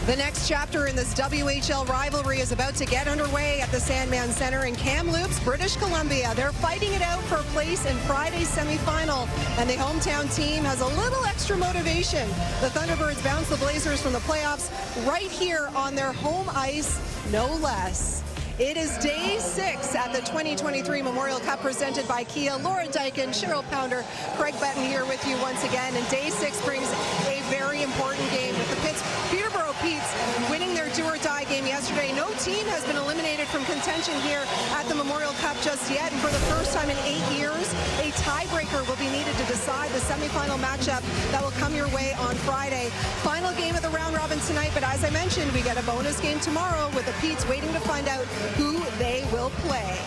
The next chapter in this WHL rivalry is about to get underway at the Sandman Centre in Kamloops, British Columbia. They're fighting it out for a place in Friday's semifinal, and the hometown team has a little extra motivation. The Thunderbirds bounce the Blazers from the playoffs right here on their home ice, no less. It is day 6 at the 2023 Memorial Cup presented by Kia. Laura Dyken, Cheryl Pounder, Craig Betton here with you once again. And day 6 brings a very important game with the Peterborough Petes winning their do-or-die game yesterday. No team has been eliminated from contention here at the Memorial Cup just yet. And for the first time in 8 years, a tiebreaker will be needed to decide the semifinal matchup that will come your way on Friday. Final game of the round robin tonight, but as I mentioned, we get a bonus game tomorrow with the Petes waiting to find out who they will play.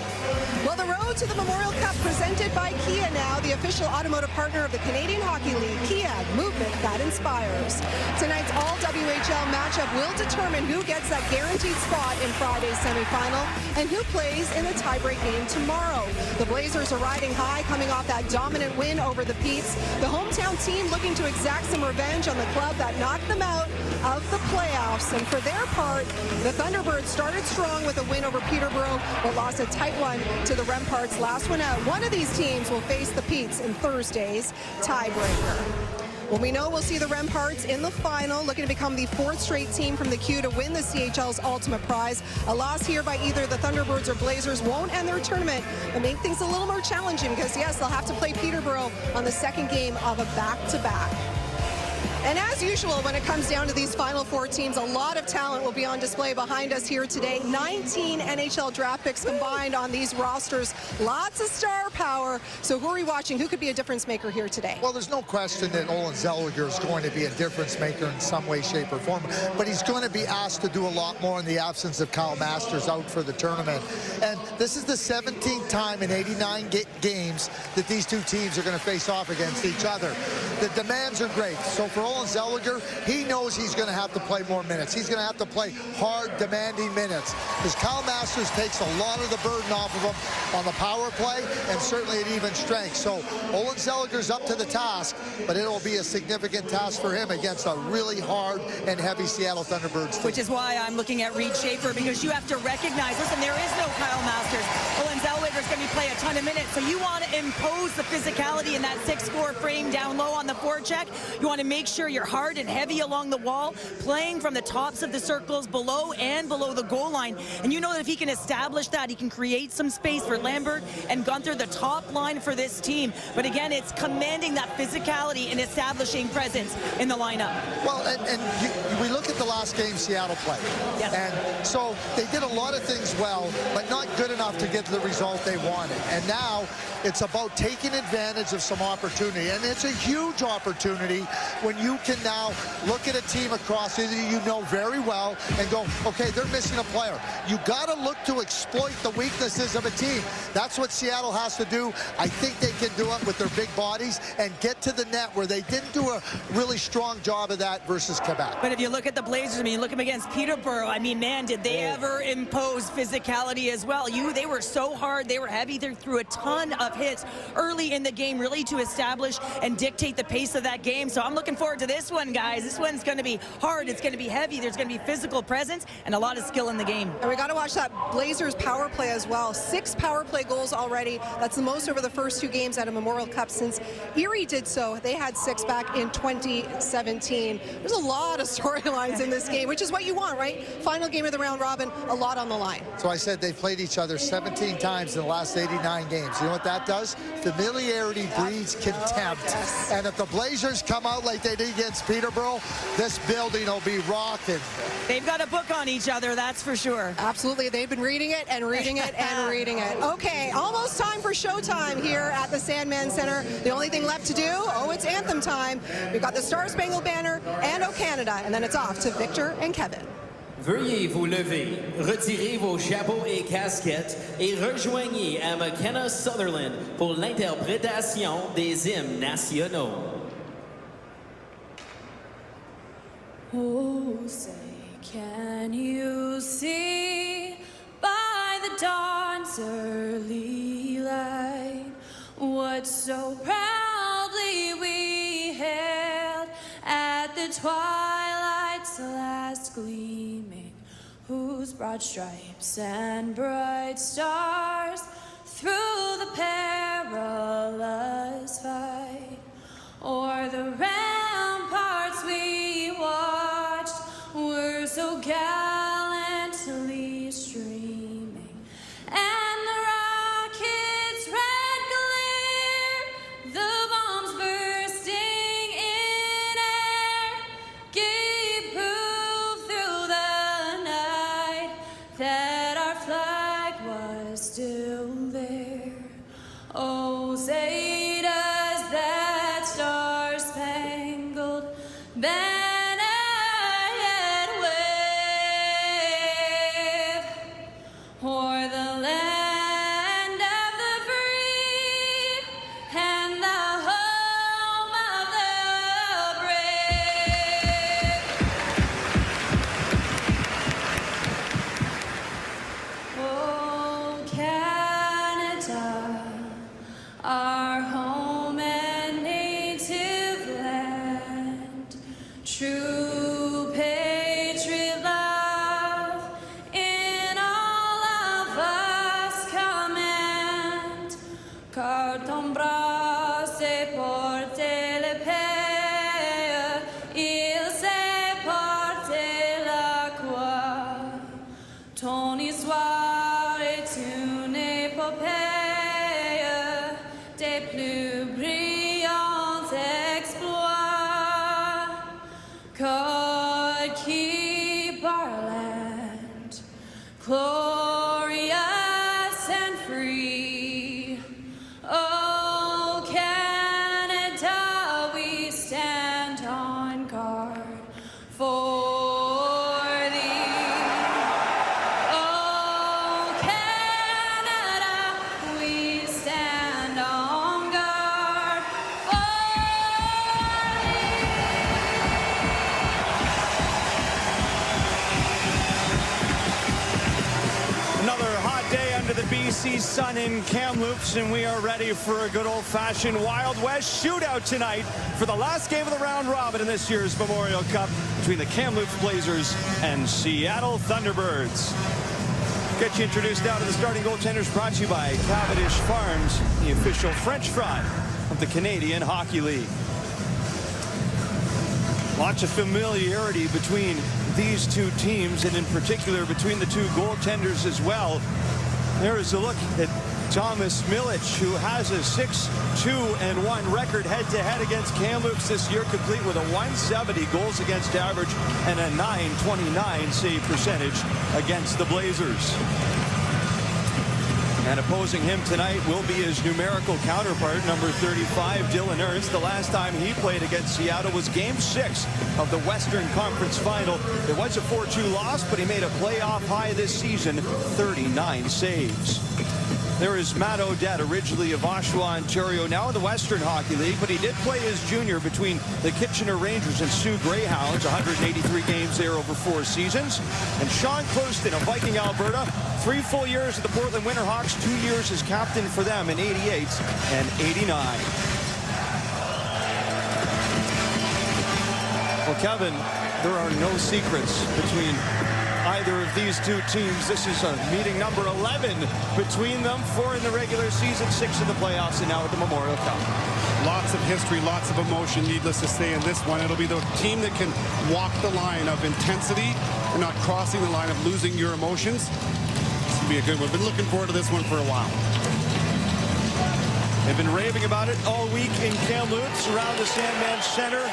Well, the road to the Memorial Cup presented by Kia now, the official automotive partner of the Canadian Hockey League. Kia, movement that inspires. Tonight's all-WHL matchup will determine who gets that guaranteed spot in Friday's semifinal and who plays in the tiebreak game tomorrow. The Blazers are riding high, coming off that dominant win over the Petes. The hometown team looking to exact some revenge on the club that knocked them out of the playoffs. And for their part, the Thunderbirds started strong with a win over Peterborough, but lost a tight one to the Remparts. Last one out. One of these teams will face the Petes in Thursday's tiebreaker. Well, we know we'll see the Remparts in the final, looking to become the 4th straight team from the Q to win the CHL's ultimate prize. A loss here by either the Thunderbirds or Blazers won't end their tournament, but make things a little more challenging because, yes, they'll have to play Peterborough on the second game of a back-to-back. And as usual, when it comes down to these Final Four teams, a lot of talent will be on display behind us here today. 19 NHL draft picks combined on these rosters. Lots of star power. So who are we watching? Who could be a difference maker here today? Well, there's no question that Olen Zellweger is going to be a difference maker in some way, shape, or form. But he's going to be asked to do a lot more in the absence of Kyle Masters out for the tournament. And this is the 17th time in 89 games that these two teams are going to face off against each other. The demands are great. So for Olen Zellweger, he knows he's going to have to play more minutes. He's going to have to play hard, demanding minutes. Because Kyle Masters takes a lot of the burden off of him on the power play and certainly at even strength. So Olen Zellweger's up to the task, but it'll be a significant task for him against a really hard and heavy Seattle Thunderbirds team. Which is why I'm looking at Reed Schaefer, because you have to recognize, listen, there is no Kyle Masters. Olen Zellweger's going to play a ton of minutes, so you want to impose the physicality in that 6'4" frame down low on the forecheck. You want to make sure you're hard and heavy along the wall, playing from the tops of the circles below and below the goal line. And you know that if he can establish that, he can create some space for Lambert and Gunther, the top line for this team. But again, it's commanding that physicality and establishing presence in the lineup. Well, we look at the last game Seattle played. Yes. And so they did a lot of things well, but not good enough to get the result they wanted. And now it's about taking advantage of some opportunity. And it's a huge opportunity when you can now look at a team across it that you know very well and go, okay, they're missing a player. You got to look to exploit the weaknesses of a team. That's what Seattle has to do. I think they can do it with their big bodies and get to the net, where they didn't do a really strong job of that versus Quebec. But if you look at the Blazers, I mean, look them against Peterborough. I mean, man, did they ever impose physicality as well? They were so hard. They were heavy. They threw a ton of hits early in the game, really to establish and dictate the pace of that game. So I'm looking forward to this one, guys. This one's going to be hard. It's going to be heavy. There's going to be physical presence and a lot of skill in the game. And we got to watch that Blazers power play as well. 6 power play goals already. That's the most over the first 2 games at a Memorial Cup since Erie did so. They had 6 back in 2017. There's a lot of storylines in this game, which is what you want, right? Final game of the round robin, a lot on the line. So I said they've played each other 17 times in the last 89 games. You know what that does? Familiarity breeds contempt. Yes. And if the Blazers come out like they did against Peterborough, this building will be rocking. They've got a book on each other, that's for sure. Absolutely. They've been reading it and reading it and reading it. Okay, almost time for showtime here at the Sandman Centre. The only thing left to do, it's anthem time. We've got the Star Spangled Banner and O Canada, and then it's off to Victor and Kevin. Veuillez vous lever, retirez vos chapeaux et casquettes et rejoignez à McKenna Sutherland pour l'interprétation des hymnes nationaux. Oh, say, can you see by the dawn's early light what so proudly we hailed at the twilight's last gleam? gleaming, whose broad stripes and bright stars through the perilous fight o'er the ramparts we watched were so gallantly streaming, and the rockets' red glare, the bombs bursting in air, gave proof through the night that our flag was still there. Oh, say does that star-spangled banner yet wave o'er the land of the free and the home of the brave. Oh, Canada, our home and native land, true patriot love in all of us command, car ton bras s'est porté le pays, il s'est porté la croix, ton histoire est une épopée des plus brillants exploits. God keep our land glorious and free. Oh, Canada, we stand on guard for thee. Oh, Canada, we stand on guard for thee. Another hot day under the BC sun in Kamloops, and we are ready for a good old-fashioned Wild West shootout tonight for the last game of the round robin in this year's Memorial Cup between the Kamloops Blazers and Seattle Thunderbirds. Get you introduced now to the starting goaltenders, brought to you by Cavendish Farms, the official French fry of the Canadian Hockey League. Lots of familiarity between these two teams, and in particular between the two goaltenders as well. There is a look at Thomas Milic, who has a 6-2-1 record head-to-head against Kamloops this year, complete with a .170 goals against average and a .929 save percentage against the Blazers. And opposing him tonight will be his numerical counterpart, number 35, Dylan Ernst. The last time he played against Seattle was Game 6 of the Western Conference Final. It was a 4-2 loss, but he made a playoff high this season, 39 saves. There is Matt O'Dette, originally of Oshawa, Ontario, now in the Western Hockey League, but he did play as junior between the Kitchener Rangers and Sioux Greyhounds, 183 games there over 4 seasons. And Sean Clouston of Viking, Alberta, 3 full years at the Portland Winterhawks, 2 years as captain for them in 88 and 89. Well, Kevin, there are no secrets between either of these two teams. This is a meeting number 11 between them, 4 in the regular season, 6 in the playoffs, and now at the Memorial Cup. Lots of history, lots of emotion, needless to say, in this one. It'll be the team that can walk the line of intensity and not crossing the line of losing your emotions. This will be a good one. Been looking forward to this one for a while. They've been raving about it all week in Kamloops around the Sandman Center.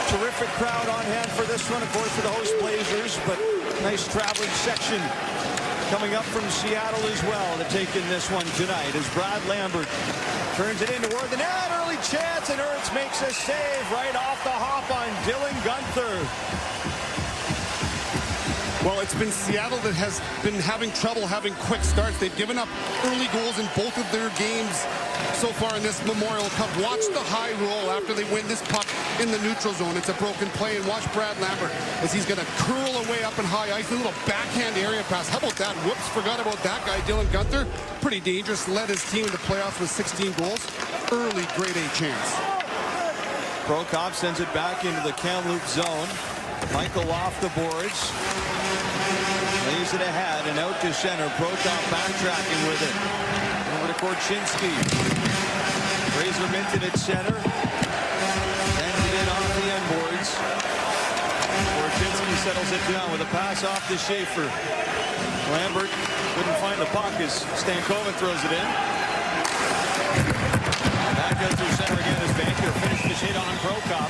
Terrific crowd on hand for this one, of course, for the host Blazers, but nice traveling section coming up from Seattle as well to take in this one tonight as Brad Lambert turns it in toward the net. Early chance, and Ernst makes a save right off the hop on Dylan Gunther. Well, it's been Seattle that has been having trouble having quick starts. They've given up early goals in both of their games so far in this Memorial Cup. Watch the high roll after they win this puck in the neutral zone. It's a broken play, and watch Brad Lambert as he's going to curl away up in high ice. A little backhand area pass. How about that? Whoops, forgot about that guy, Dylan Gunther. Pretty dangerous. Led his team into playoffs with 16 goals. Early grade A chance. Prokop sends it back into the Kamloops zone. Michael off the boards. Lays it ahead and out to center. Prokop backtracking with it. Over to Korchinski. Fraser Minton at center. Sends it in off the end boards. Korchinski settles it down with a pass off to Schaefer. Lambert couldn't find the puck as Stankoven throws it in. Back out through center again as Banker finishes hit on Prokop.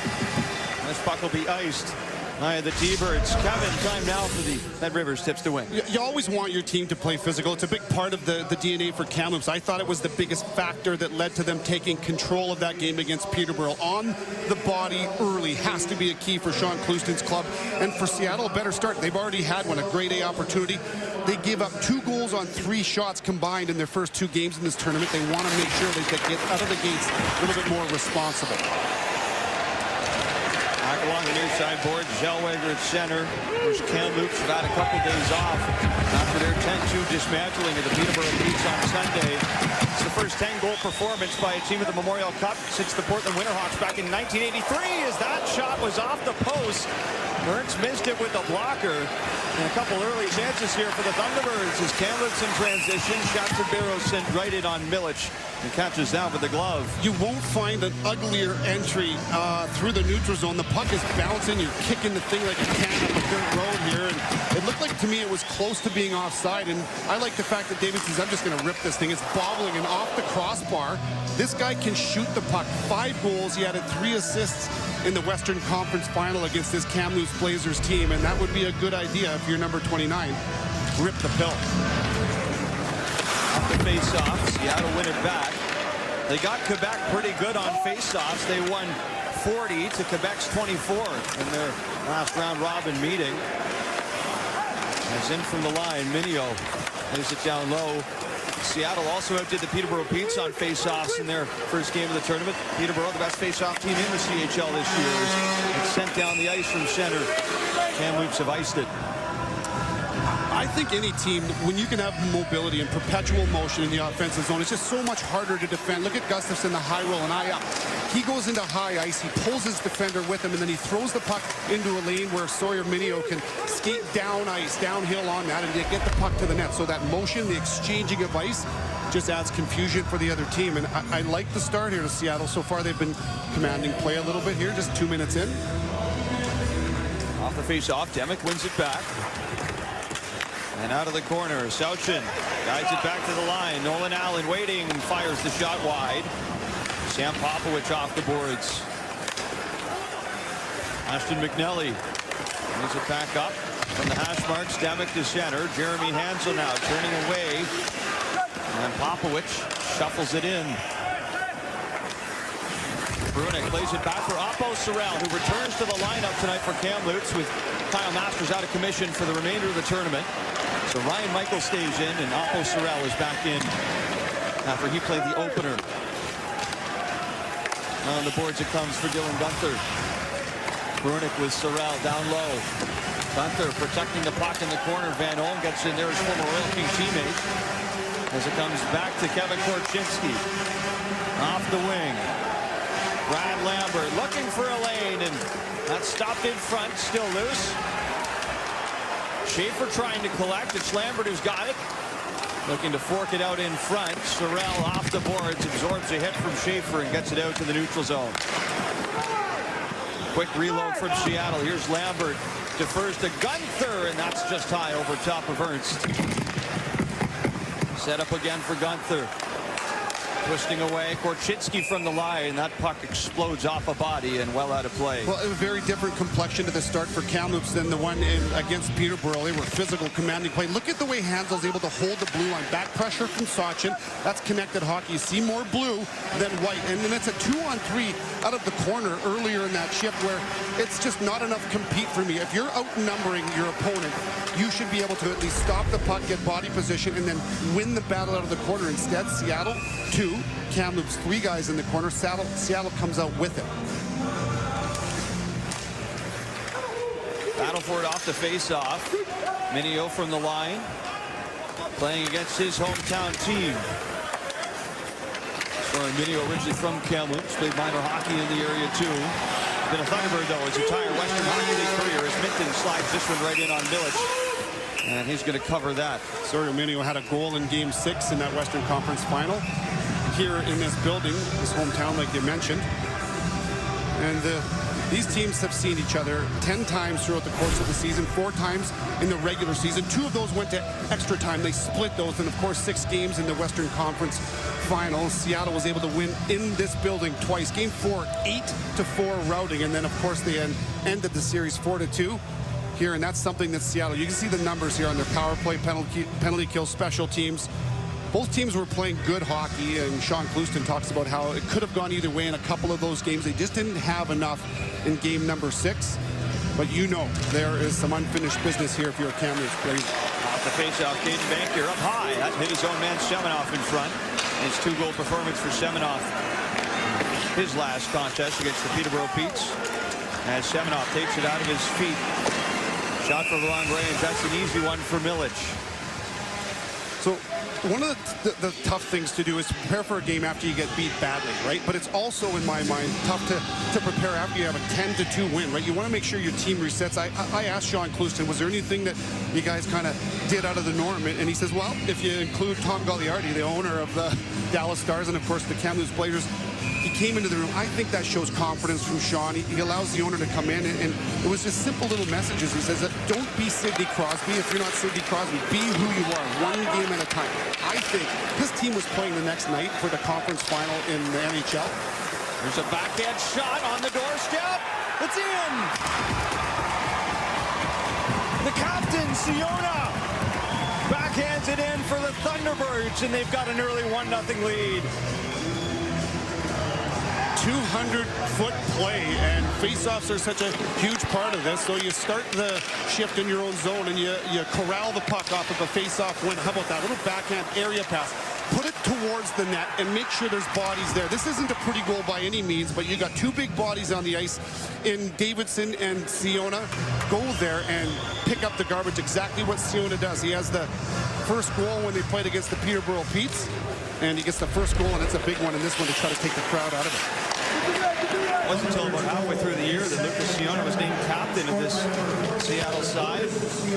This puck will be iced by the T-Birds. Kevin, time now for the Ed Rivers tips to win. You always want your team to play physical. It's a big part of the DNA for Kamloops. I thought it was the biggest factor that led to them taking control of that game against Peterborough. On the body early has to be a key for Sean Clouston's club. And for Seattle, a better start. They've already had a grade A opportunity. They gave up 2 goals on 3 shots combined in their first 2 games in this tournament. They want to make sure they get out of the gates a little bit more responsible. Back along the near side board, Zellweger at center. There's Kamloops have had a couple days off after their 10-2 dismantling of the Peterborough Peaks on Sunday. It's the first 10-goal performance by a team at the Memorial Cup since the Portland Winterhawks back in 1983 as that shot was off the post. Burns missed it with the blocker. And a couple early chances here for the Thunderbirds as Kamloops in transition. Shatterbiro sent right in on Milic and catches that with the glove. You won't find an uglier entry through the neutral zone. The puck is bouncing. You're kicking the thing like a can up a dirt road here. And it looked like to me it was close to being offside. And I like the fact that David says, I'm just going to rip this thing. It's bobbling and off the crossbar. This guy can shoot the puck. 5 goals. He added 3 assists in the Western Conference Final against this Kamloops Blazers team, and that would be a good idea if you're number 29. Rip the pill. Off the face-off, Seattle win it back. They got Quebec pretty good on face-offs. They won 40 to Quebec's 24 in their last round-robin meeting. As in from the line, Minio lays it down low. Seattle also outdid the Peterborough Peaks on face-offs in their first game of the tournament. Peterborough, the best face-off team in the CHL this year, it's sent down the ice from center. Kamloops have iced it. I think any team, when you can have mobility and perpetual motion in the offensive zone, it's just so much harder to defend. Look at Gustafson, the high roll and eye up. He goes into high ice, he pulls his defender with him, and then he throws the puck into a lane where Sawyer Minio can skate down ice, downhill on that, and get the puck to the net. So that motion, the exchanging of ice, just adds confusion for the other team. And I like the start here to Seattle. So far, they've been commanding play a little bit here, just 2 minutes in. Off the face-off, Demick wins it back. And out of the corner, Sauchin guides it back to the line. Nolan Allen waiting, fires the shot wide. Sam Popovich off the boards. Ashton McNelly moves it back up from the hash marks. Demick to center. Jeremy Hansel now turning away. And Popovich shuffles it in. Bruinick plays it back for Oppo Sorrell, who returns to the lineup tonight for Kamloops with Kyle Masters out of commission for the remainder of the tournament. So Ryan Michael stays in, and Oppo Sorrell is back in after he played the opener. On the boards it comes for Dylan Gunther. Bruinick with Sorrell down low. Gunther protecting the puck in the corner. Van Olm gets in there, his former Royal King teammate. As it comes back to Kevin Korchinski. Off the wing. Brad Lambert looking for a lane, and that's stopped in front, still loose. Schaefer trying to collect. It's Lambert who's got it. Looking to fork it out in front. Sorrell off the boards, absorbs a hit from Schaefer and gets it out to the neutral zone. Quick reload from Seattle. Here's Lambert. Defers to Gunther, and that's just high over top of Ernst. Set up again for Gunther. Twisting away, Korchinski from the line. That puck explodes off a body and well out of play. Well, a very different complexion to the start for Kamloops than the one against Peterborough. They were physical, commanding play. Look at the way Hansel's able to hold the blue line. Back pressure from Sachin. That's connected hockey. You see more blue than white. And then it's a 2-on-3 out of the corner earlier in that shift where it's just not enough compete for me. If you're outnumbering your opponent, you should be able to at least stop the puck, get body position, and then win the battle out of the corner. Instead, Seattle 2, Kamloops 3 guys in the corner. Seattle comes out with it. Battle for it off the face-off. Minio from the line, playing against his hometown team. So Minio originally from Kamloops, played minor hockey in the area too. been a Thunderbird, though, his entire Western Hockey League career, as Minton slides this one right in on Milic. And he's going to cover that. Minio had a goal in Game 6 in that Western Conference Final here in this building, his hometown, like you mentioned. And these teams have seen each other 10 times throughout the course of the season, 4 times in the regular season. 2 of those went to extra time. They split those, and of course 6 games in the Western Conference Final. Seattle was able to win in this building twice. Game 4, 8-4 routing, and then of course they ended the series 4-2 here, and that's something that Seattle, you can see the numbers here on their power play, penalty kill, special teams. Both teams were playing good hockey, and Sean Clouston talks about how it could have gone either way in a couple of those games. They just didn't have enough in game number 6. But you know there is some unfinished business here if you're a Kamloops player. Off the face-off, Caden Bankier up high. That hit his own man Semenoff in front. His 2-goal performance for Semenoff. His last contest against the Peterborough Petes. As Semenoff takes it out of his feet. Shot for the long range. That's an easy one for Milic. So one of the tough things to do is to prepare for a game after you get beat badly, right? But it's also, in my mind, tough to prepare after you have a 10-2 win, right? You want to make sure your team resets. I asked Sean Clouston, was there anything that you guys kind of did out of the norm? And he says, well, if you include Tom Gagliardi, the owner of the Dallas Stars, and of course the Kamloops Blazers, he came into the room. I think that shows confidence from Sean. He allows the owner to come in, and it was just simple little messages. He says that don't be Sidney Crosby. If you're not Sidney Crosby, be who you are, one game at a time. I think his team was playing the next night for the conference final in the NHL. There's a backhand shot on the doorstep. It's in. The captain, Siona, backhands it in for the Thunderbirds, and they've got an early 1-0 lead. 200-foot play, and face-offs are such a huge part of this. So you start the shift in your own zone, and you corral the puck off of a face-off win. How about that little backhand area pass? Put it towards the net and make sure there's bodies there. This isn't a pretty goal by any means, but you got 2 big bodies on the ice in Davidson and Siona. Go there and pick up the garbage, exactly what Siona does. He has the first goal when they played against the Peterborough Petes, and he gets the first goal, and it's a big one in this one to try to take the crowd out of it. It wasn't until about halfway through the year that Lucas Siona was named captain of this Seattle side. He's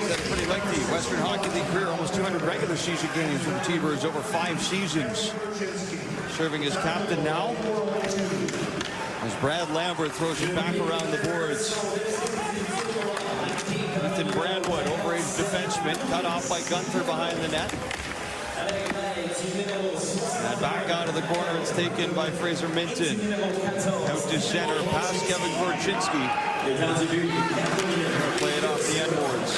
had a pretty lengthy Western Hockey League career, almost 200 regular season games with the T-Birds over 5 seasons. Serving as captain now, as Brad Lambert throws it back around the boards. Ethan Brandwood, overage defenseman, cut off by Gunther behind the net. And back out of the corner, it's taken by Fraser Minton. Out to center, past Kevin Gorczynski. Play it off the end boards.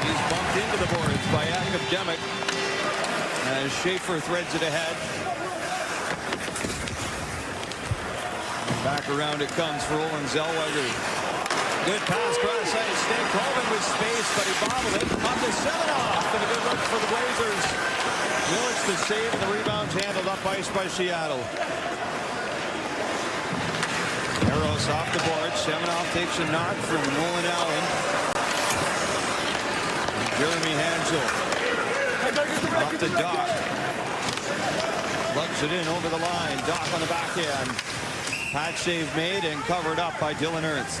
He's bumped into the boards by Jakob Demek. As Schaefer threads it ahead. Back around it comes for Olin Zellweger. Good pass, cross ice. Stan Colvin with space, but he bobbled it. Up to Semenoff, and a good look for the Blazers. Milic the save, and the rebound's handled up ice by Seattle. Arrows off the board. Semenoff takes a knock from Nolan Allen. And Jeremy Hansel. Off to Doc. Lugs it in over the line. Doc on the backhand. Patch save made and covered up by Dylan Ernst.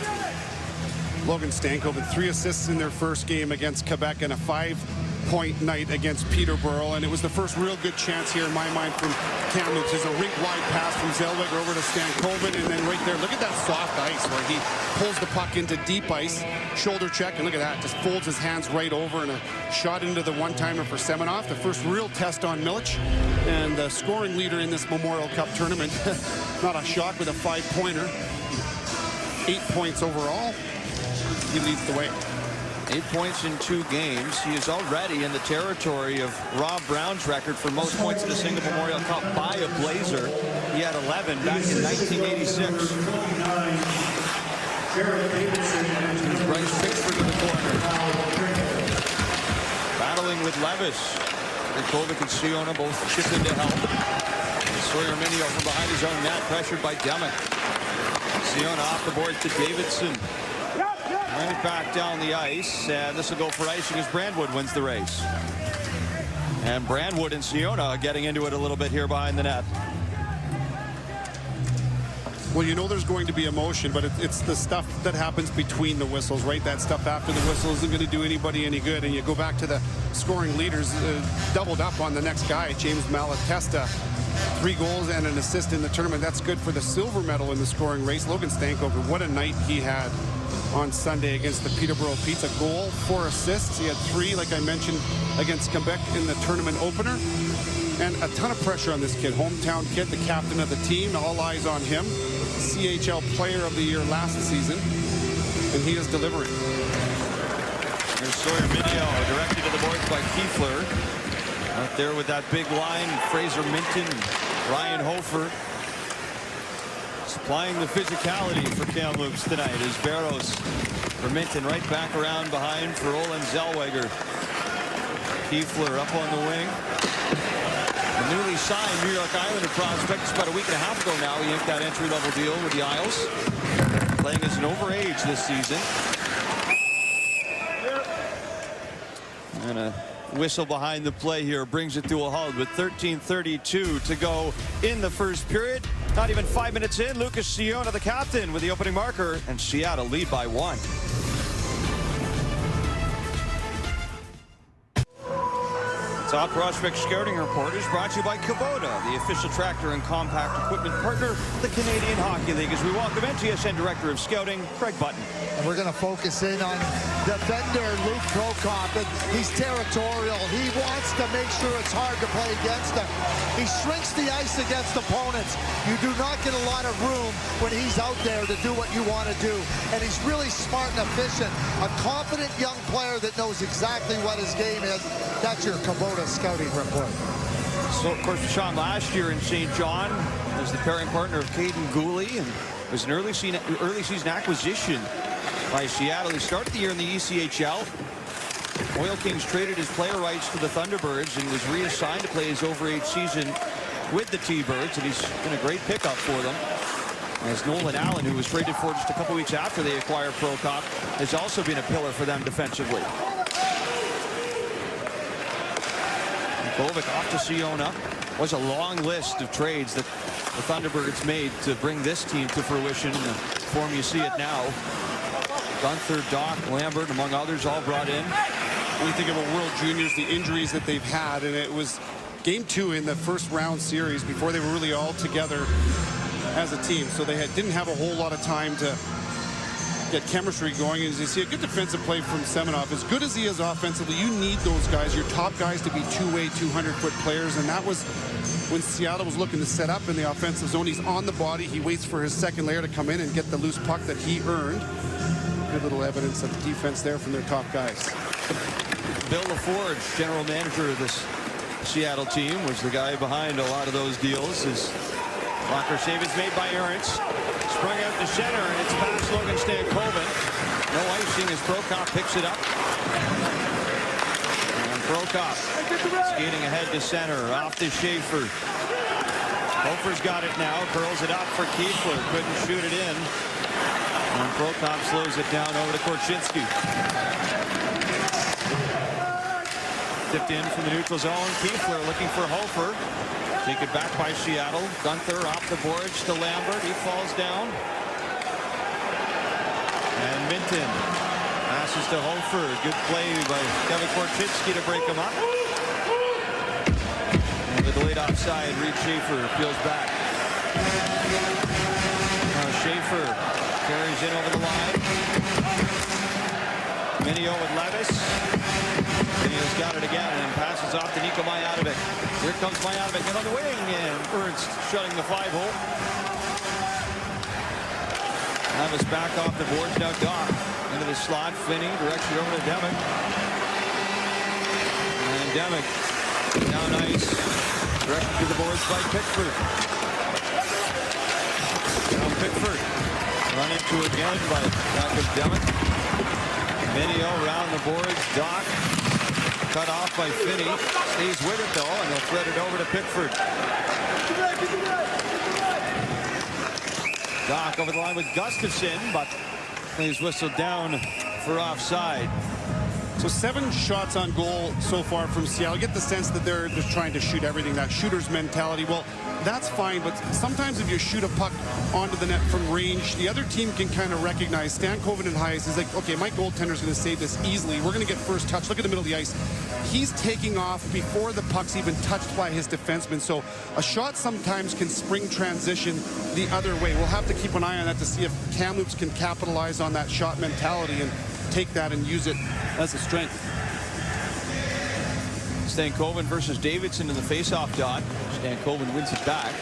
Logan Stankoven, 3 assists in their first game against Quebec and a 5-point night against Peterborough. And it was the first real good chance here in my mind from Kamloops. There's a rink-wide pass from Zellweger over to Stankoven, and then right there, look at that soft ice where he pulls the puck into deep ice, shoulder check, and look at that, just folds his hands right over, and a shot into the one-timer for Semenoff. The first real test on Milic, and the scoring leader in this Memorial Cup tournament. Not a shock with a 5-pointer. 8 points overall. He leads the way. 8 points in 2 games. He is already in the territory of Rob Brown's record for most points in a single Memorial Cup by a Blazer. He had 11 back in 1986. Bryce Pickford in the corner. Battling with Levis. Kovic and Siona both chipped in to help. Sawyer Minio from behind his own net, pressured by Demek. Siona off the board to Davidson. Right back down the ice, and this will go for icing as Brandwood wins the race. And Brandwood and Siona getting into it a little bit here behind the net. Well, you know there's going to be emotion, but it's the stuff that happens between the whistles, right? That stuff after the whistle isn't going to do anybody any good. And you go back to the scoring leaders, doubled up on the next guy, James Malatesta. 3 goals and an assist in the tournament. That's good for the silver medal in the scoring race. Logan Stankover, what a night he had on Sunday against the Peterborough Petes. A goal, 4 assists. He had 3, like I mentioned, against Quebec in the tournament opener. And a ton of pressure on this kid. Hometown kid, the captain of the team. All eyes on him. CHL Player of the Year last season. And he is delivering. There's Sawyer Minio, directed to the boards by Kiefler. Out there with that big line, Fraser Minton, Ryan Hofer. Supplying the physicality for Kamloops tonight as Barrows for Minton right back around behind for Olin Zellweger. Kiefler up on the wing. The newly signed New York Islander prospect, just about a week and a half ago now, he inked that entry-level deal with the Isles. Playing as an overage this season. And a whistle behind the play here brings it to a halt with 13:32 to go in the first period. Not even 5 minutes in, Lucas Siona, the captain, with the opening marker, and Seattle lead by 1. Top Prospect Scouting Report is brought to you by Kubota, the official tractor and compact equipment partner of the Canadian Hockey League, as we welcome NTSN Director of Scouting, Craig Button. And we're going to focus in on defender Luke Prokop. And he's territorial. He wants to make sure it's hard to play against him. He shrinks the ice against opponents. You do not get a lot of room when he's out there to do what you want to do. And he's really smart and efficient. A confident young player that knows exactly what his game is. That's your Kubota Scouting Report. So, of course, Sean last year in St. John was the pairing partner of Caden Gooley, and was an early season acquisition by Seattle. He started the year in the ECHL. Oil Kings traded his player rights to the Thunderbirds and was reassigned to play his overage season with the T-Birds, and he's been a great pickup for them. As Nolan Allen, who was traded for just a couple weeks after they acquired Prokop, has also been a pillar for them defensively. Kovac off to Siona. Was a long list of trades that the Thunderbirds made to bring this team to fruition in the form you see it now. Gunther, Doc, Lambert, among others, all brought in. When you think about World Juniors, the injuries that they've had, and it was game 2 in the first round series before they were really all together as a team. So they didn't have a whole lot of time to get chemistry going. As you see, a good defensive play from Semenov. As good as he is offensively, you need those guys, your top guys, to be two-way, 200-foot players. And that was when Seattle was looking to set up in the offensive zone. He's on the body. He waits for his second layer to come in and get the loose puck that he earned. Good little evidence of defense there from their top guys. Bill LaForge, general manager of this Seattle team, was the guy behind a lot of those deals. His blocker save is made by Ernst. Sprung out to center, and it's past Logan Stankoven. No icing as Prokop picks it up. And Prokop skating ahead to center, off to Schaefer. Hofer's got it now, curls it up for Kiefler. Couldn't shoot it in. And Prokop slows it down over to Korchinski. Tipped in from the neutral zone. Kiefler looking for Hofer. Taken back by Seattle. Gunther off the boards to Lambert. He falls down. And Minton passes to Hofer. Good play by Kevin Korchinski to break him up. And the delayed offside. Reed Schaefer peels back. Now Schaefer carries in over the line. Minio with Levis. Minio's got it again and passes off to Nico Majatovic. Here comes Majatovic in on the wing, and Ernst shutting the 5-hole. Levis back off the boards. Now Doc into the slot. Finney directs it over to Demick. And Demick down ice. Directed to the boards by Pickford. Now Pickford run into again by back of Demick. Minio around the boards. Doc cut off by Finney. Stays with it though, and they'll thread it over to Pickford. Doc over the line with Gustafson, but he's whistled down for offside. So 7 shots on goal so far from Seattle. I get the sense that they're just trying to shoot everything, that shooter's mentality. Well, that's fine, but sometimes if you shoot a puck onto the net from range, the other team can kind of recognize. Stan Koven and Heiss is like, okay, my goaltender's going to save this easily. We're going to get first touch. Look at the middle of the ice. He's taking off before the puck's even touched by his defenseman. So a shot sometimes can spring transition the other way. We'll have to keep an eye on that to see if Kamloops can capitalize on that shot mentality and take that and use it as a strength. Stankoven versus Davidson in the faceoff dot. Stankoven wins it back.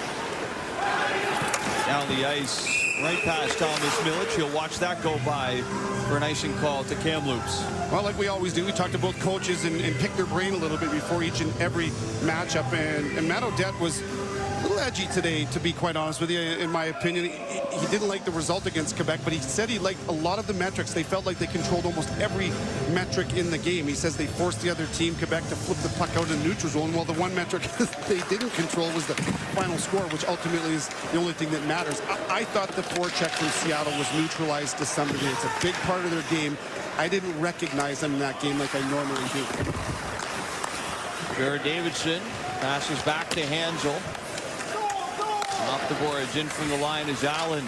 Down the ice, right past Thomas Milic. He'll watch that go by for an icing call to Kamloops. Well, like we always do, we talk to both coaches and pick their brain a little bit before each and every matchup. And Matt O'Dette was a little edgy today, to be quite honest with you, in my opinion. He didn't like the result against Quebec, but he said he liked a lot of the metrics. They felt like they controlled almost every metric in the game. He says they forced the other team, Quebec, to flip the puck out in the neutral zone. Well, the one metric they didn't control was the final score, which ultimately is the only thing that matters. I thought the forecheck from Seattle was neutralized to some degree. It's a big part of their game. I didn't recognize them in that game like I normally do. Jared Davidson passes back to Hansel. Off the boards, in from the line is Allen.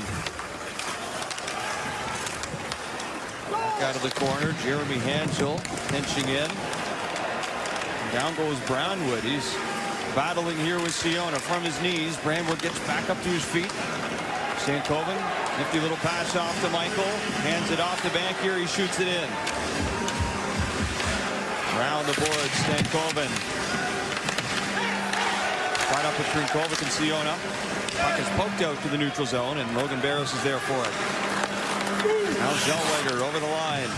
Back out of the corner, Jeremy Hansel pinching in. Down goes Brownwood. He's battling here with Siona from his knees. Brownwood gets back up to his feet. Stankoven, nifty little pass off to Michael. Hands it off the bank here. He shoots it in. Around the board, Stankoven. Right up between Kovac and Siona. Puck is poked out to the neutral zone, and Logan Barros is there for it. Now Zellweger over the line.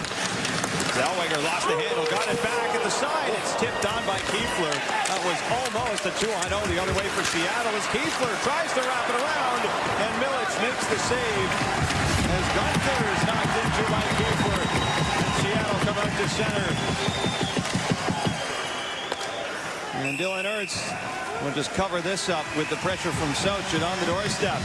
Zellweger lost the handle, got it back at the side. It's tipped on by Kiefler. That was almost a 2-on-0 the other way for Seattle as Kiefler tries to wrap it around, and Milic makes the save as Gunther is knocked into by Kiefler. And Seattle come out to center. And Dylan Ertz will just cover this up with the pressure from Souchin on the doorstep.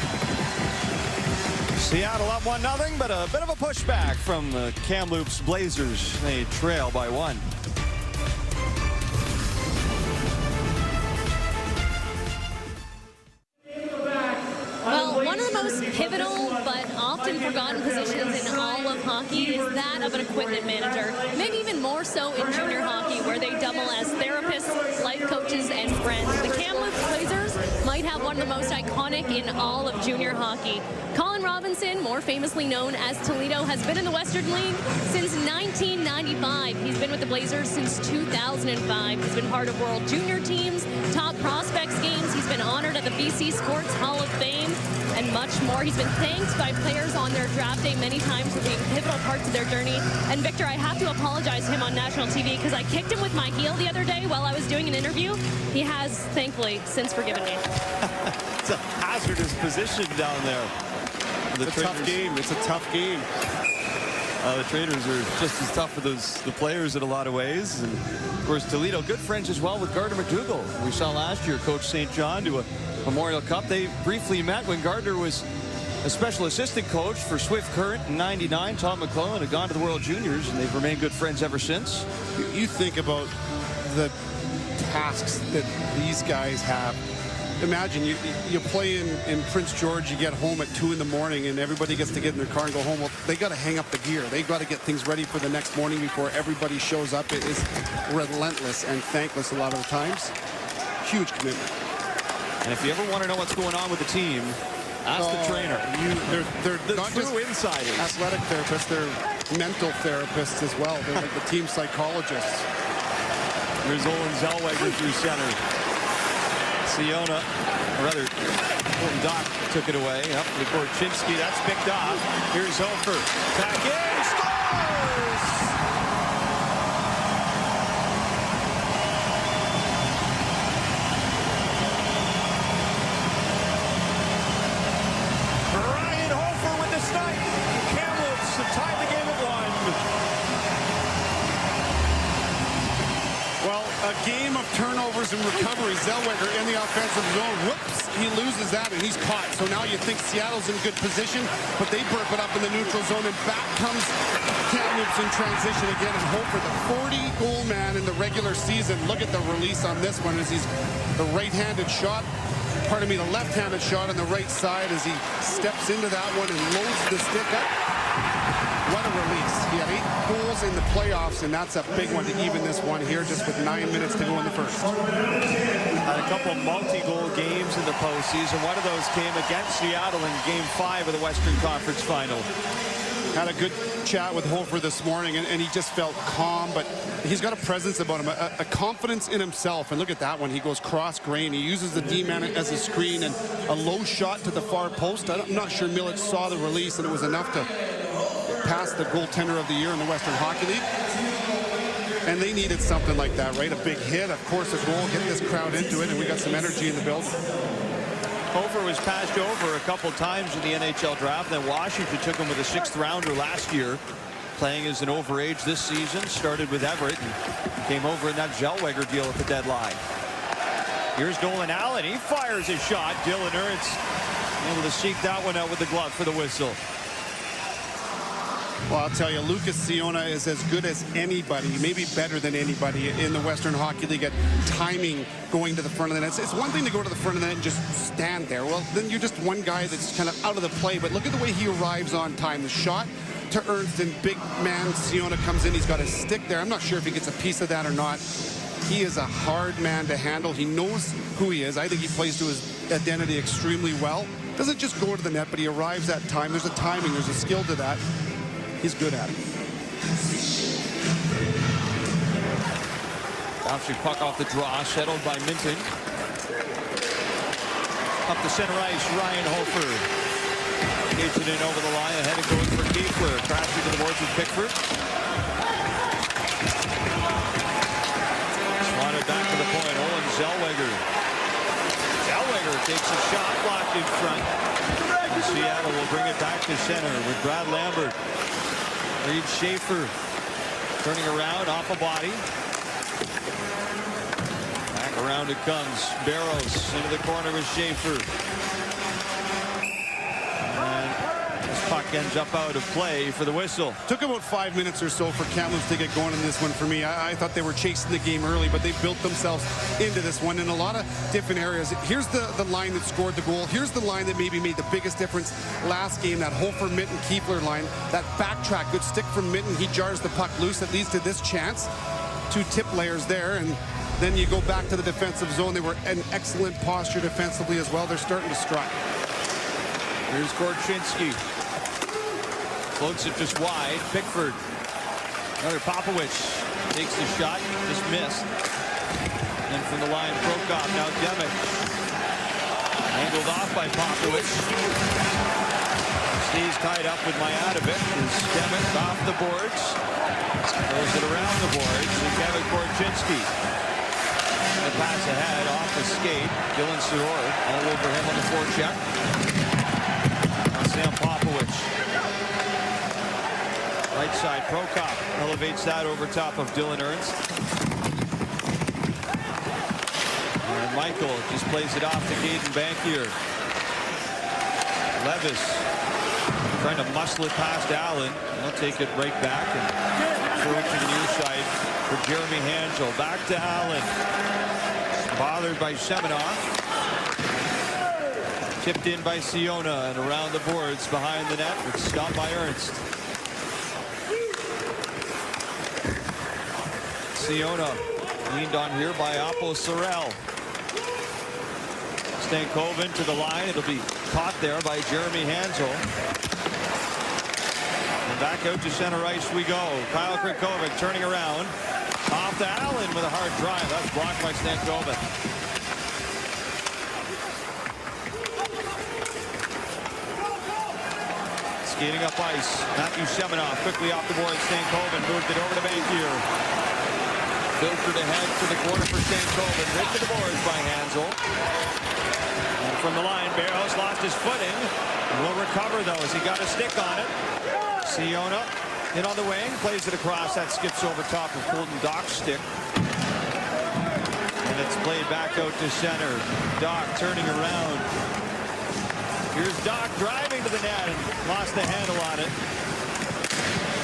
Seattle up 1-0, but a bit of a pushback from the Kamloops Blazers. They trail by 1. Well, one of the most pivotal but often forgotten positions in all of hockey is that of an equipment manager. Maybe even more so in junior hockey, where they double as therapists, life coaches, and friends. The Kamloops Blazers might have one of the most iconic in all of junior hockey. Colin Robinson, more famously known as Toledo, has been in the Western League since 1995. He's been with the Blazers since 2005. He's been part of World Junior teams, top prospects games. He's been honored at the BC Sports Hall of Fame, and much more. He's been thanked by players on their draft day many times for being pivotal parts of their journey. And Victor, I have to apologize to him on national TV because I kicked him with my heel the other day while I was doing an interview. He has, thankfully, since forgiven me. It's a hazardous position down there. It's a tough game. It's a tough game. The Traders are just as tough for the players in a lot of ways. And of course, Toledo, good friends as well with Gardner McDougall. We saw last year coach St. John to a Memorial Cup. They briefly met when Gardner was a special assistant coach for Swift Current in '99. Tom McClellan had gone to the World Juniors, and they've remained good friends ever since. You think about the tasks that these guys have. Imagine you play in Prince George, you get home at 2 in the morning and everybody gets to get in their car and go home. Well, they got to hang up the gear. They got to get things ready for the next morning before everybody shows up. It is relentless and thankless a lot of the times. Huge commitment. And if you ever want to know what's going on with the team, ask the trainer. They're the not true just insiders. Athletic therapists, they're mental therapists as well. They're like the team psychologists. Here's Olin Zellweger through center. Siona, or rather, Doc took it away. Up to Korchinski, that's picked off. Here's Hofer. Back in, scores! Ryan Hofer with the snipe. Kamloops have tied the game at 1. Well, A game of turnovers and recovery. Zellweger in the offensive zone. Whoops, he loses that and he's caught. So now you think Seattle's in good position, but they burp it up in the neutral zone, and back comes Kamloops in transition again, and hope for the 40-goal man in the regular season. Look at the release on this one as he's the right-handed shot. Pardon me, the left-handed shot on the right side as he steps into that one and loads the stick up. What a release. He had 8 goals in the playoffs, and that's a big one to even this one here just with 9 minutes to go in the first. Had a couple multi-goal games in the postseason. One of those came against Seattle in Game 5 of the Western Conference Final. Had a good chat with Hofer this morning, and he just felt calm, but he's got a presence about him, a confidence in himself. And look at that one. He goes cross-grain. He uses the D-man as a screen, and a low shot to the far post. I'm not sure Milic saw the release, and it was enough to pass the goaltender of the year in the Western Hockey League. And they needed something like that, right? A big hit, of course, a goal, get this crowd into it, and we got some energy in the building. Hofer was passed over a couple times in the NHL draft. Then Washington took him with a 6th rounder last year, playing as an overage this season. Started with Everett and came over in that Zellweger deal at the deadline. Here's Nolan Allen. He fires his shot. Dylan Ernst able to seek that one out with the glove for the whistle. Well, I'll tell you, Lucas Siona is as good as anybody, maybe better than anybody in the Western Hockey League at timing going to the front of the net. It's one thing to go to the front of the net and just stand there. Well, then you're just one guy that's kind of out of the play. But look at the way he arrives on time. The shot to Ernst, and big man Siona comes in. He's got his stick there. I'm not sure if he gets a piece of that or not. He is a hard man to handle. He knows who he is. I think he plays to his identity extremely well. Doesn't just go to the net, but he arrives at time. There's a timing. There's a skill to that. He's good at it. Bouncing puck off the draw, settled by Minton. Up the center ice, Ryan Hofer. Gets it in over the line, ahead it goes for Kiefler. Crashing to the boards with Pickford. Swatted back to the point, Olin Zellweger. Zellweger takes a shot, blocked in front. And Seattle will bring it back to center with Brad Lambert. Reed Schaefer turning around off a body. Back around it comes. Barrows into the corner with Schaefer. And this puck ends up out of play for the whistle. Took about 5 minutes or so for Kamloops to get going in this one for me. I thought they were chasing the game early, but they built themselves into this one in a lot of different areas. Here's the line that scored the goal. Here's the line that maybe made the biggest difference last game, that Hofer, Minton, Kiefler line. That backtrack, good stick from Minton. He jars the puck loose. That leads to this chance. 2 tip layers there, and then you go back to the defensive zone. They were in excellent posture defensively as well. They're starting to strut. Here's Korchinski. Floats it just wide. Pickford. Another Popovich. Takes the shot. Just missed. And from the line, Prokop. Now Demick. Angled off by Popovich. Stays tied up with Mijatovic. Is Demick off the boards. Throws it around the boards. And Kevin Korchinski. The pass ahead off the skate. Dylan Soror all over him on the forecheck. Now Sam Popovich. Right side, Prokop elevates that over top of Dylan Ernst. And Michael just plays it off to Caden Bankier. Levis trying to muscle it past Allen. He'll take it right back and throw it to the near side for Jeremy Hanschel. Back to Allen. Bothered by Semenoff. Tipped in by Siona and around the boards behind the net. It's stopped by Ernst. Siona leaned on here by Oppo Sorrell. Stankoven to the line. It'll be caught there by Jeremy Hanschel. And back out to center ice we go. Kyle Krikovic turning around. Off to Allen with a hard drive. That's blocked by Stankoven. Skating up ice. Matthew Semenoff quickly off the board. Stankoven moved it over to Bankier. Filtered ahead to the corner for Stankoven. Right to the boards by Hanschel. And from the line, Barrows lost his footing. Will recover, though, as he got a stick on it. Siona in on the wing. Plays it across. That skips over top of Colton Dock's stick. it's played back out to center. Doc turning around. Here's Doc driving to the net and lost the handle on it.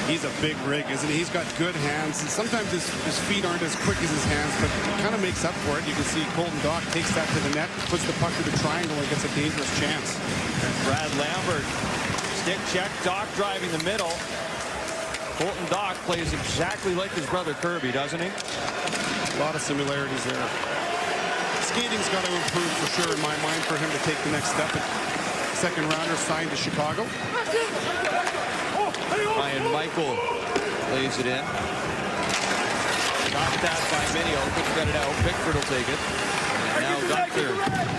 He's a big rig, isn't he? He's got good hands, and sometimes his feet aren't as quick as his hands, but he kind of makes up for it. You can see Colton Doc takes that to the net, puts the puck to the triangle, and gets a dangerous chance. And Brad Lambert, stick check, Doc driving the middle. Colton Doc plays exactly like his brother Kirby, doesn't he? A lot of similarities there. Skating's got to improve for sure in my mind for him to take the next step. Second rounder signed to Chicago. Ryan Michael lays it in. Top that by Minio. Couldn't get it out. Pickford will take it. And now Gunther.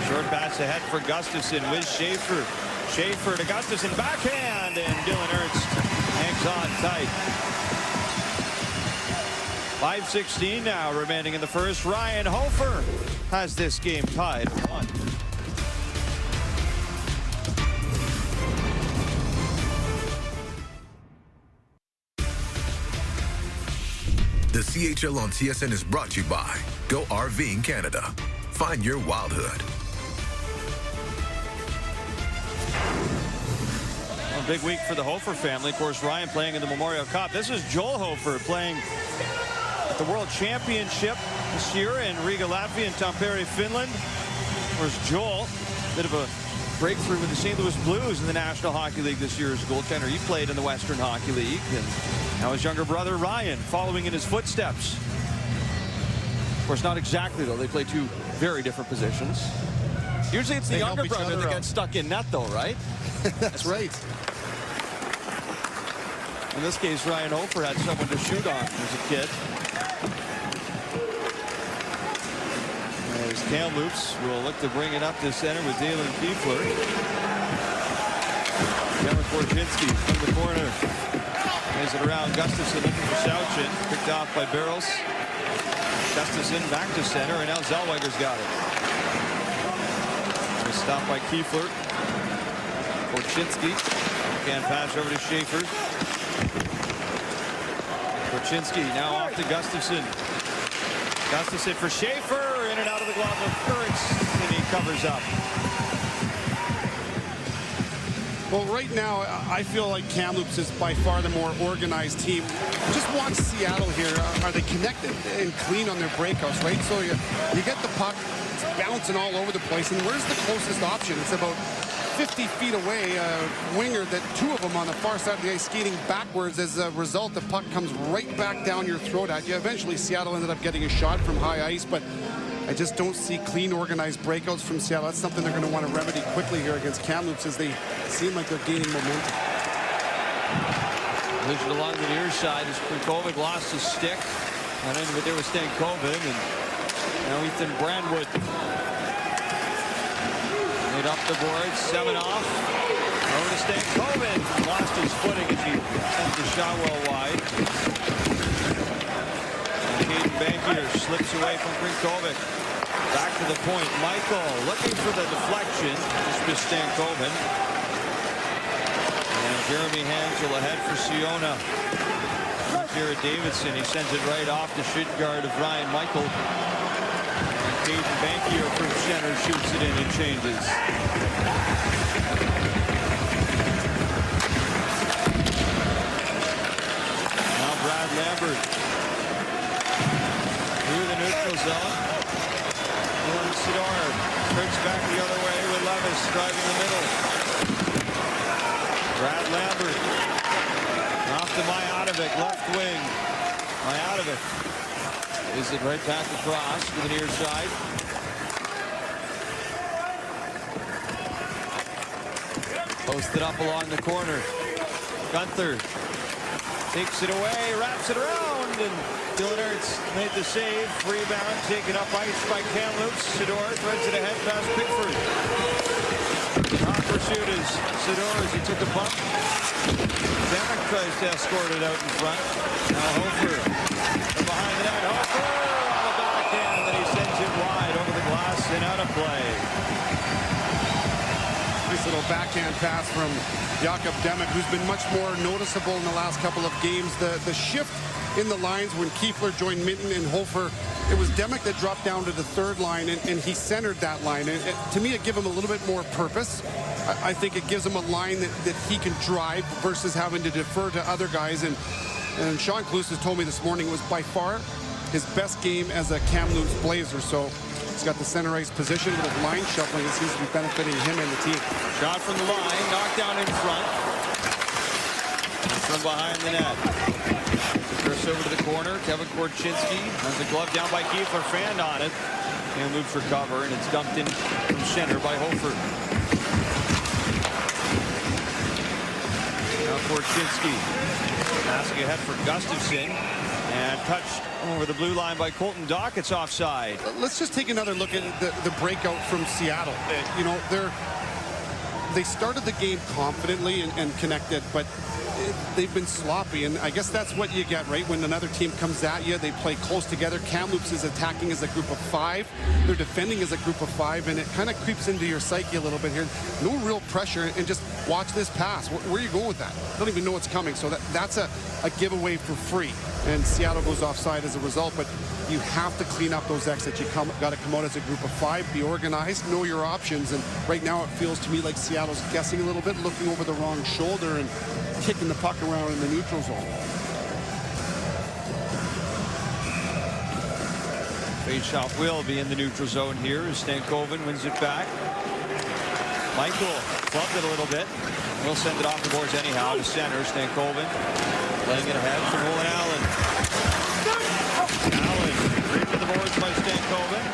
Short pass ahead for Gustafson with Schaefer. Schaefer to Gustafson. Backhand. And Dylan Ernst hangs on tight. 5:16 now remaining in the first. Ryan Hofer has this game tied at 1. The CHL on TSN is brought to you by Go RVing Canada. Find your wildhood. A big week for the Hofer family. Of course, Ryan playing in the Memorial Cup. This is Joel Hofer playing at the World Championship this year in Riga, Latvia, and Tampere, Finland. Of course, Joel, bit of a breakthrough with the St. Louis Blues in the National Hockey League this year as a goaltender. He played in the Western Hockey League, and now his younger brother Ryan following in his footsteps. Of course, not exactly though. They play two very different positions. Usually it's the younger brother that gets stuck in net though, right? That's right. In this case, Ryan Hofer had someone to shoot on as a kid. There's Kamloops. We'll look to bring it up to center with Dalen Kiefler. Kevin Korchinski from the corner. Plays it around. Gustafson looking for Sauchin. Picked off by Barrels. Gustafson back to center, and now Zellweger's got it. Stopped by Kiefler. Korchinski. Can pass over to Schaefer. Korchinski now off to Gustafson. Gustafson for Schaefer. In and out of the glove of Kurtz, and he covers up. Well, right now, I feel like Kamloops is by far the more organized team. Just watch Seattle here. Are they connected and clean on their breakouts, right? So you get the puck, it's bouncing all over the place, and where's the closest option? It's about 50 feet away, a winger that two of them on the far side of the ice skating backwards. As a result, the puck comes right back down your throat at you. Eventually, Seattle ended up getting a shot from high ice, but I just don't see clean, organized breakouts from Seattle. That's something they're going to want to remedy quickly here against Kamloops as they seem like they're gaining momentum. Collision along the near side as Krinkovic lost his stick. Not into it there with Stankoven, and now Ethan Brandwood made up the board. 7 off. Over to Stankoven. Lost his footing as he sent the shot well wide. Caden Bankier slips away from Krinkovic. Back to the point. Michael looking for the deflection. Just missed Stankoven. And Jeremy Hansel ahead for Siona. Jared Davidson. He sends it right off the shin guard of Ryan Michael. And Caden Bankier from center shoots it in and changes. Now Brad Lambert. Through the neutral zone. Dylan Sidor turns back the other way with Levis driving the middle. Brad Lambert off to Mijatovic, left wing. Mijatovic is it right back across to the near side. Posted up along the corner. Gunther takes it away, wraps it around, and Dylan Ernst made the save. Rebound taken up ice by Kamloops. Sidor threads it ahead past Pickford. Top pursuit is Sidor as he took a bump. Demick tries to escort it out in front. Now Hofer from behind the net. Hofer on the backhand, then he sends it wide over the glass and out of play. Nice little backhand pass from Jakob Demick, who's been much more noticeable in the last couple of games. The shift in the lines when Kiefler joined Minton and Hofer it was Demick that dropped down to the third line, and he centered that line. And to me, it gave him a little bit more purpose. I think it gives him a line that he can drive versus having to defer to other guys. And Sean Cluse has told me this morning it was by far his best game as a Kamloops Blazer. So he's got the center ice position with his line shuffling. It seems to be benefiting him and the team. Shot from the line, knocked down in front. From behind the net. Chris over to the corner. Kevin Korchinski has the glove down by Kiefler, fanned on it. Kamloops recover, and it's dumped in from center by Hofer. Now Korchinski passing ahead for Gustafsson, and touched over the blue line by Colton Dock. It's offside. Let's just take another look at the breakout from Seattle. You know, they started the game confidently and connected, but they've been sloppy, and I guess that's what you get, right? When another team comes at you, they play close together. Kamloops is attacking as a group of 5. They're defending as a group of 5, and it kind of creeps into your psyche a little bit here. No real pressure, and just watch this pass. Where are you going with that? Don't even know what's coming, so that's a giveaway for free, and Seattle goes offside as a result. But you have to clean up those exits. You got to come out as a group of 5, be organized, know your options, and right now it feels to me like Seattle's guessing a little bit, looking over the wrong shoulder and kicking the puck around in the neutral zone. Faceoff will be in the neutral zone here as Stankoven wins it back. Michael clubbed it a little bit. We'll send it off the boards anyhow to center. Stankoven laying it ahead for Nolan Allen. Allen ripped to the boards by Stankoven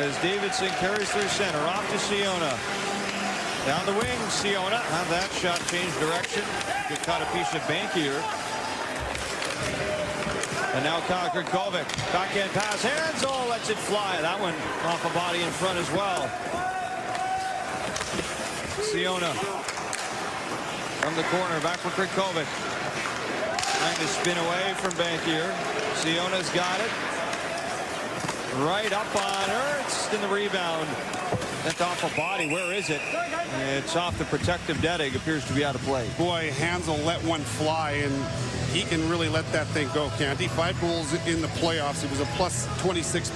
as Davidson carries through center. Off to Siona. Down the wing, Siona. Have that shot change direction. Good caught a piece of Bankier. And now Kovic. Backhand pass. Hansel lets it fly. That one off a body in front as well. Siona from the corner. Back for Kovic. Trying to spin away from Bankier. Siona's got it. Right up on Ernst in the rebound. Sent off a body. Where is it? It's off the protective netting. Appears to be out of play. Boy, Hansel let one fly, and he can really let that thing go, can't he? 5 goals in the playoffs. He was a plus 26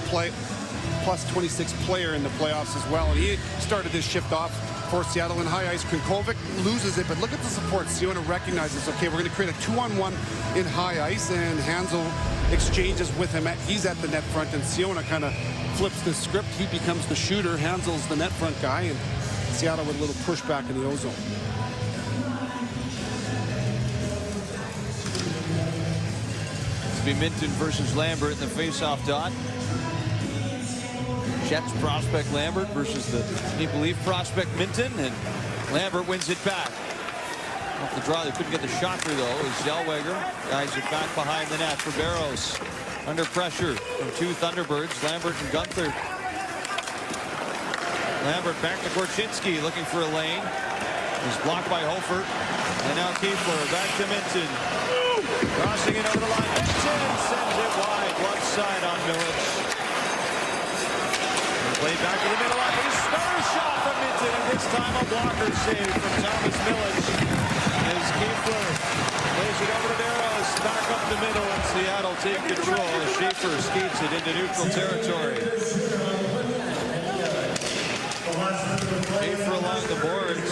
player in the playoffs as well, and he started this shift off for Seattle in high ice. Kovic loses it, but look at the support. Siona recognizes, okay, we're going to create a 2-on-1 in high ice, and Hansel exchanges with him. He's at the net front, and Siona kind of flips the script. He becomes the shooter. Hansel's the net front guy, and Seattle with a little pushback in the ozone. It's be Minton versus Lambert in the face-off dot. Jets prospect Lambert versus the Maple Leaf prospect Minton, and Lambert wins it back. Off the draw, they couldn't get the shot through though. As Zellweger guides it back behind the net for Barros. Under pressure from 2 Thunderbirds, Lambert and Gunther. Lambert back to Korchinski, looking for a lane. He's blocked by Hofer. And now Kiefler back to Minton. Crossing it over the line. Minton sends it wide. Left side on Milic. Played back to the middle line. Another shot from Minton, and this time a blocker save from Thomas Milic. As Kiefler plays it over to Barros. Back up the middle, and Seattle take control as Schaefer skates it into neutral territory. Schaefer along the boards.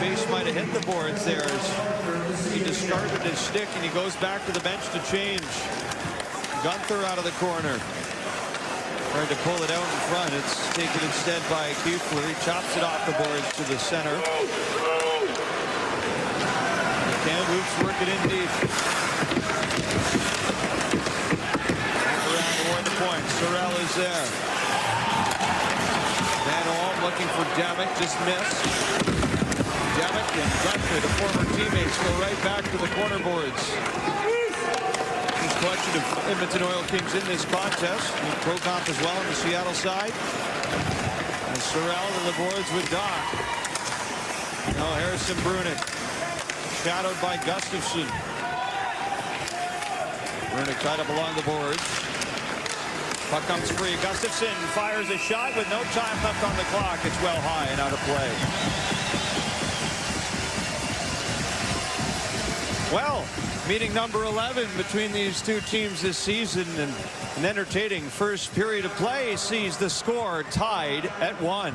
Face might have hit the boards there as he discarded his stick, and he goes back to the bench to change. Gunther out of the corner. Tried to pull it out in front. It's taken instead by Kiefler. He chops it off the boards to the center. Kamloops work it in deep. Back around toward the point. Sorrell is there. Van Olm looking for Demick. Just missed. Demick and Gunther, the former teammates, go right back to the corner boards. Collection of Edmonton Oil Kings in this contest. Prokop as well on the Seattle side. And Sorrell to the boards with Doc. Now Harrison Brunick. Shadowed by Gustafsson. Brunick tied up along the boards. Puck comes free. Gustafsson fires a shot with no time left on the clock. It's well high and out of play. Well, Meeting number 11 between these two teams this season, and an entertaining first period of play sees the score tied at 1.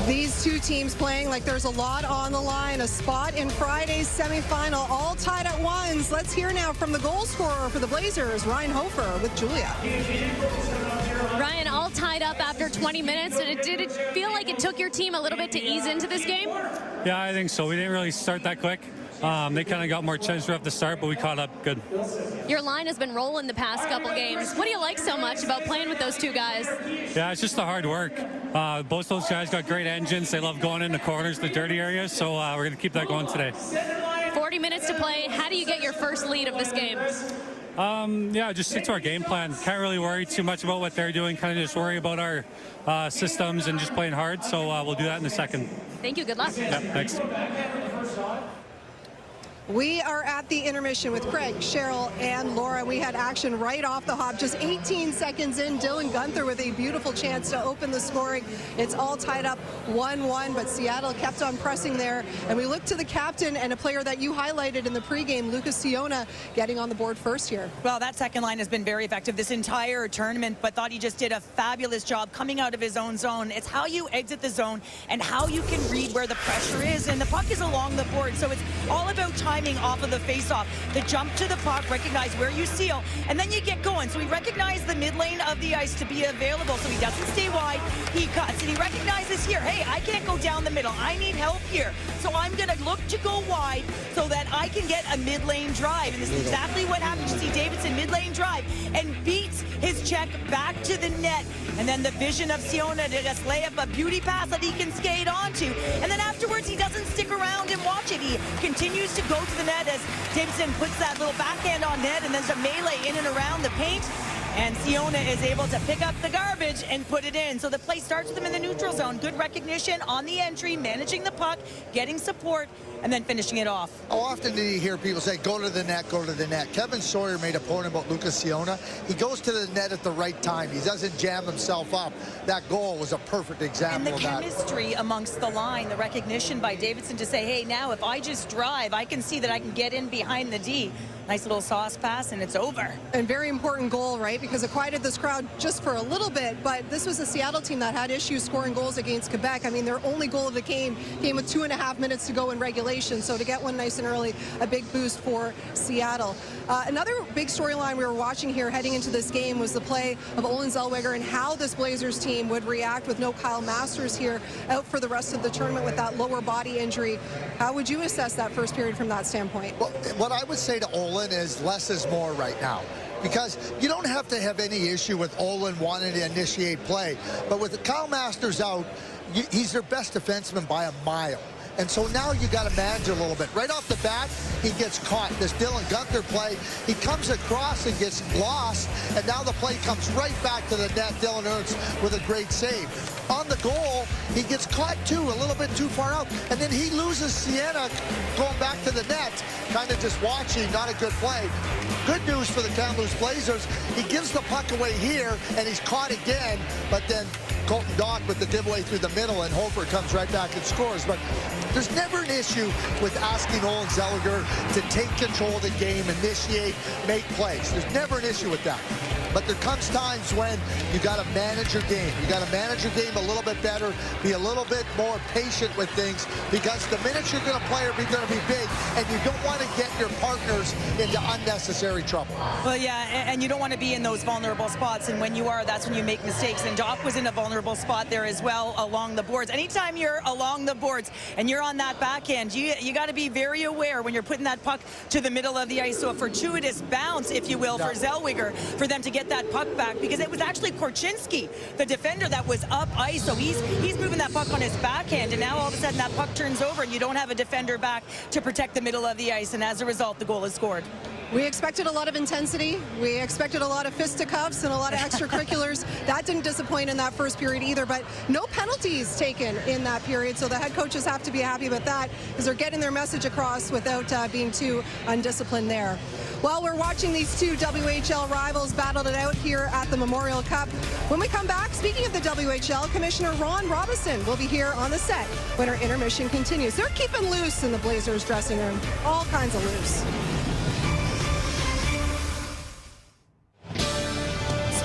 These two teams playing like there's a lot on the line. A spot in Friday's semifinal, all tied at 1s. Let's hear now from the goal scorer for the Blazers, Ryan Hofer, with Julia. Ryan, all tied up after 20 minutes. Did it feel like it took your team a little bit to ease into this game? Yeah, I think so. We didn't really start that quick. They kind of got more chances at the start, but we caught up good. Your line has been rolling the past couple games. What do you like so much about playing with those two guys? Yeah, it's just the hard work. Both those guys got great engines. They love going in the corners, the dirty areas, so we're going to keep that going today. 40 minutes to play. How do you get your first lead of this game? Yeah, just stick to our game plan. Can't really worry too much about what they're doing. Kind of just worry about our systems and just playing hard, so we'll do that in a second. Thank you. Good luck. Yeah, thanks. We are at the intermission with Craig, Cheryl, and Laura. We had action right off the hop. Just 18 seconds in, Dylan Guenther with a beautiful chance to open the scoring. It's all tied up 1-1, but Seattle kept on pressing there. And we look to the captain and a player that you highlighted in the pregame, Lucas Siona, getting on the board first here. Well, that second line has been very effective this entire tournament, but thought he just did a fabulous job coming out of his own zone. It's how you exit the zone and how you can read where the pressure is. And the puck is along the board, so it's all about timing off of the face-off. The jump to the puck, recognize where you seal, and then you get going. So he recognized the mid lane of the ice to be available, so he doesn't stay wide. He cuts, and he recognizes here, hey, I can't go down the middle. I need help here. So I'm going to look to go wide so that I can get a mid-lane drive. And this is exactly what happened. You see Davidson mid-lane drive and beats his check back to the net. And then the vision of Siona to just lay up a beauty pass that he can skate onto. And then afterwards, he doesn't stick around and watch it. He continues to go to the net as Davidson puts that little backhand on net, and there's a melee in and around the paint. And Siona is able to pick up the garbage and put it in. So the play starts with him in the neutral zone. Good recognition on the entry, managing the puck, getting support, and then finishing it off. How often do you hear people say, go to the net, go to the net? Kevin Sawyer made a point about Lucas Siona. He goes to the net at the right time. He doesn't jam himself up. That goal was a perfect example of that. And the chemistry amongst the line, the recognition by Davidson to say, hey, now if I just drive, I can see that I can get in behind the D. Nice little sauce pass, and it's over. And very important goal, right? Because it quieted this crowd just for a little bit, but this was a Seattle team that had issues scoring goals against Quebec. I mean, their only goal of the game came with 2.5 minutes to go in regulation, so to get one nice and early, a big boost for Seattle. Another big storyline we were watching here heading into this game was the play of Olen Zellweger and how this Blazers team would react with no Kyle Masters here out for the rest of the tournament with that lower body injury. How would you assess that first period from that standpoint? Well, what I would say to Olen is less is more right now, because you don't have to have any issue with Olen wanting to initiate play, but with Kyle Masters out, he's their best defenseman by a mile. And so now you got to manage a little bit. Right off the bat, he gets caught. This Dylan Guenther play, he comes across and gets lost, and now the play comes right back to the net. Dylan Ernst with a great save. On the goal, he gets caught too, a little bit too far out, and then he loses Siena going back to the net, kind of just watching, not a good play. Good news for the Kamloops Blazers, he gives the puck away here, and he's caught again, but then Colton Dock with the giveaway through the middle, and Hofer comes right back and scores. But there's never an issue with asking Olen Zellweger to take control of the game, initiate, make plays. There's never an issue with that. But there comes times when you got to manage your game. You got to manage your game a little bit better, be a little bit more patient with things, because the minutes you're going to play are going to be big, and you don't want to get your partners into unnecessary trouble. Well, yeah, and you don't want to be in those vulnerable spots, and when you are, that's when you make mistakes. And Doc was in a vulnerable spot there as well along the boards. Anytime you're along the boards and you're on that backhand, you got to be very aware when you're putting that puck to the middle of the ice. So a fortuitous bounce, if you will, for Zellweger, for them to get that puck back, because it was actually Korchinski, the defender, that was up ice. So he's moving that puck on his backhand, and now all of a sudden that puck turns over and you don't have a defender back to protect the middle of the ice, and as a result the goal is scored. We expected a lot of intensity. We expected a lot of fisticuffs and a lot of extracurriculars. That didn't disappoint in that first period either, but no penalties taken in that period, so the head coaches have to be happy with that because they're getting their message across without being too undisciplined there. Well, we're watching these two WHL rivals battle it out here at the Memorial Cup. When we come back, speaking of the WHL, Commissioner Ron Robison will be here on the set when our intermission continues. They're keeping loose in the Blazers dressing room, all kinds of loose.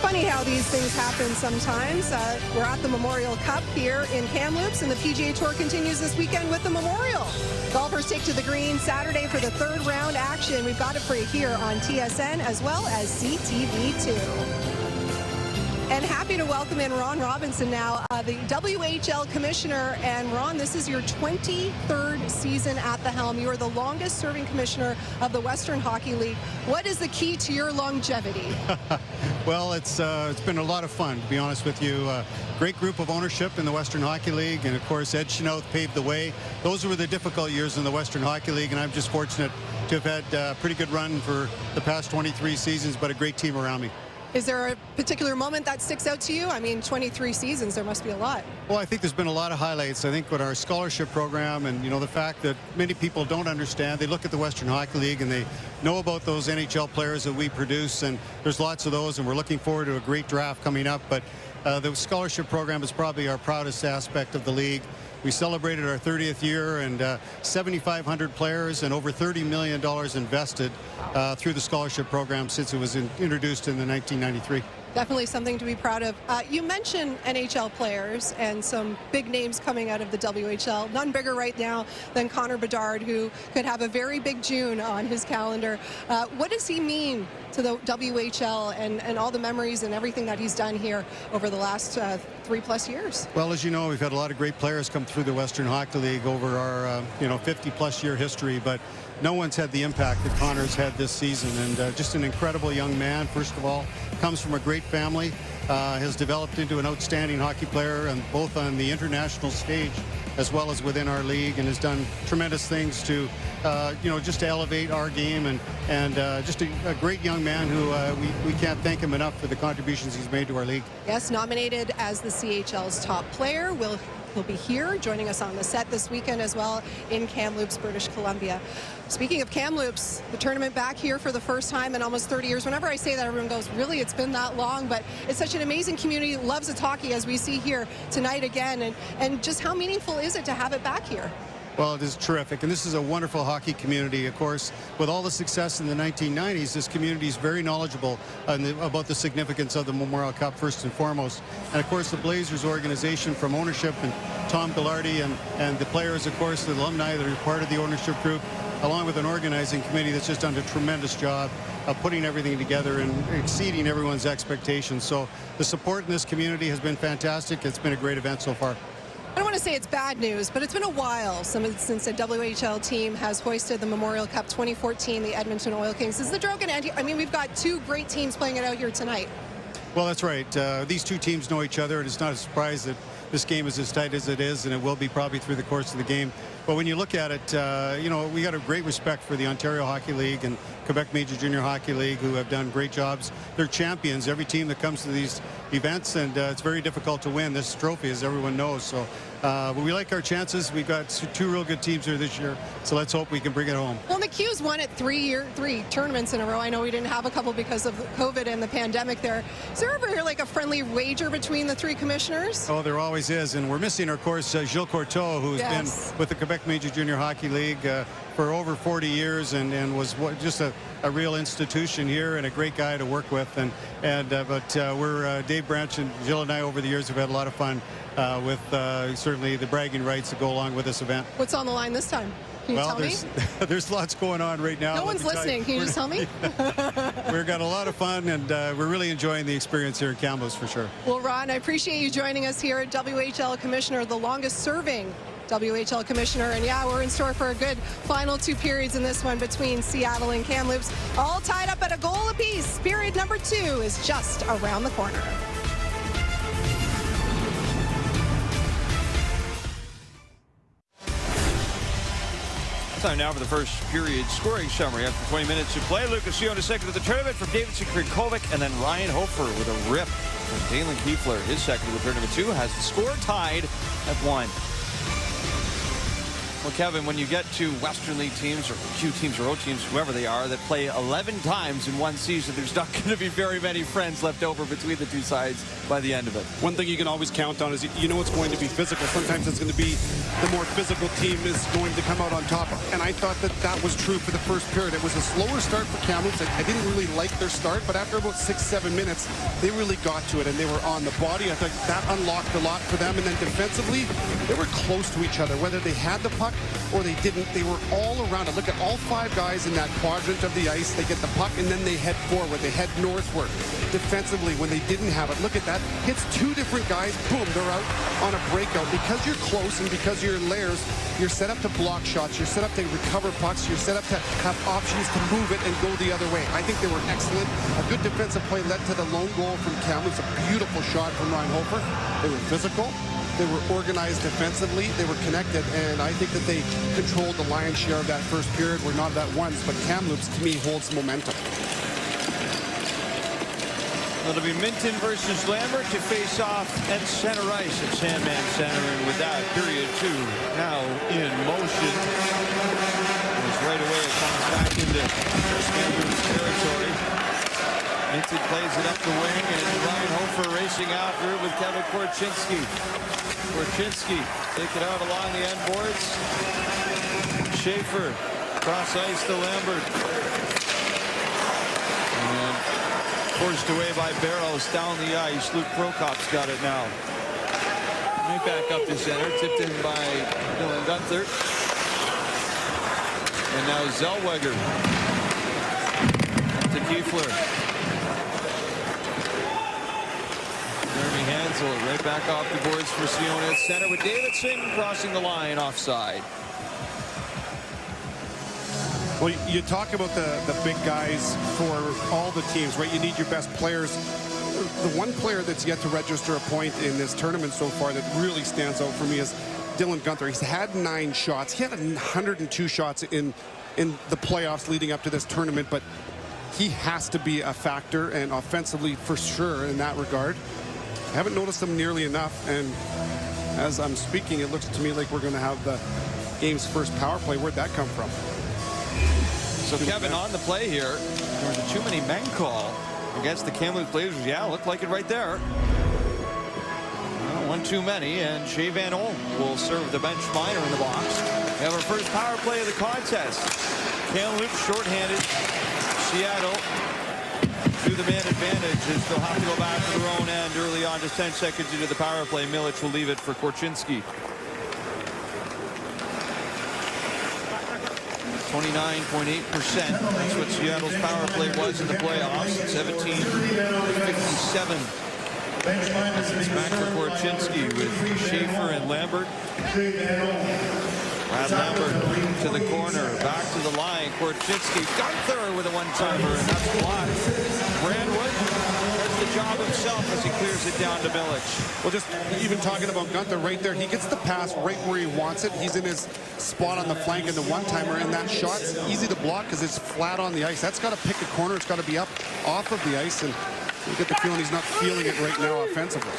Funny how these things happen sometimes. We're at the Memorial Cup here in Kamloops, and the PGA Tour continues this weekend with the Memorial. Golfers take to the green Saturday for the third round action. We've got it for you here on TSN as well as CTV2. And happy to welcome in Ron Robinson now, the WHL Commissioner. And Ron, this is your 23rd season at the helm. You are the longest serving commissioner of the Western Hockey League. What is the key to your longevity? Well, it's been a lot of fun, to be honest with you. Great group of ownership in the Western Hockey League, and of course Ed Chenoth paved the way. Those were the difficult years in the Western Hockey League, and I'm just fortunate to have had a pretty good run for the past 23 seasons, but a great team around me. Is there a particular moment that sticks out to you? I mean, 23 seasons, there must be a lot. Well, I think there's been a lot of highlights. I think with our scholarship program and, the fact that many people don't understand, they look at the Western Hockey League and they know about those NHL players that we produce, and there's lots of those, and we're looking forward to a great draft coming up. But the scholarship program is probably our proudest aspect of the league. We celebrated our 30th year, and 7,500 players and over $30 million invested through the scholarship program since it was introduced in the 1993. Definitely something to be proud of. You mentioned NHL players and some big names coming out of the WHL. None bigger right now than Connor Bedard, who could have a very big June on his calendar. What does he mean to the WHL and all the memories and everything that he's done here over the last 3+ years? Well, as you know, we've had a lot of great players come through the Western Hockey League over our 50+ year history, but no one's had the impact that Connor's had this season. And just an incredible young man, first of all, comes from a great family, has developed into an outstanding hockey player, and both on the international stage as well as within our league, and has done tremendous things to just to elevate our game, and just a great young man who we can't thank him enough for the contributions he's made to our league. Yes, nominated as the CHL's top player. He'll be here joining us on the set this weekend as well in Kamloops, British Columbia. Speaking of Kamloops, the tournament back here for the first time in almost 30 years. Whenever I say that, everyone goes, really, it's been that long? But it's such an amazing community, loves its hockey, as we see here tonight again. And just how meaningful is it to have it back here? Well, it is terrific, and this is a wonderful hockey community. Of course, with all the success in the 1990s, this community is very knowledgeable about the significance of the Memorial Cup, first and foremost. And of course, the Blazers organization, from ownership and Tom Ghilardi and the players, of course, the alumni that are part of the ownership group, along with an organizing committee that's just done a tremendous job of putting everything together and exceeding everyone's expectations. So the support in this community has been fantastic. It's been a great event so far. I don't want to say it's bad news, but it's been a while since a WHL team has hoisted the Memorial Cup. 2014, the Edmonton Oil Kings. Is the joke going to end? I mean, we've got two great teams playing it out here tonight. Well, that's right. These two teams know each other, and it's not a surprise that this game is as tight as it is, and it will be probably through the course of the game. But when you look at it, we got a great respect for the Ontario Hockey League and Quebec Major Junior Hockey League, who have done great jobs. They're champions, every team that comes to these events, and it's very difficult to win this trophy, as everyone knows. So but we like our chances. We've got two real good teams here this year, so let's hope we can bring it home. Well, the Q's won it three tournaments in a row. I know we didn't have a couple because of COVID and the pandemic there. Is there ever like a friendly wager between the three commissioners? Oh, there always is, and we're missing, of course, Gilles Courteau, who's been with the Quebec Major Junior Hockey League for over 40 years and was just a real institution here and a great guy to work with. But we're Dave Branch and Gilles and I over the years have had a lot of fun with certainly the bragging rights that go along with this event. What's on the line this time? Can you tell me? There's lots going on right now. No one's listening. Can you just tell me? We've got a lot of fun, and we're really enjoying the experience here in Kamloops for sure. Well, Ron, I appreciate you joining us here at WHL Commissioner, the longest serving WHL Commissioner. And yeah, we're in store for a good final two periods in this one between Seattle and Kamloops, all tied up at a goal apiece. Period number 2 is just around the corner. Time now for the first period scoring summary. After 20 minutes to play, Lucas Leone second of the tournament from Davidson Krikovic, and then Ryan Hofer with a rip from Dalen Kiefler. His second of the tournament, too, has the score tied at 1. Well, Kevin, when you get to Western League teams or Q teams or O teams, whoever they are, that play 11 times in one season, there's not going to be very many friends left over between the two sides by the end of it. One thing you can always count on is you know it's going to be physical. Sometimes it's going to be the more physical team is going to come out on top. And I thought that was true for the first period. It was a slower start for Kamloops. I didn't really like their start, but after about 6-7 minutes, they really got to it and they were on the body. I think that unlocked a lot for them. And then defensively, they were close to each other. Whether they had the puck or they didn't, they were all around it. Look at all 5 guys in that quadrant of the ice. They get the puck and then they head forward. They head northward. Defensively, when they didn't have it, look at that. Hits 2 different guys. Boom, they're out on a breakout. Because you're close and because you're in layers, you're set up to block shots. You're set up to recover pucks. You're set up to have options to move it and go the other way. I think they were excellent. A good defensive play led to the lone goal from Kamloops. A beautiful shot from Ryan Hofer. They were physical. They were organized defensively. They were connected, and I think that they controlled the lion's share of that first period. We're not that once, but Kamloops, to me, holds momentum. It'll be Minton versus Lambert to face off at center ice at Sandman Center, and with that, period 2 now in motion. As right away it comes back into Kamloops territory. Minton plays it up the wing, and Ryan Hofer racing out through with Kevin Korchinski. Korchinski take it out along the end boards. Schaefer cross ice to Lambert. And forced away by Barrows down the ice. Luke Prokop's got it now. Right back up to center. Tipped in by Dylan Gunther. And now Zellweger. Up to Kiefler. Hansel right back off the boards for Siona at center with Davidson crossing the line offside. Well, you talk about the big guys for all the teams, right? You need your best players. The one player that's yet to register a point in this tournament so far that really stands out for me is Dylan Gunther. He's had 9 shots. He had 102 shots in the playoffs leading up to this tournament, but he has to be a factor, and offensively for sure in that regard. I haven't noticed them nearly enough, and as I'm speaking, it looks to me like we're going to have the game's first power play. Where'd that come from? So Kevin, on the play here, there was a too many men call against the Kamloops Blazers. Yeah, looked like it right there. Well, 1 too many, and Shea Van Olm will serve the bench minor in the box. We have our first power play of the contest. Kamloops shorthanded. Seattle to the man advantage as they'll have to go back to their own end early on, just 10 seconds into the power play. Milic will leave it for Korchinski. 29.8%. That's what Seattle's power play was in the playoffs. 17-57. It's back for Korchinski with Schaefer and Lambert. Brad Lambert to the corner, back to the line. Korchinski, Gunther with a one-timer, and that's blocked. Brandwood does the job himself as he clears it down to Milic. Well, just even talking about Gunther right there, he gets the pass right where he wants it. He's in his spot on the flank in the one-timer, and that shot's easy to block because it's flat on the ice. That's got to pick a corner. It's got to be up off of the ice, and you get the feeling he's not feeling it right now offensively.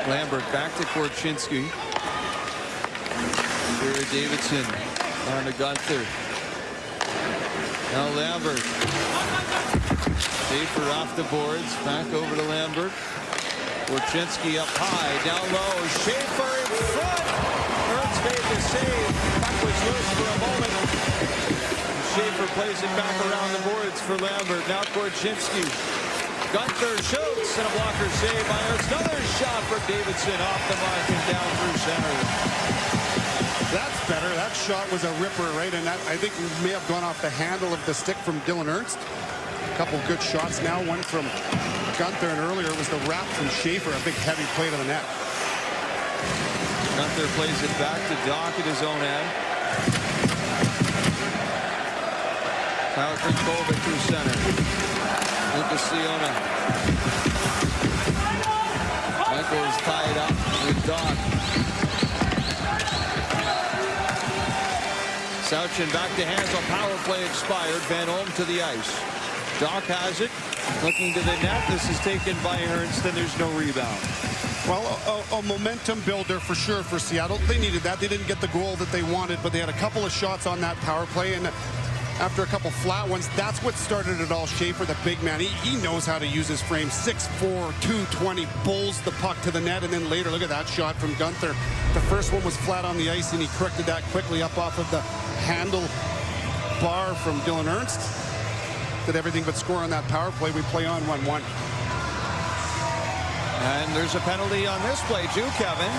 Lambert back to Korchinski. Here Davidson on to Gunther. Now Lambert. Schaefer off the boards. Back over to Lambert. Korchinski up high. Down low. Schaefer in front. Ernst made the save. Puck was loose for a moment. Schaefer plays it back around the boards for Lambert. Now Korchinski. Gunther shoots and a blocker save by Ernst. Another shot for Davidson off the mark and down through center. That's better. That shot was a ripper, right? And that, I think, may have gone off the handle of the stick from Dylan Ernst. A couple of good shots now. One from Gunther, and earlier it was the wrap from Schaefer. A big heavy play to the net. Gunther plays it back to Dock at his own end. Kyle Krikovic through center. Lucas Leone. Michael's tied up with Dock. Sauchin back to Hansel. Power play expired. Van Olm to the ice. Doc has it. Looking to the net. This is taken by Ernst, and there's no rebound. Well, a momentum builder for sure for Seattle. They needed that. They didn't get the goal that they wanted, but they had a couple of shots on that power play, and after a couple flat ones, that's what started it all. Schaefer, the big man, he knows how to use his frame. 6'4", 220, bulls the puck to the net, and then later, look at that shot from Gunther. The first one was flat on the ice, and he corrected that quickly up off of the handle bar from Dylan Ernst. Did everything but score on that power play. We play on 1-1. And there's a penalty on this play too, Kevin.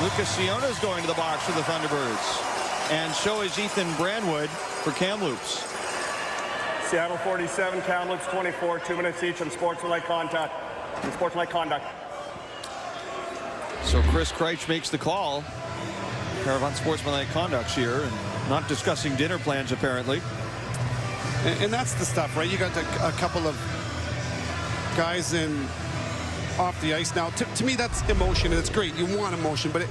Lucas Siona's going to the box for the Thunderbirds. And so is Ethan Brandwood for Kamloops. Seattle 47, Kamloops 24, 2 minutes each on sportsmanlike contact. Sportsmanlike conduct. So Chris Kreitz makes the call. Pair of unsportsmanlike conducts here, and not discussing dinner plans apparently. And that's the stuff, right? You got a couple of guys in off the ice now. To me, that's emotion, and it's great. You want emotion, but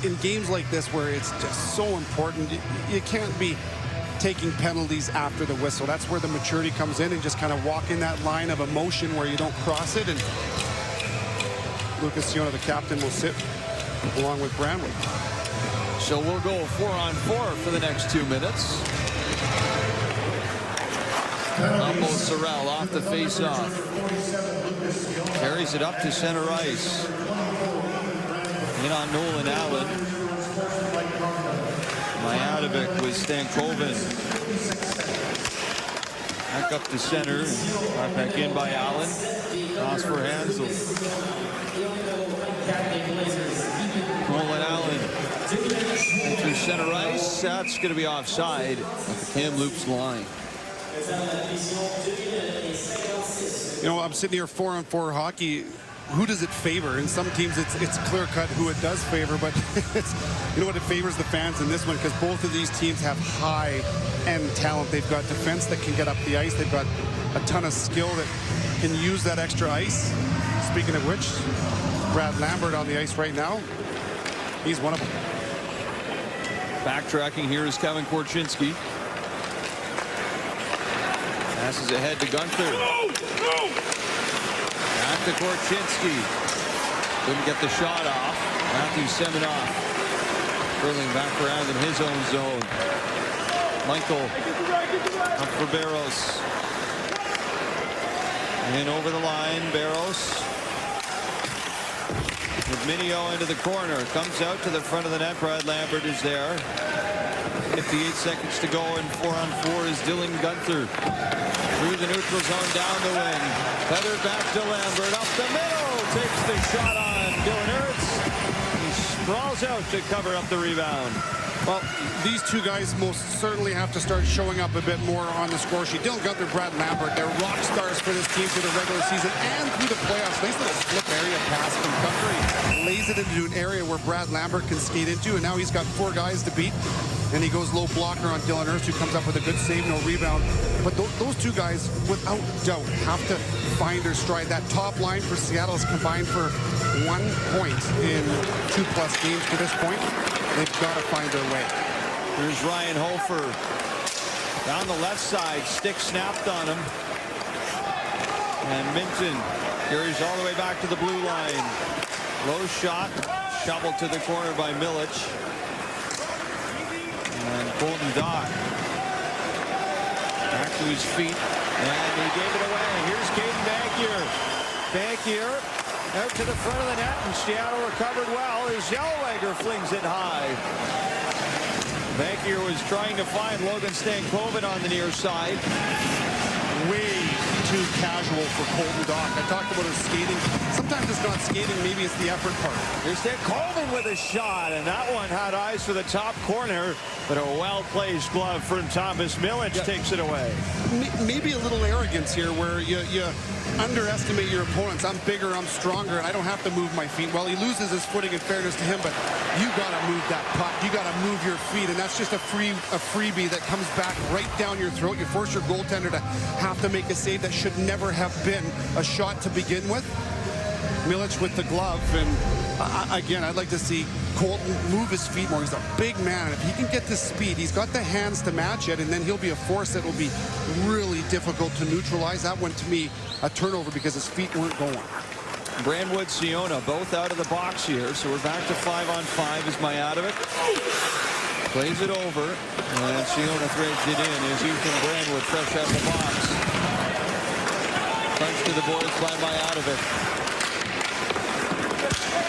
in games like this where it's just so important, you can't be taking penalties after the whistle. That's where the maturity comes in, and just kind of walk in that line of emotion where you don't cross it. And Lucas Siona, the captain, will sit along with Brandwood. So we'll go 4-on-4 for the next 2 minutes. Humble Sorrell off the face-off. Carries it up to center ice. In on Nolan Allen. Majadovic with Stankoven. Back up to center. Brought back in by Allen. Cross for Hansel. Nolan Allen. Enters center ice. That's going to be offside at the Kamloops line. You know, I'm sitting here 4-on-4 hockey. Who does it favor? In some teams, it's clear-cut who it does favor, but you know what, it favors the fans in this one, because both of these teams have high-end talent. They've got defense that can get up the ice. They've got a ton of skill that can use that extra ice. Speaking of which, Brad Lambert on the ice right now. He's one of them. Backtracking here is Kevin Korchinski. Passes ahead to Gunther. Back to Korchinski. Couldn't get the shot off. Matthew Semenoff curling back around in his own zone. Michael up for Barros. And over the line, Barros. With Minio into the corner. Comes out to the front of the net. Brad Lambert is there. 58 seconds to go, and 4-on-4 is Dylan Gunther. Through the neutral zone, down the wing. Feathered back to Lambert, up the middle. Takes the shot on Dylan Ernst. He sprawls out to cover up the rebound. Well, these two guys most certainly have to start showing up a bit more on the score sheet. Dylan Gunther, Brad Lambert, they're rock stars for this team through the regular season and through the playoffs. Nice little flip area pass from Gunther. He lays it into an area where Brad Lambert can skate into, and now he's got 4 guys to beat. And he goes low blocker on Dylan Ernst, who comes up with a good save, no rebound. But those two guys, without doubt, have to find their stride. That top line for Seattle is combined for 1 point in 2+ games to this point. They've got to find their way. Here's Ryan Hofer. Down the left side, stick snapped on him. And Minton carries all the way back to the blue line. Low shot, shoveled to the corner by Milic. And Colton Dock back to his feet, and he gave it away. Here's Caden Bankier. Bankier out to the front of the net, and Seattle recovered well as Zellweger flings it high. Bankier was trying to find Logan Stankoven on the near side. Way too casual for Colton Dock. I talked about his skating. Sometimes it's not skating, maybe it's the effort part. Here's Stankoven with a shot, and that one had eyes for the top corner, but a well-placed glove from Thomas Milic takes it away. Maybe a little arrogance here where you underestimate your opponents. I'm bigger, I'm stronger, and I don't have to move my feet. Well, he loses his footing in fairness to him, but you got to move that puck. You got to move your feet, and that's just a freebie that comes back right down your throat. You force your goaltender to have to make a save that should never have been a shot to begin with. Milic with the glove, and again, I'd like to see Colton move his feet more. He's a big man, and if he can get the speed, he's got the hands to match it, and then he'll be a force that will be really difficult to neutralize. That one, to me, a turnover because his feet weren't going. Brandwood, Siona, both out of the box here, so we're back to 5-on-5 as Mijatovic plays it over, and Siona threads it in as Ethan Brandwood fresh out the box. Punch to the boards by Mijatovic.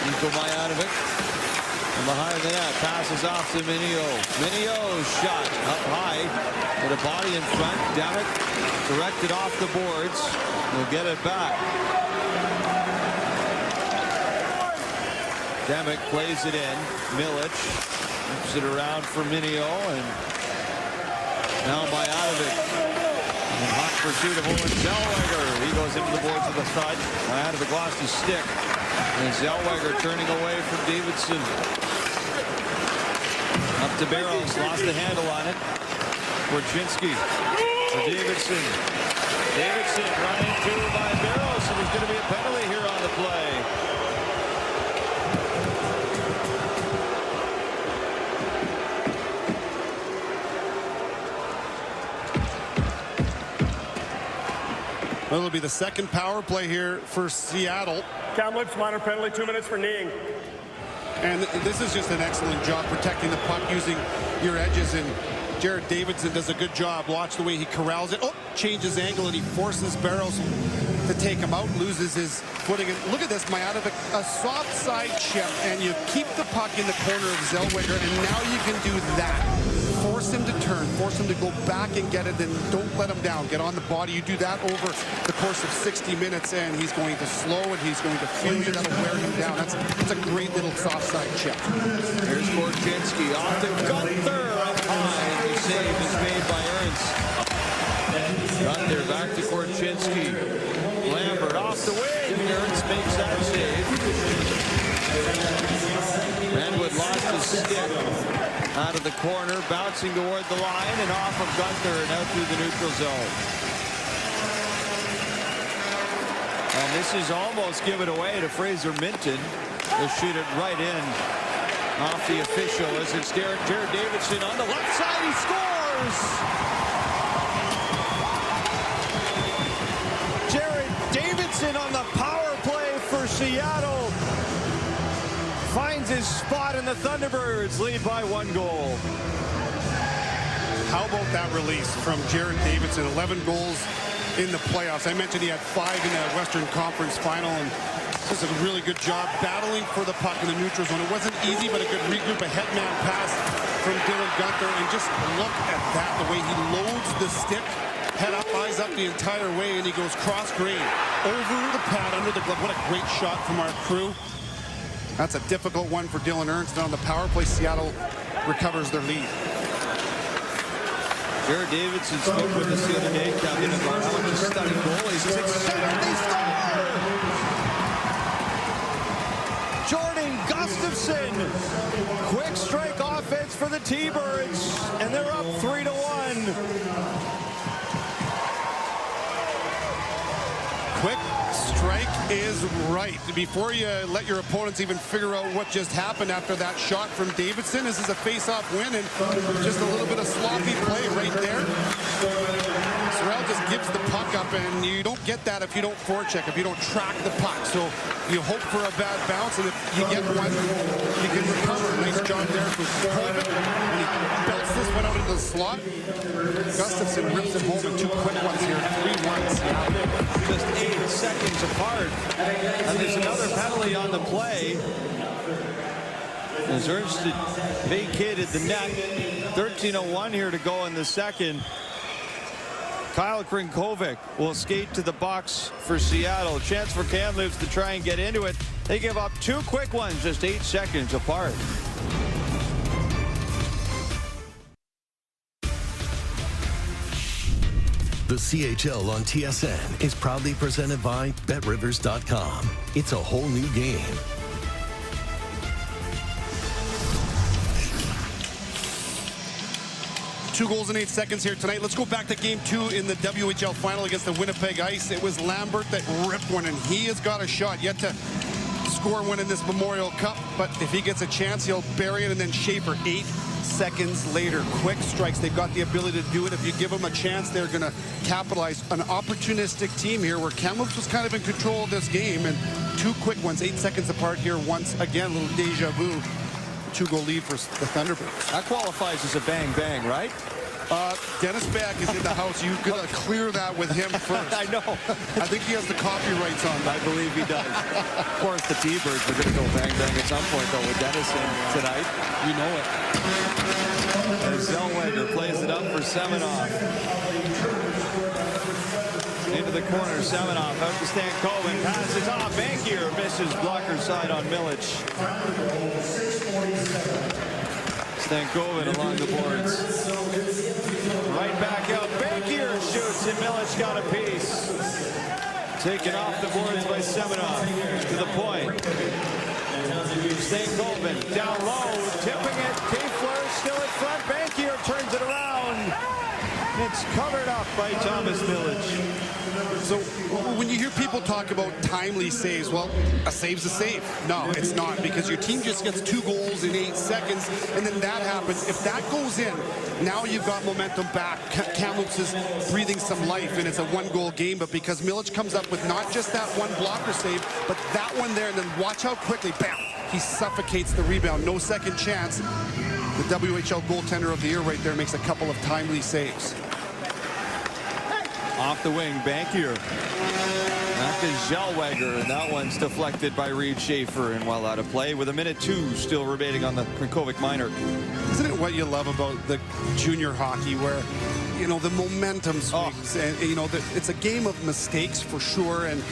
Nico Mijatovic. And behind the net, passes off to Minio. Minio's shot up high with a body in front. Demick directed off the boards. Will get it back. Demick plays it in. Milic moves it around for Minio, and now Mijatovic in hot pursuit of Owen Zellweger. He goes into the boards with a thud. Mijatovic lost his stick, and Zellweger turning away from Davidson. Up to Barrows, lost the handle on it. Korchinski for Davidson. Davidson running through by Barrows, and there's going to be a penalty here on the play. Well, it'll be the second power play here for Seattle. Kamloops, minor penalty, 2 minutes for kneeing. And this is just an excellent job protecting the puck using your edges, and Jared Davidson does a good job. Watch the way he corrals it. Oh, changes angle, and he forces Barrows to take him out, loses his footing. And look at this, Mijatovic, a soft side chip, and you keep the puck in the corner of Zellweger, and now you can do that. Force him to turn, force him to go back and get it, and don't let him down. Get on the body. You do that over the course of 60 minutes, and he's going to slow it. He's going to fuse it. That'll wear him down. That's a great little soft side chip. Here's Korchinski off to Gunther up high, and the save is made by Ernst. Gunther back to Korchinski. Lambert off the wing. Ernst makes that save. Brandwood lost his stick out of the corner, bouncing toward the line and off of Gunther and out through the neutral zone. And this is almost given away to Fraser Minton. He'll shoot it right in off the official as it's Jared Davidson on the left side. He scores! Jared Davidson on the power play for Seattle. Finds his spot, and the Thunderbirds lead by 1 goal. How about that release from Jared Davidson? 11 goals in the playoffs. I mentioned he had 5 in the Western Conference final, and this is a really good job battling for the puck in the neutral zone. It wasn't easy, but a good regroup, a headman pass from Dylan Gunther, and just look at that, the way he loads the stick, head up, eyes up the entire way, and he goes cross grain over the pad, under the glove. What a great shot from our crew. That's a difficult one for Dylan Ernst. And on the power play, Seattle recovers their lead. Jared Davidson spoke with us the other day, Captain, about how much a stunning goal is. He said, they score! Jordan Gustafson. Quick strike offense for the T-Birds, and they're up 3-1. Quick strike is right. Before you let your opponents even figure out what just happened after that shot from Davidson, this is a face-off win, and just a little bit of sloppy play right there. Sorrell just gives the puck up, and you don't get that if you don't forecheck, if you don't track the puck. So you hope for a bad bounce, and if you get one, you can recover. Nice job there from Colvin, and he belts this one out into the slot. Gustafson rips it home in 2 quick ones here, 3-1 Seattle. Just 8 seconds apart, and there's another penalty on the play as Ernst vacated the net. 13:01 here to go in the second. Kyle Krinkovic will skate to the box for Seattle. Chance for Kamloops to try and get into it. They give up 2 quick ones, just 8 seconds apart. The CHL on TSN is proudly presented by BetRivers.com. It's a whole new game. Two goals in 8 seconds here tonight. Let's go back to game 2 in the WHL final against the Winnipeg Ice. It was Lambert that ripped one, and he has got a shot yet to score one in this Memorial Cup, but if he gets a chance, he'll bury it. And then Schaefer, 8 seconds later, quick strikes. They've got the ability to do it. If you give them a chance, they're going to capitalize. An opportunistic team here where Kamloops was kind of in control of this game, and 2 quick ones, 8 seconds apart here. Once again, a little deja vu. 2-goal lead for the Thunderbirds. That qualifies as a bang-bang, right? Dennis Beck is in the house. You gotta clear that with him first. I know. I think he has the copyrights on that. I believe he does. Of course, the T-Birds are going to go bang-bang at some point, though, with Dennis in tonight. You know it. As Zellweger plays it up for Semenoff. Into the corner, Semenoff out to Stankoven. Passes off. Bankier misses blocker side on Milic. Stankoven along the boards. Right back out. Bankier shoots, and Milic got a piece. Taken off the boards by Semenoff to the point. Stankoven down low, tipping it. Kefler still in front. Bankier turns it around. It's covered up by Thomas Milic. So when you hear people talk about timely saves, well, a save's a save. No, it's not, because your team just gets 2 goals in 8 seconds, and then that happens. If that goes in, now you've got momentum back. Kamloops is breathing some life, and it's a 1-goal game, but because Milic comes up with not just that one blocker save, but that one there, and then watch how quickly, bam, he suffocates the rebound. No second chance. The WHL goaltender of the year right there makes a couple of timely saves. Off the wing, Bankier. Back to Zellweger, and that one's deflected by Reed Schaefer, and well out of play with 1:02 still remaining on the Krinkovic minor. Isn't it what you love about the junior hockey, where, you know, the momentum swings, and, you know, it's a game of mistakes for sure, and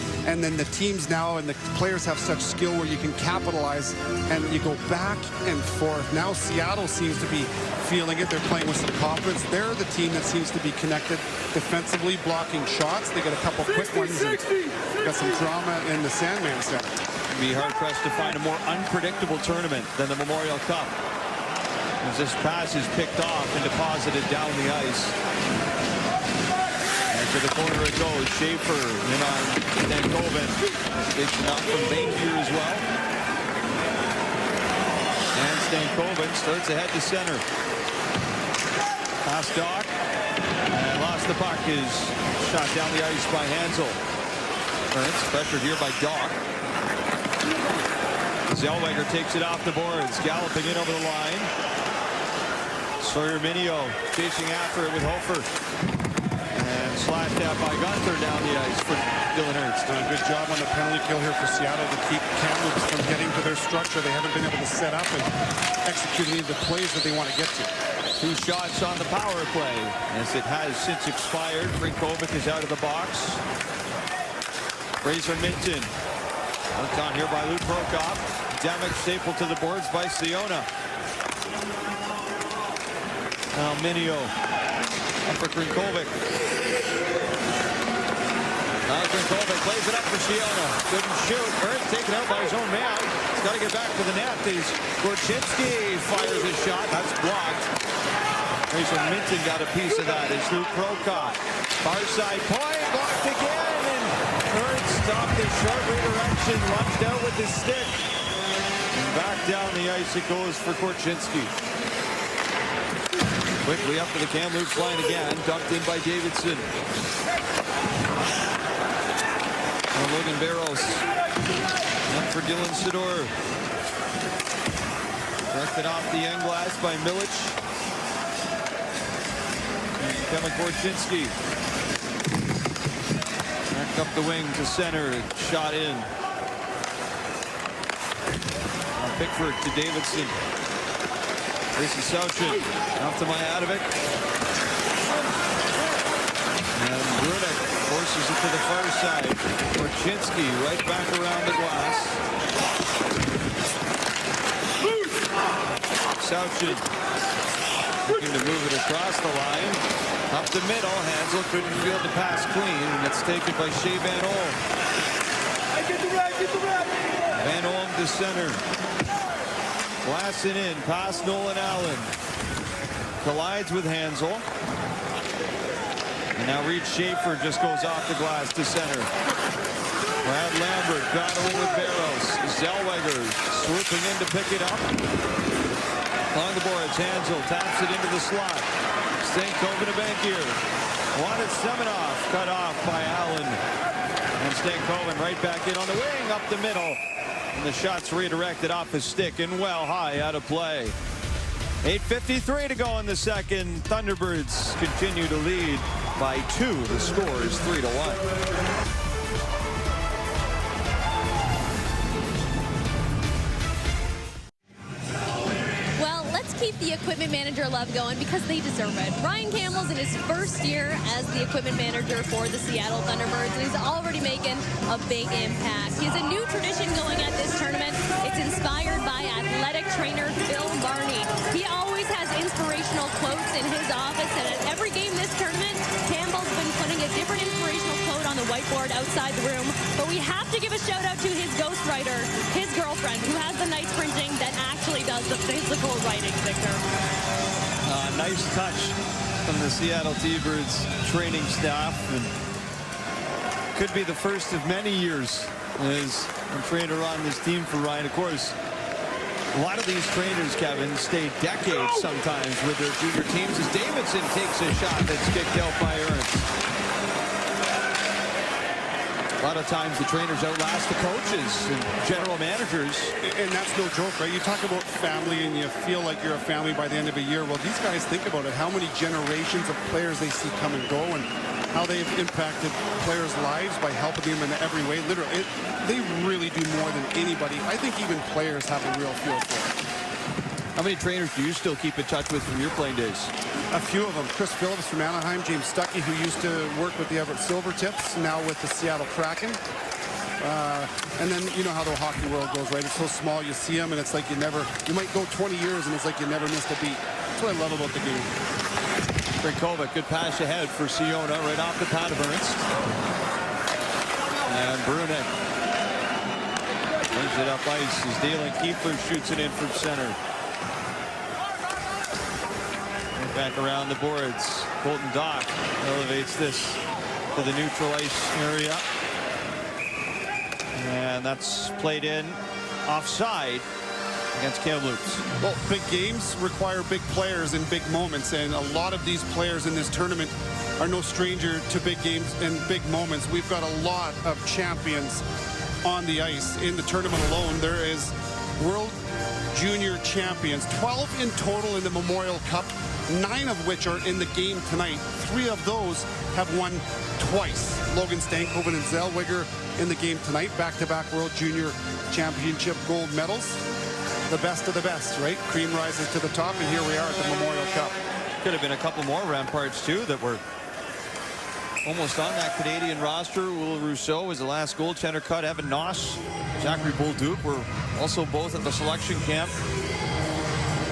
then the teams now and the players have such skill where you can capitalize, and you go back and forth. Now Seattle seems to be feeling it. They're playing with some confidence. They're the team that seems to be connected defensively, blocking shots. They got a couple quick ones and got some drama in the Sandman Center. Be hard-pressed to find a more unpredictable tournament than the Memorial Cup, as this pass is picked off and deposited down the ice. And to the corner it goes. Schaefer in on Stankoven. Station out from Bankier as well. And Stankoven starts ahead to center. Pass Doc. And lost the puck. Is shot down the ice by Hansel. It's pressured here by Doc. Zellweger takes it off the boards. Galloping in over the line. Sawyer Minio chasing after it with Hofer. And slashed out by Gunther down the ice for Dylan Ernst. Doing a good job on the penalty kill here for Seattle to keep Kamloops from getting to their structure. They haven't been able to set up and execute any of the plays that they want to get to. 2 shots on the power play, as it has since expired. Krinkovic is out of the box. Fraser Minton. Worked on here by Luke Prokop. Demick stapled to the boards by Siona. Now Minio up for Krinkovic. Now Krinkovic plays it up for Siona. Couldn't shoot. Ernst taken out by his own man. He's got to get back to the net. Gorchinski fires his shot. That's blocked. Fraser Minton got a piece of that. It's Luke Prokop. Far side point. Blocked again. And Ernst stopped his short redirection. Lunged out with his stick. And back down the ice it goes for Gorchinski. Quickly up to the Kamloops line again. Dumped in by Davidson. And Logan Barros. Up for Dylan Sidor. Directed off the end glass by Milic. Kevin Gorchinski. Back up the wing to center. Shot in. Pickford to Davidson. Grayson Sauchin off to Majadovic. And Brunick forces it to the far side. Gorchinski right back around the glass. Sauchin looking to move it across the line. Up the middle. Hansel couldn't field the pass clean, and it's taken by Shea Van Olm. Van Olm to center. Blasting in past Nolan Allen. Collides with Hansel. And now Reed Schaefer just goes off the glass to center. Brad Lambert battling with Barros. Zellweger swooping in to pick it up. On the boards, Hansel taps it into the slot. Stankoven to Bankier. Wanted Semenoff, cut off by Allen. And Stankoven right back in on the wing, up the middle. And the shot's redirected off his stick and well high out of play. 8:53 to go in the second. Thunderbirds continue to lead by 2. The score is 3-1. Keep the equipment manager love going because they deserve it. Ryan Campbell's in his first year as the equipment manager for the Seattle Thunderbirds, and he's already making a big impact. He has a new tradition going at this tournament. It's inspired by athletic trainer Bill Barney. He always has inspirational quotes in his office, and at every game this tournament, Campbell's been putting a different inspirational quote on the whiteboard outside the room. But we have to give a shout out to his ghostwriter, his girlfriend, who has the nice printing that actually does the physical writing, Victor. Nice touch from the Seattle T-Birds training staff, and could be the first of many years as a trainer on this team for Ryan. Of course, a lot of these trainers, Kevin, stay decades sometimes with their junior teams, as Davidson takes a shot that's kicked out by Ernst. A lot of times the trainers outlast the coaches and general managers. And that's no joke, right? You talk about family and you feel like you're a family by the end of a year. Well, these guys, think about it. How many generations of players they see come and go, and how they've impacted players' lives by helping them in every way. Literally, they really do more than anybody. I think even players have a real feel for it. How many trainers do you still keep in touch with from your playing days? A few of them. Chris Phillips from Anaheim, James Stuckey, who used to work with the Everett Silvertips, now with the Seattle Kraken. And then you know how the hockey world goes, right? It's so small, you see them, and it's like you might go 20 years, and it's like you never missed a beat. That's what I love about the game. Frankovic, good pass ahead for Siona, right off the pad of Ernst. And Brunet brings it up ice as Dalen Kiefer shoots it in from center. Back around the boards. Colton Dock elevates this to the neutral ice area. And that's played in offside against Kamloops. Well, big games require big players in big moments, and a lot of these players in this tournament are no stranger to big games and big moments. We've got a lot of champions on the ice. In the tournament alone, there is World Junior champions, 12 in total in the Memorial Cup, 9 of which are in the game tonight. 3 of those have won twice. Logan Stankoven and Zellweger in the game tonight. Back-to-back World Junior Championship gold medals. The best of the best, right? Cream rises to the top, and here we are at the Memorial Cup. Could have been a couple more Ramparts, too, that were almost on that Canadian roster. Will Rousseau was the last goaltender cut. Evan Noss, Zachary Bolduc were also both at the selection camp.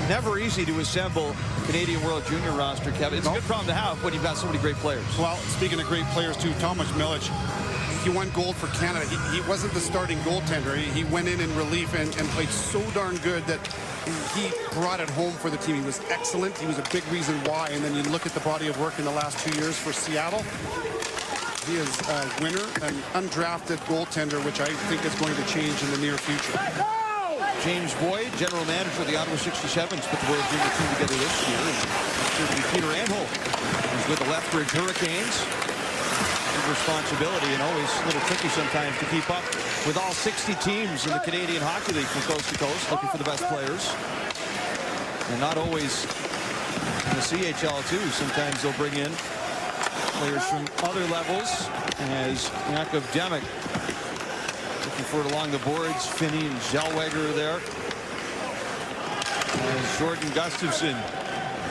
Never easy to assemble Canadian World Junior roster, Kevin. It's a good problem to have when you've got so many great players. Well, speaking of great players, too, Tomas Milic, he won gold for Canada. He wasn't the starting goaltender. He went in relief and played so darn good that he brought it home for the team. He was excellent. He was a big reason why. And then you look at the body of work in the last 2 years for Seattle. He is a winner, an undrafted goaltender, which I think is going to change in the near future. James Boyd, general manager of the Ottawa 67s, put the World Junior team together this year. And certainly Peter Anhol is with the Lethbridge Hurricanes. Big responsibility, and always a little tricky sometimes to keep up with all 60 teams in the Canadian Hockey League from coast to coast, looking for the best players. And not always in the CHL, too. Sometimes they'll bring in players from other levels, as Yakov Demek looking for it along the boards. Finney and Zellweger there. As Jordan Gustafson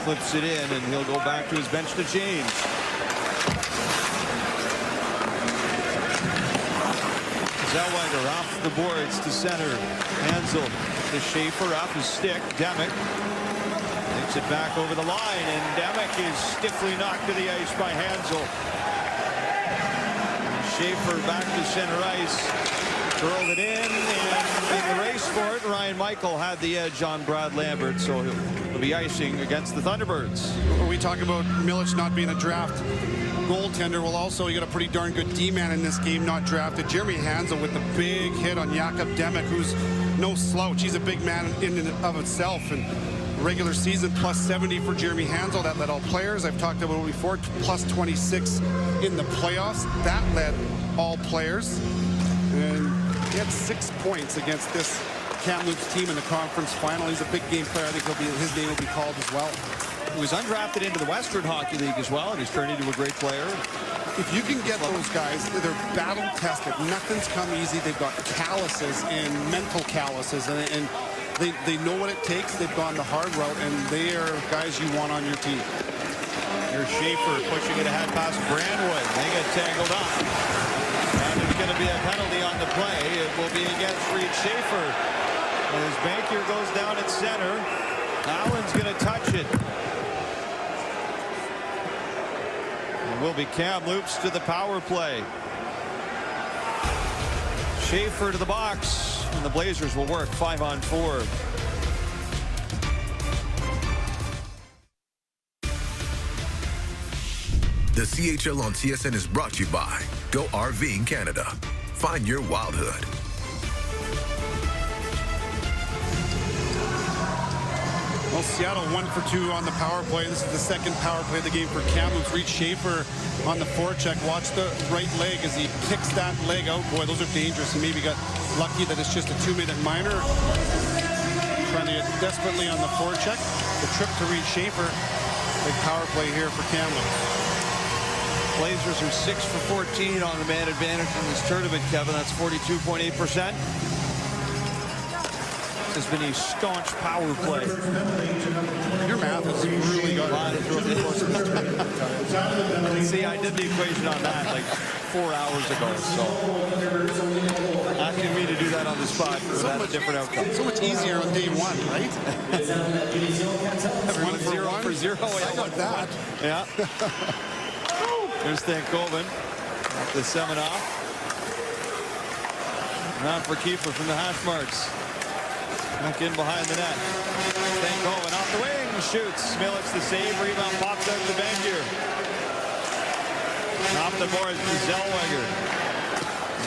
flips it in, and he'll go back to his bench to change. Zellweger off the boards to center. Hansel to Schaefer, off his stick. Demek takes it back over the line, and Demek is stiffly knocked to the ice by Hansel. Schaefer back to center ice. Curled it in the race for it. Ryan Michael had the edge on Brad Lambert, so he'll be icing against the Thunderbirds. We talk about Milic not being a draft goaltender. Well, also, you got a pretty darn good D-man in this game, not drafted. Jeremy Hansel with the big hit on Jakub Demek, who's no slouch. He's a big man in and of itself. And regular season, plus 70 for Jeremy Hansel. That led all players. I've talked about it before. Plus 26 in the playoffs. That led all players. And he had 6 points against this Kamloops team in the conference final. He's a big game player. I think his name will be called as well. He was undrafted into the Western Hockey League as well, and he's turned into a great player. If you can get those guys, they're battle-tested. Nothing's come easy. They've got calluses and mental calluses, and they know what it takes. They've gone the hard route, and they are guys you want on your team. Here's Schaefer pushing it ahead past Brandwood. They get tangled up. And it's going to be a penalty on the play. It will be against Reed Schaefer. As Bankier goes down at center, Allen's going to touch it. It will be Kamloops to the power play. Schaefer to the box, and the Blazers will work 5-on-4. The CHL on TSN is brought to you by Go RVing Canada. Find your wildhood. Well, Seattle 1 for 2 on the power play. This is the second power play of the game for Kamloops. Reed Schaefer on the forecheck. Watch the right leg as he kicks that leg out. Boy, those are dangerous. He maybe got lucky that it's just a 2-minute minor. Trying to get desperately on the forecheck. The trip to Reed Schaefer. Big power play here for Kamloops. Blazers are 6 for 14 on the man advantage in this tournament, Kevin. That's 42.8%. This has been a staunch power play. Your math has really got a throughout the course of this tournament. See, I did the equation on that like 4 hours ago, so asking me to do that on the spot would have a different outcome. So much easier on day one, right? 1 for 0. I got that. Yeah. There's Stankoven, the Semenoff. Not for keeper from the hash marks. Back in behind the net. Stankoven off the wing, shoots. Milic the save, rebound pops out to Bankier. Off the boards to Zellweger.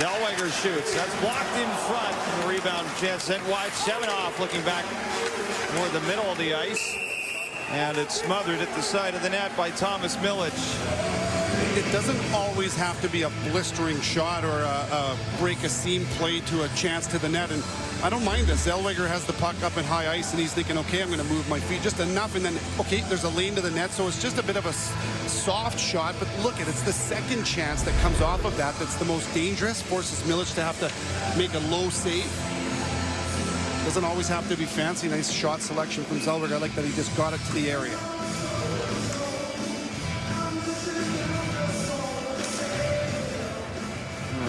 Zellweger shoots. That's blocked in front. The rebound chance sent wide. Semenoff looking back toward the middle of the ice. And it's smothered at the side of the net by Thomas Milic. It doesn't always have to be a blistering shot or a break a seam play to a chance to the net. And I don't mind this. Zellweger has the puck up in high ice, and he's thinking, okay, I'm going to move my feet just enough. And then, okay, there's a lane to the net, so it's just a bit of a soft shot. But look, it's the second chance that comes off of that that's the most dangerous. Forces Milic to have to make a low save. Doesn't always have to be fancy. Nice shot selection from Zellweger. I like that he just got it to the area.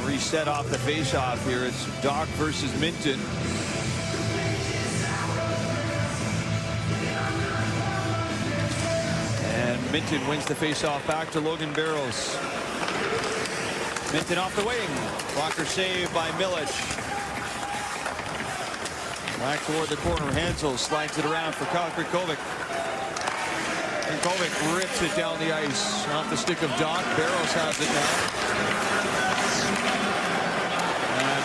Reset off the face-off here. It's Doc versus Minton. And Minton wins the face-off back to Logan Barrows. Minton off the wing. Blocker save by Milic. Back toward the corner. Hansel slides it around for Krikovic. Krikovic rips it down the ice. Off the stick of Doc. Barrows has it now.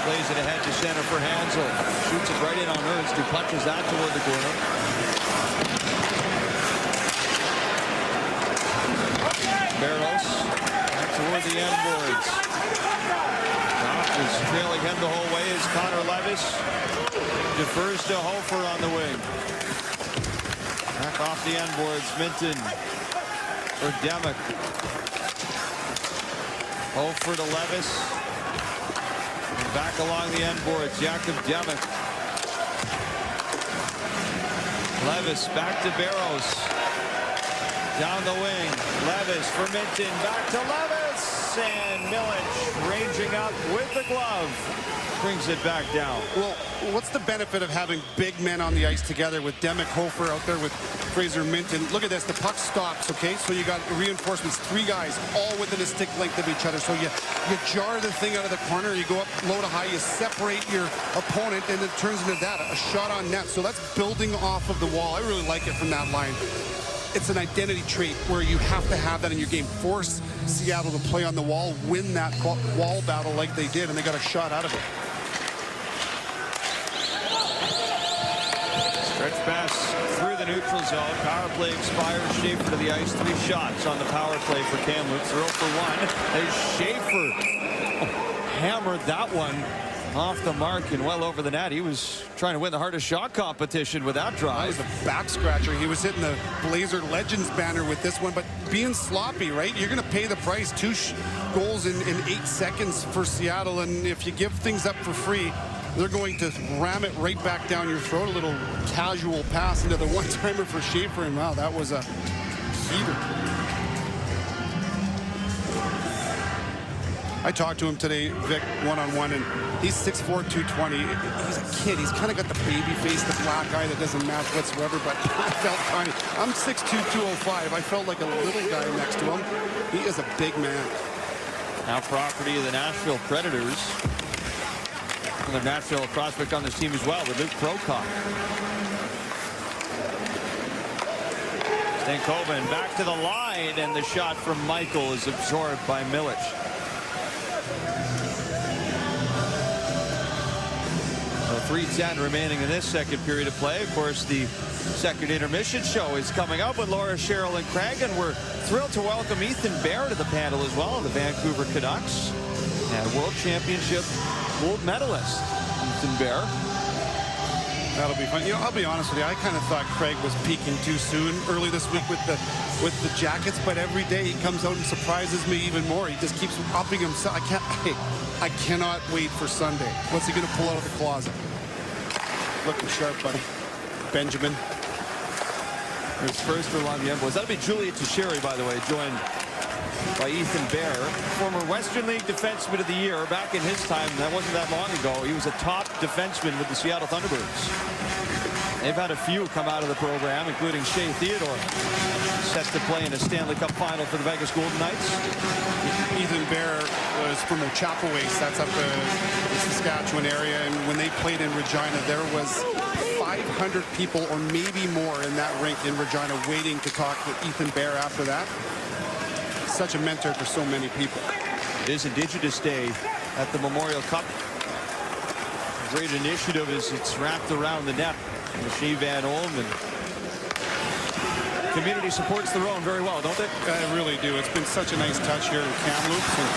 Plays it ahead to center for Hansel. Shoots it right in on Ernst, who punches that toward the corner. Barrows back toward the end boards. Doc is trailing him the whole way as Connor Levis defers to Hofer on the wing. Back off the end boards, Minton for Demek. Hofer to Levis. Back along the end boards, Jakub Demek. Levis back to Barrows. Down the wing, Levis for Minton, back to Levis. pass, and Milic ranging up with the glove. Brings it back down. Well, what's the benefit of having big men on the ice together with Demek Hofer out there with Fraser Minton? Look at this. The puck stops, okay? So you got reinforcements, 3 guys, all within a stick length of each other. So you jar the thing out of the corner, you go up low to high, you separate your opponent, and it turns into that, a shot on net. So that's building off of the wall. I really like it from that line. It's an identity trait where you have to have that in your game. Force Seattle to play on the wall, win that wall battle like they did, and they got a shot out of it. Stretch pass through the neutral zone. Power play expires. Schaefer to the ice. 3 shots on the power play for Kamloops. 0 for 1. As Schaefer hammered that one off the mark and well over the net. He was trying to win the hardest shot competition with that drive. That was a back scratcher. He was hitting the Blazer Legends banner with this one, but being sloppy, right? You're going to pay the price. 2 goals in 8 seconds for Seattle, and if you give things up for free, they're going to ram it right back down your throat. A little casual pass into the one-timer for Schaefer, and wow, that was a heater. I talked to him today, Vic, one-on-one, and he's 6'4", 220. He's a kid. He's kind of got the baby face, the black eye that doesn't match whatsoever, but I felt tiny. I'm 6'2", 205. I felt like a little guy next to him. He is a big man. Now property of the Nashville Predators. Another Nashville prospect on this team as well, with Luke Prokop. Stankoven back to the line, and the shot from Michael is absorbed by Milic. So 3:10 remaining in this second period of play. Of course, the second intermission show is coming up with Laura, Cheryl, and Craig, and we're thrilled to welcome Ethan Bear to the panel as well, the Vancouver Canucks and World Championship gold medalist, Ethan Bear. That'll be fun. You know, I'll be honest with you. I kind of thought Craig was peaking too soon early this week with the Jackets, but every day he comes out and surprises me even more. He just keeps upping himself. I cannot wait for Sunday. What's he going to pull out of the closet? Looking sharp, buddy. Benjamin. His first for Longueuil Boys. That'll be Julia Teixeira, by the way, joined by Ethan Bear, former Western League Defenseman of the Year. Back in his time, that wasn't that long ago, he was a top defenseman with the Seattle Thunderbirds. They've had a few come out of the program, including Shea Theodore, set to play in a Stanley Cup final for the Vegas Golden Knights. Ethan Bear was from Ochapowace, that's up the Saskatchewan area, and when they played in Regina, there was 500 people or maybe more in that rink in Regina waiting to talk with Ethan Bear after that. Such a mentor for so many people. It is Indigenous Day at the Memorial Cup. A great initiative as it's wrapped around the net. Shea Van Olm, and community supports their own very well, don't they? I really do. It's been such a nice touch here in Kamloops, and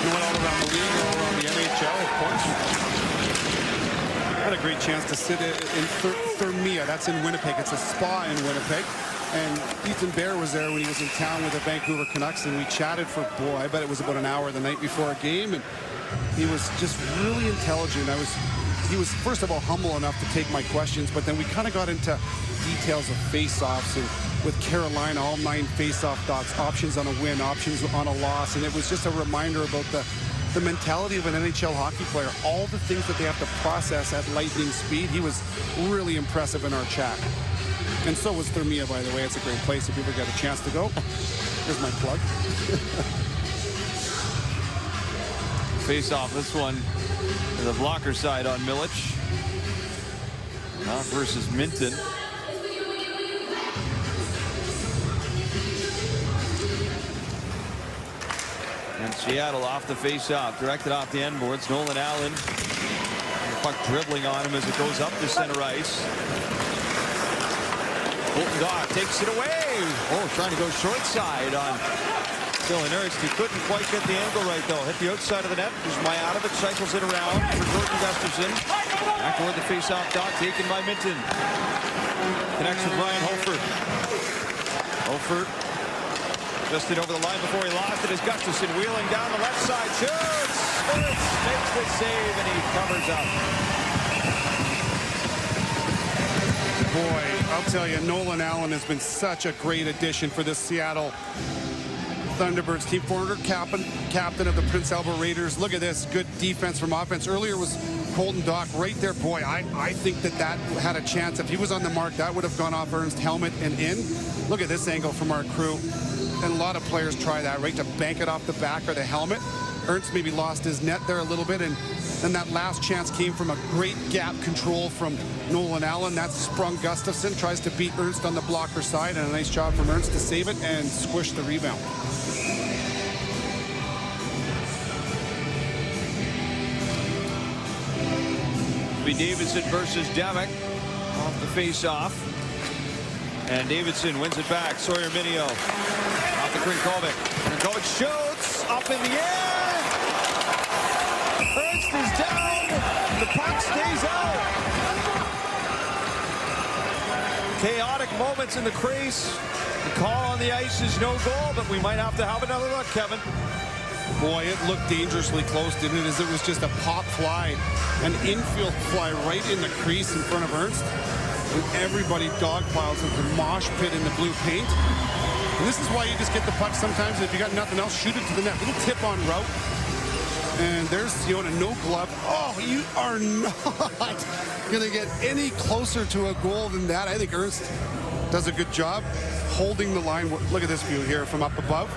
you know, all around the league, all around the NHL, of course. I had a great chance to sit in Thermia. That's in Winnipeg. It's a spa in Winnipeg. And Ethan Bear was there when he was in town with the Vancouver Canucks, and we chatted for, boy, I bet it was about an hour the night before a game, and he was just really intelligent. He was, first of all, humble enough to take my questions, but then we kind of got into details of face-offs, and with Carolina, all 9 face-off dots, options on a win, options on a loss, and it was just a reminder about the mentality of an NHL hockey player, all the things that they have to process at lightning speed. He was really impressive in our chat. And so was Thermia, by the way. It's a great place if you ever get a chance to go. Here's my plug. Face off this one to the blocker side on Milic. Now versus Minton. And Seattle off the face-off, directed off the end boards. Nolan Allen, the puck dribbling on him as it goes up to center ice. Bolton Dock takes it away. Oh, trying to go short side on Dylan Ernst. He couldn't quite get the angle right, though. Hit the outside of the net. Mijatovic cycles it around for Jordan Gustafson. Back toward the face-off dot, taken by Minton. Connects with Ryan Hofer. Hofer just hit over the line before he lost it. As Gustafson wheeling down the left side. Shoots! Ernst makes the save, and he covers up. Boy, I'll tell you, Nolan Allen has been such a great addition for this Seattle Thunderbirds team, former captain of the Prince Albert Raiders. Look at this, good defense from offense. Earlier was Colton Dock right there. Boy, I think that had a chance. If he was on the mark, that would have gone off Ernst's helmet and in. Look at this angle from our crew. And a lot of players try that, right, to bank it off the back or the helmet. Ernst maybe lost his net there a little bit, and then that last chance came from a great gap control from Nolan Allen. That's Sprung Gustafsson, tries to beat Ernst on the blocker side, and a nice job from Ernst to save it and squish the rebound. It'll be Davidson versus Demick off the face-off. And Davidson wins it back. Sawyer Minio off the Krinkovic. Krinkovic shoots up in the air. Ernst is down. The puck stays out. Chaotic moments in the crease. The call on the ice is no goal, but we might have to have another look, Kevin. Boy, it looked dangerously close, didn't it? As it was just a pop fly, an infield fly right in the crease in front of Ernst. And everybody dogpiles into the mosh pit in the blue paint. And this is why you just get the puck sometimes. If you got nothing else, shoot it to the net. Little tip on route. And there's Siona, no glove. Oh, you are not going to get any closer to a goal than that. I think Ernst does a good job holding the line. Look at this view here from up above.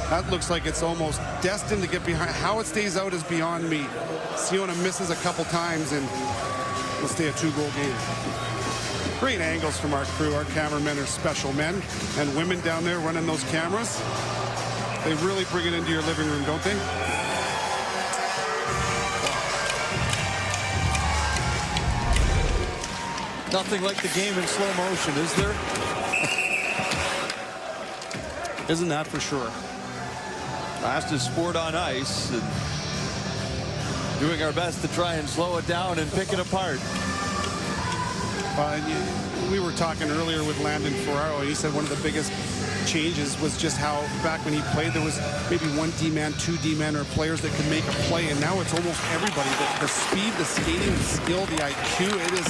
That looks like it's almost destined to get behind. How it stays out is beyond me. Siona misses a couple times, and we'll stay a 2-goal game. Great angles from our crew. Our cameramen are special men and women down there running those cameras. They really bring it into your living room, don't they? Nothing like the game in slow motion, is there? Isn't that for sure? Fastest sport on ice, and doing our best to try and slow it down and pick it apart. We were talking earlier with Landon Ferraro. He said one of the biggest changes was just how back when he played there was maybe 1 D-man, 2 D-man, or players that could make a play, and now it's almost everybody. The speed, the skating, the skill, the IQ, it is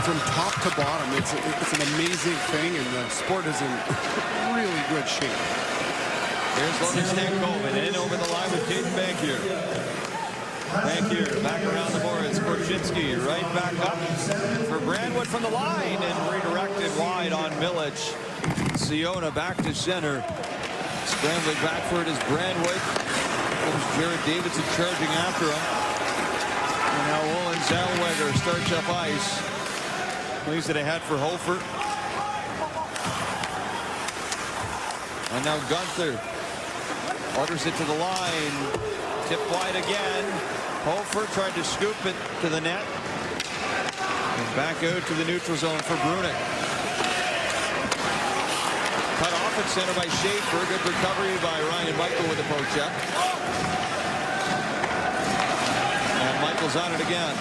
from top to bottom. It's an amazing thing, and the sport is in really good shape. Here's Logan Stankoven in over the line with Jaden Bankier. Bankier back around the boards. Korchinski right back up for Brandwood from the line and redirected wide on Milic. Siona back to center. Scrambling back for it is Brandwood. Comes Jared Davidson charging after him. And now Olin Zellweger starts up ice. Plays it ahead for Hofer. And now Gunther orders it to the line. Tip wide again. Hofer tried to scoop it to the net. And back out to the neutral zone for Brunick. Cut off at center by Schaefer. Good recovery by Ryan Michael with the poke check. And Michael's on it again.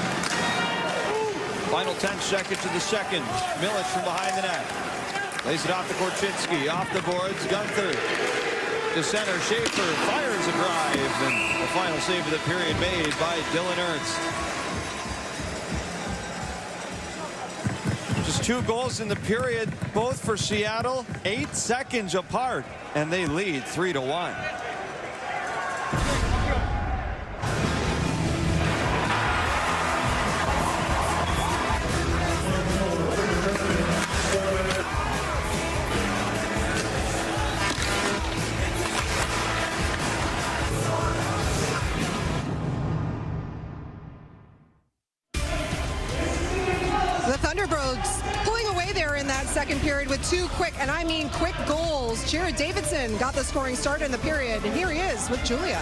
Final 10 seconds of the second. Milic from behind the net. Lays it off to Korchinski. Off the boards. Gunther to center. Schaefer fires a drive. And the final save of the period made by Dylan Ernst. Just 2 goals in the period, both for Seattle, 8 seconds apart, and they lead 3-1. The Thunderbirds pulling away there in that second period with 2 quick, and I mean quick goals. Jared Davidson got the scoring start in the period, and here he is with Julia.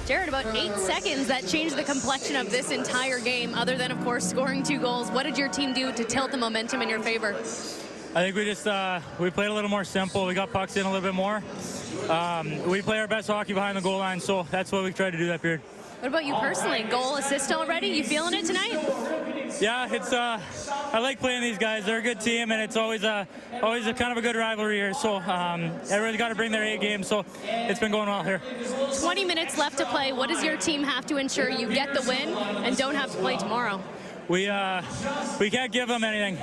Jared, about 8 seconds that changed the complexion of this entire game, other than, of course, scoring 2 goals. What did your team do to tilt the momentum in your favor? I think we just we played a little more simple. We got pucks in a little bit more. We play our best hockey behind the goal line, so that's what we tried to do that period. What about you personally? Goal, assist already? You feeling it tonight? Yeah, it's I like playing these guys. They're a good team, and it's always a kind of a good rivalry here. So everyone's got to bring their A game. So it's been going well here. 20 minutes left to play. What does your team have to ensure you get the win and don't have to play tomorrow? we can't give them anything.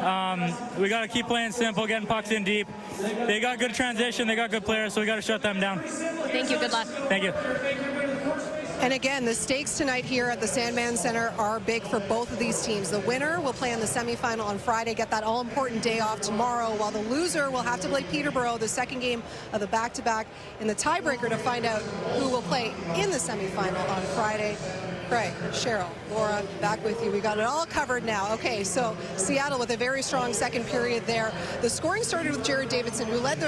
We got to keep playing simple, getting pucks in deep. They got good transition, they got good players, so we got to shut them down. Thank you. Good luck. Thank you. And again, the stakes tonight here at the Sandman Center are big for both of these teams. The winner will play in the semifinal on Friday, get that all-important day off tomorrow, while the loser will have to play Peterborough, the second game of the back-to-back, in the tiebreaker to find out who will play in the semifinal on Friday. Craig, Cheryl, Laura, back with you. We got it all covered now. Okay, so Seattle with a very strong second period there. The scoring started with Jared Davidson, who led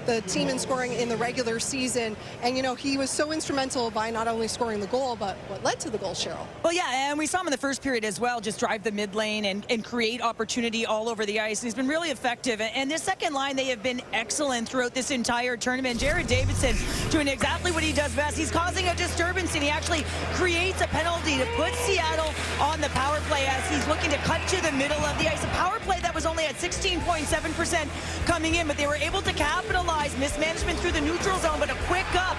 the team in scoring in the regular season. And, you know, he was so instrumental by not only scoring the goal, but what led to the goal, Cheryl. Well, yeah, and we saw him in the first period as well, just drive the mid lane and create opportunity all over the ice. And he's been really effective. And this second line, they have been excellent throughout this entire tournament. Jared Davidson doing exactly what he does best. He's causing a disturbance, and he actually creates a penalty to put Seattle on the power play as he's looking to cut to the middle of the ice. A power play that was only at 16.7% coming in, but they were able to capitalize. Mismanagement through the neutral zone, but a quick up.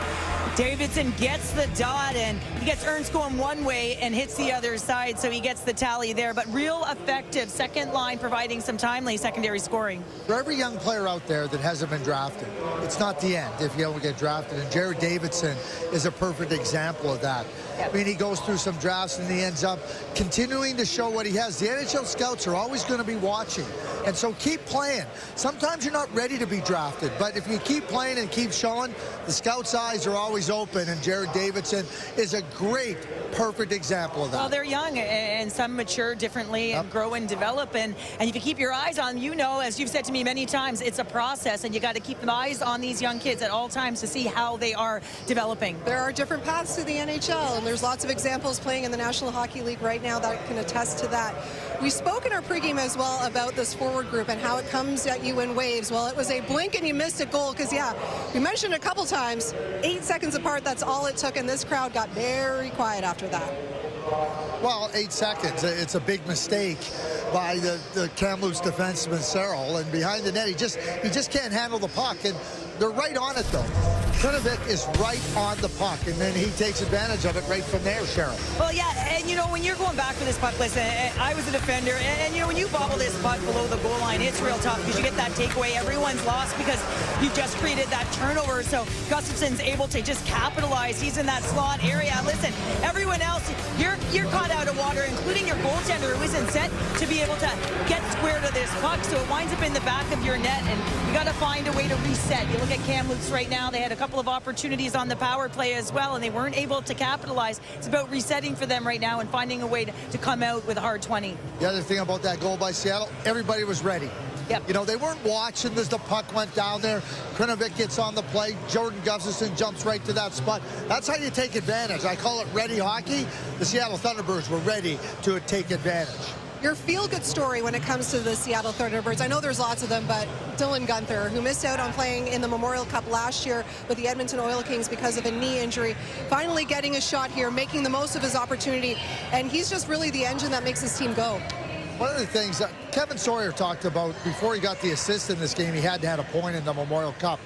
Davidson gets the dot, and he gets Ernst going one way and hits the other side, so he gets the tally there. But real effective second line, providing some timely secondary scoring. For every young player out there that hasn't been drafted, it's not the end if you don't get drafted, and Jared Davidson is a perfect example of that. I mean, he goes through some drafts and he ends up continuing to show what he has. The NHL scouts are always going to be watching, and so keep playing. Sometimes you're not ready to be drafted, but if you keep playing and keep showing, the scouts' eyes are always open, and Jared Davidson is a great, perfect example of that. Well, they're young, and some mature differently and grow and develop, and if you keep your eyes on, you know, as you've said to me many times, it's a process, and you got to keep your eyes on these young kids at all times to see how they are developing. There are different paths to the NHL, and there's lots of examples playing in the National Hockey League right now that can attest to that. We spoke in our pregame as well about this forward group and how it comes at you in waves. Well, it was a blink and you missed a goal because, yeah, we mentioned a couple times, 8 seconds apart, that's all it took, and this crowd got very quiet after that. Well, 8 seconds. It's a big mistake by the Kamloops defenseman, Searle, and behind the net, he just can't handle the puck, and they're right on it, though. Krinovic is right on the puck, and then he takes advantage of it right from there, Cheryl. Well, yeah, and you know, when you're going back for this puck, listen, I was a defender, and you know, when you bobble this puck below the goal line, it's real tough because you get that takeaway. Everyone's lost because you just created that turnover, so Gustafson's able to just capitalize. He's in that slot area. Listen, everyone else, you're caught out of water, including your goaltender who isn't set to be able to get square to this puck, so it winds up in the back of your net, and you got to find a way to reset. You look at Kamloops right now, they had a couple of opportunities on the power play as well, and they weren't able to capitalize. It's about resetting for them right now and finding a way to come out with a hard 20. The other thing about that goal by Seattle, everybody was ready. Yep. You know, they weren't watching as the puck went down there. Krinovic gets on the play. Jordan Gustafson jumps right to that spot. That's how you take advantage. I call it ready hockey. The Seattle Thunderbirds were ready to take advantage. Your feel-good story when it comes to the Seattle Thunderbirds, I know there's lots of them, but Dylan Guenther, who missed out on playing in the Memorial Cup last year with the Edmonton Oil Kings because of a knee injury, finally getting a shot here, making the most of his opportunity, and he's just really the engine that makes his team go. One of the things that Kevin Sawyer talked about before he got the assist in this game, he had to have a point in the Memorial Cup.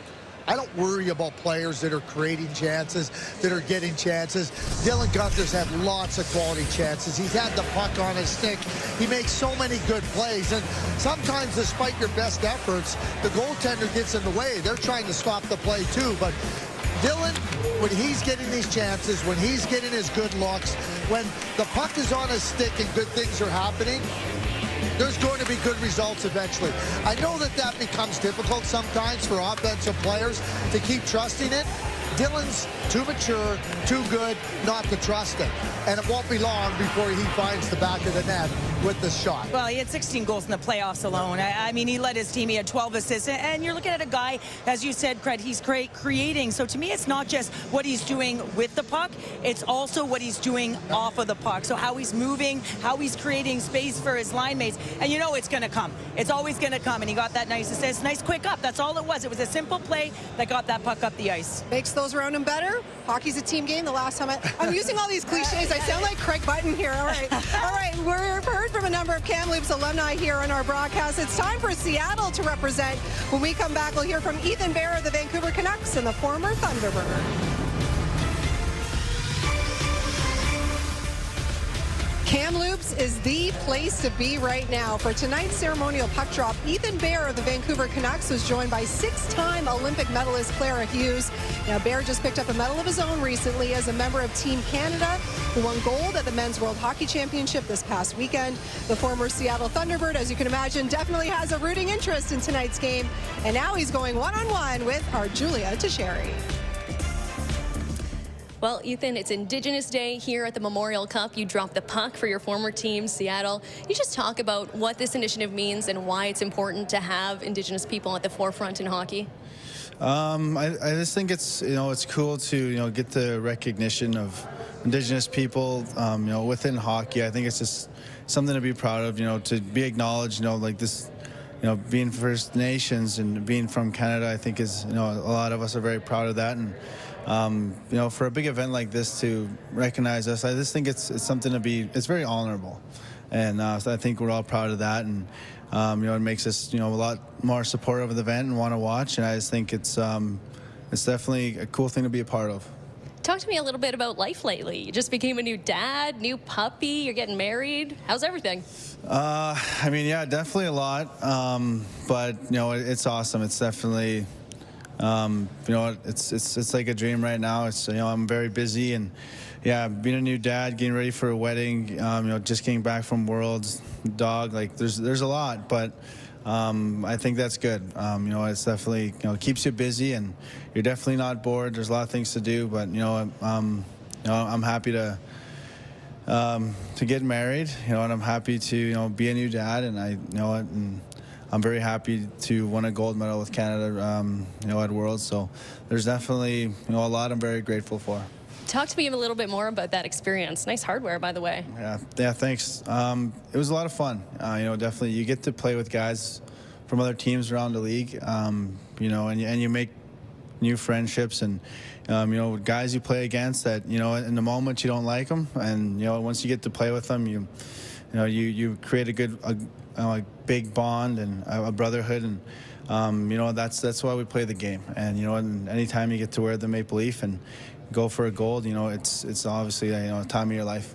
I don't worry about players that are creating chances, that are getting chances. Dylan Guenther's had lots of quality chances. He's had the puck on his stick. He makes so many good plays. And sometimes, despite your best efforts, the goaltender gets in the way. They're trying to stop the play, too. But Dylan, when he's getting these chances, when he's getting his good looks, when the puck is on his stick and good things are happening, there's going to be good results eventually. I know that becomes difficult sometimes for offensive players to keep trusting it. Dylan's too mature, too good not to trust it. And it won't be long before he finds the back of the net with the shot. Well, he had 16 goals in the playoffs alone. I mean, he led his team. He had 12 assists. And you're looking at a guy, as you said, Craig, he's creating. So to me, it's not just what he's doing with the puck. It's also what he's doing off of the puck. So how he's moving, how he's creating space for his line mates. And you know it's going to come. It's always going to come. And he got that nice assist. Nice quick up. That's all it was. It was a simple play that got that puck up the ice. Makes those around him better. Hockey's a team game. The last time I'm using all these cliches. I sound like Craig Button here. All right. All right. We've heard from a number of Kamloops alumni here on our broadcast. It's time for Seattle to represent. When we come back, we'll hear from Ethan Bear of the Vancouver Canucks and the former Thunderbird. Kamloops is the place to be right now. For tonight's ceremonial puck drop, Ethan Bear of the Vancouver Canucks was joined by 6-time Olympic medalist Clara Hughes. Now, Bear just picked up a medal of his own recently as a member of Team Canada, who won gold at the Men's World Hockey Championship this past weekend. The former Seattle Thunderbird, as you can imagine, definitely has a rooting interest in tonight's game. And now he's going one-on-one with our Julia Teixeira. Well, Ethan, it's Indigenous Day here at the Memorial Cup. You dropped the puck for your former team, Seattle. You just talk about what this initiative means and why it's important to have Indigenous people at the forefront in hockey. I just think it's, it's cool to, get the recognition of Indigenous people, within hockey. I think it's just something to be proud of, to be acknowledged, like this, being First Nations and being from Canada, I think is, a lot of us are very proud of that. And, for a big event like this to recognize us, I just think it's something to be, it's very honorable. And so I think we're all proud of that. And, it makes us, a lot more supportive of the event and want to watch. And I just think it's definitely a cool thing to be a part of. Talk to me a little bit about life lately. You just became a new dad, new puppy, you're getting married. How's everything? Yeah, definitely a lot. But, it's awesome. It's definitely... it's like a dream right now. It's, I'm very busy, and yeah, being a new dad, getting ready for a wedding, just getting back from Worlds, dog, like there's a lot, but I think that's good. It's definitely, keeps you busy, and you're definitely not bored. There's a lot of things to do, but I'm happy to get married, and I'm happy to be a new dad, and and I'm very happy to win a gold medal with Canada, at Worlds. So there's definitely, a lot I'm very grateful for. Talk to me a little bit more about that experience. Nice hardware, by the way. Yeah, thanks. It was a lot of fun. Definitely you get to play with guys from other teams around the league, and you make new friendships, and guys you play against that, in the moment you don't like them, and once you get to play with them, you create a good a big bond and a brotherhood, and that's why we play the game. And and anytime you get to wear the maple leaf and go for a gold, it's obviously a time of your life.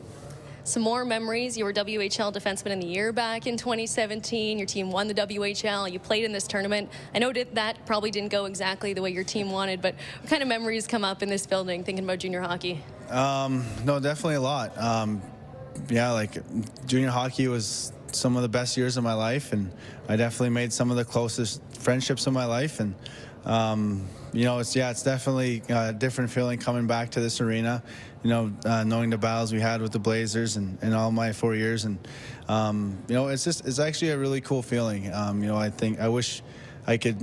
Some more memories. You were WHL Defenseman of the Year back in 2017. Your team won the WHL. You played in this tournament. I know that probably didn't go exactly the way your team wanted, but what kind of memories come up in this building thinking about junior hockey? No, definitely a lot. Like junior hockey was some of the best years of my life, and I definitely made some of the closest friendships of my life. And it's definitely a different feeling coming back to this arena, knowing the battles we had with the Blazers and all my 4 years, and it's actually a really cool feeling. I wish I could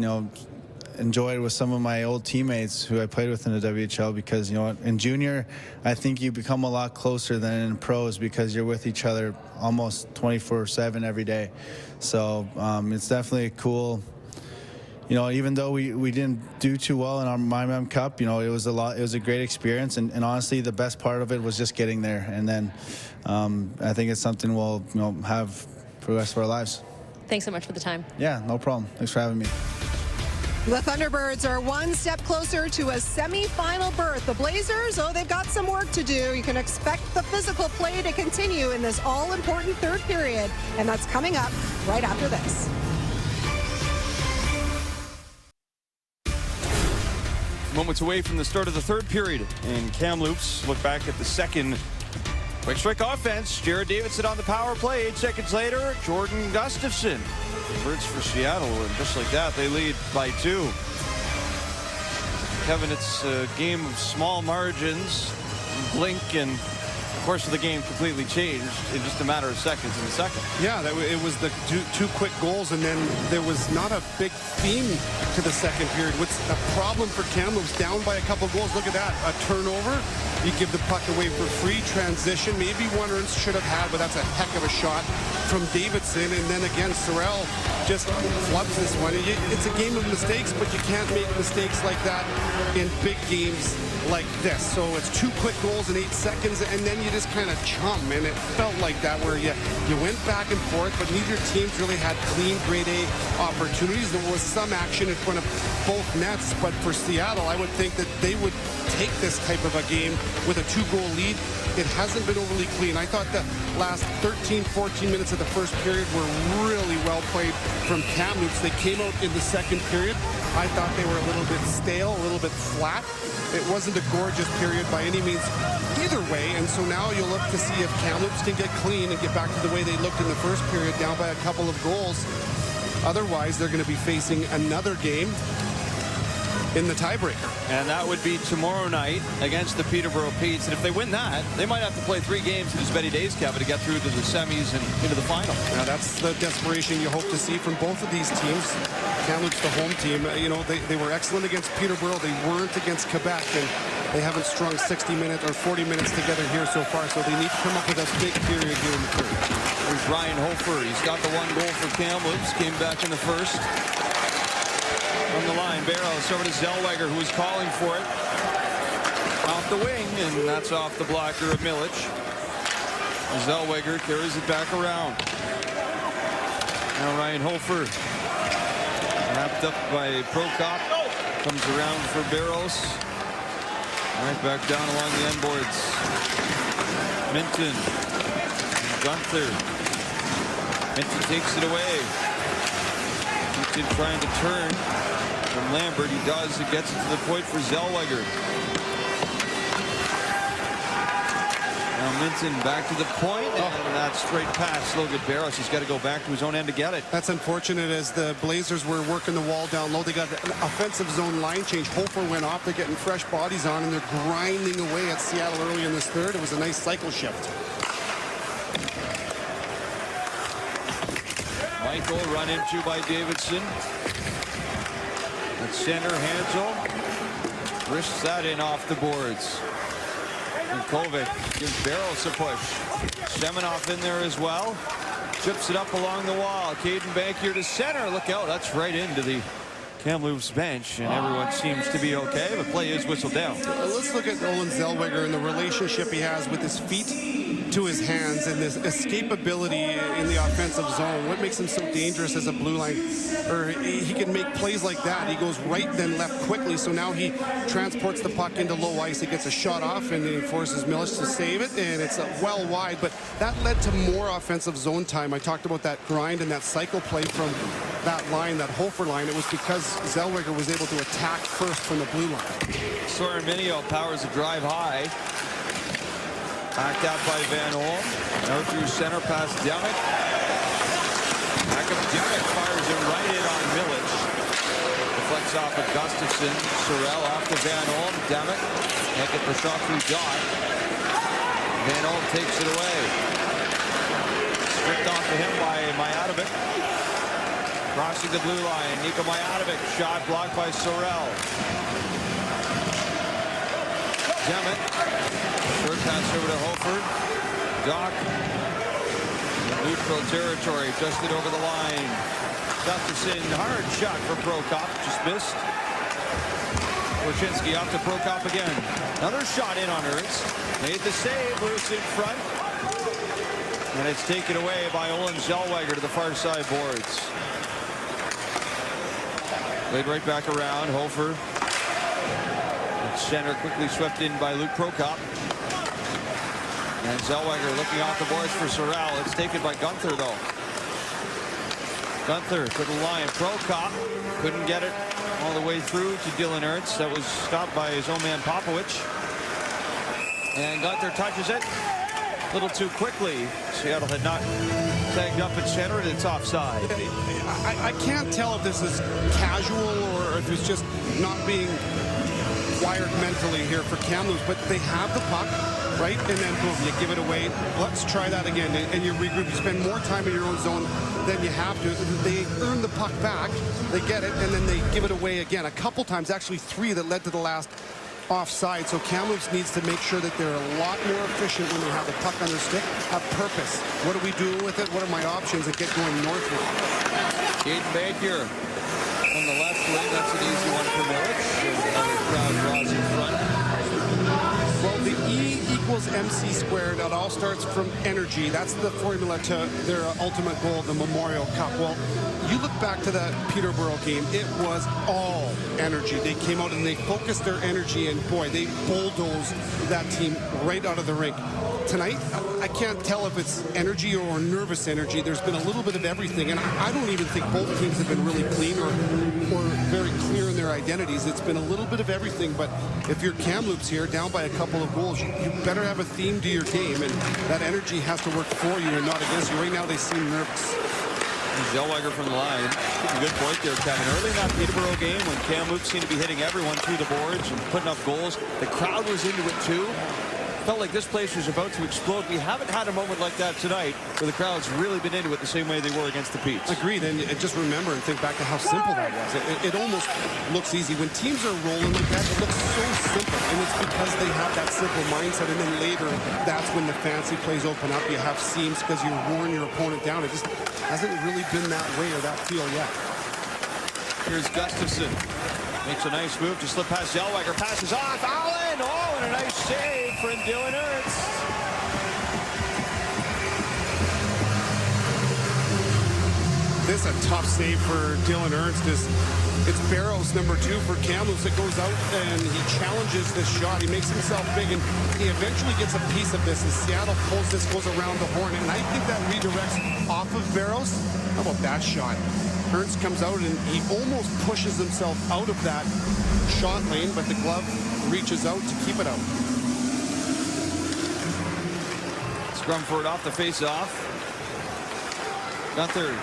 enjoy it with some of my old teammates who I played with in the WHL, because in junior I think you become a lot closer than in pros, because you're with each other almost 24/7 every day. So it's definitely a cool, even though we didn't do too well in our My Cup, it was a great experience, and honestly the best part of it was just getting there. And then I think it's something we'll have for the rest of our lives. Thanks so much for the time. Yeah, no problem. Thanks for having me. The Thunderbirds are one step closer to a semi-final berth. The Blazers, they've got some work to do. You can expect the physical play to continue in this all-important third period, and that's coming up right after this. Moments away from the start of the third period in Kamloops. Look back at the second. Quick strike offense. Jared Davidson on the power play. 8 seconds later, Jordan Gustafson. Birds for Seattle, and just like that, they lead by 2. Kevin, it's a game of small margins. Blink, and of course the game completely changed in just a matter of seconds in the second. Yeah, it was the two quick goals, and then there was not a big theme to the second period. What's a problem for Kamloops, down by a couple goals. Look at that, a turnover. You give the puck away for free. Transition, maybe one Ernst should have had, but that's a heck of a shot from Davidson. And then again, Sorrell just flubs this one. It's a game of mistakes, but you can't make mistakes like that in big games like this. So it's 2 quick goals in 8 seconds, and then you you just kind of chum, and it felt like that where you went back and forth, but neither teams really had clean grade A opportunities. There was some action in front of both nets, but for Seattle, I would think that they would take this type of a game with a 2-goal lead. It hasn't been overly clean. I thought the last 13, 14 minutes of the first period were really well played from Kamloops. They came out in the second period. I thought they were a little bit stale, a little bit flat. It wasn't a gorgeous period by any means either way, and so now you'll look to see if Kamloops can get clean and get back to the way they looked in the first period, down by a couple of goals. Otherwise, they're going to be facing another game in the tiebreaker. And that would be tomorrow night against the Peterborough Petes. And if they win that, they might have to play 3 games in this Betty Days Cup to get through to the semis and into the final. Now that's the desperation you hope to see from both of these teams. Kamloops, the home team, you know, they were excellent against Peterborough. They weren't against Quebec, and they haven't strung 60 minutes or 40 minutes together here so far, so they need to come up with a big period here in the third. There's Ryan Hofer. He's got the 1 goal for Kamloops. Came back in the first. From the line, Barrows over to Zellweger, who was calling for it. Off the wing, and that's off the blocker of Milic. Zellweger carries it back around. Now Ryan Hofer. Wrapped up by Prokop. Comes around for Barrows. Right back down along the end boards. Minton. Gunther. Minton takes it away. Minton trying to turn from Lambert. He does. It gets it to the point for Zellweger. Now Minton back to the point, and that straight pass. Logan Barrows, he's got to go back to his own end to get it. That's unfortunate as the Blazers were working the wall down low. They got an offensive zone line change. Hofer went off. They're getting fresh bodies on, and they're grinding away at Seattle early in this third. It was a nice cycle shift. Michael run into by Davidson. At center, Hansel wrists that in off the boards. And Kovic gives Barrows a push. Semenoff in there as well. Chips it up along the wall. Caden Bankier to center. Look out, that's right into the Kamloops bench, and everyone seems to be okay, but play is whistled down. Let's look at Olin Zellweger and the relationship he has with his feet to his hands and this escapability in the offensive zone. What makes him so dangerous as a blue line? Or he can make plays like that. He goes right then left quickly, so now he transports the puck into low ice. He gets a shot off, and he forces Milic to save it, and it's well wide, but that led to more offensive zone time. I talked about that grind and that cycle play from that line, that Hofer line. It was because Zellweger was able to attack first from the blue line. Soren Minio powers a drive high. Backed out by Van Olm. Now through center past Demick. Back up Demick, fires it right in on Milic. Deflects off of Gustafson. Sorel off to Van Olm. Demick can't get the shot through Dot. Van Olm takes it away. Stripped off to him by Mijatovic. Crossing the blue line, Nico Mijatovic, shot blocked by Sorel. Demick, short pass over to Hofer. Doc, neutral territory, just it over the line. Gustafson, hard shot for Prokop, just missed. Korchinski off to Prokop again. Another shot in on Ernst. Made the save, loose in front. And it's taken away by Olin Zellweger to the far side boards. Played right back around. Hofer. Center quickly swept in by Luke Prokop. And Zellweger looking off the boards for Sorel. It's taken by Gunther, though. Gunther to the line. Prokop couldn't get it all the way through to Dylan Ernst. That was stopped by his own man, Popovich. And Gunther touches it a little too quickly. Seattle had not tagged up at center, and it's offside. I can't tell if this is casual or if it's just not being wired mentally here for Kamloops, but they have the puck, right? And then boom, you give it away. Let's try that again. And you regroup. You spend more time in your own zone than you have to. They earn the puck back, they get it, and then they give it away again. A couple times, actually 3 that led to the last offside. So Kamloops needs to make sure that they're a lot more efficient when they have the puck on their stick, have purpose. What are we doing with it? What are my options that get going northward? Caden Bankier on the left wing. That's an easy one for Milic. Another crowd draws in front. Well, the E equals MC squared. It all starts from energy. That's the formula to their ultimate goal, the Memorial Cup. Well, you look back to that Peterborough game, it was all energy. They came out and they focused their energy, and boy, they bulldozed that team right out of the rink. Tonight, I can't tell if it's energy or nervous energy. There's been a little bit of everything, and I don't even think both teams have been really clean or very clear in their identities. It's been a little bit of everything, but if you're Kamloops here, down by a couple of goals, you better have a theme to your game, and that energy has to work for you and not against you. Right now, they seem nervous. Zellweger from the line. A good point there, Kevin. Early in that Peterborough game, when Kamloops seemed to be hitting everyone through the boards and putting up goals, the crowd was into it too. Felt like this place was about to explode. We haven't had a moment like that tonight where the crowd's really been into it the same way they were against the Petes. Agreed, and just remember and think back to how simple that was. It almost looks easy. When teams are rolling like that, it looks so simple, and it's because they have that simple mindset, and then later, that's when the fancy plays open up. You have seams because you're wearing your opponent down. It just hasn't really been that way or that feel yet. Here's Gustafson. Makes a nice move to slip past Zellweger. Passes off. Allen! Oh, and a nice save from Dylan Ernst. This is a tough save for Dylan Ernst. It's Barrows, number 2 for Kamloops, that goes out and he challenges this shot. He makes himself big, and he eventually gets a piece of this as Seattle pulls this, goes around the horn, and I think that redirects off of Barrows. How about that shot? Ernst comes out and he almost pushes himself out of that shot lane, but the glove reaches out to keep it out. Scrum for it off the face-off. Gunther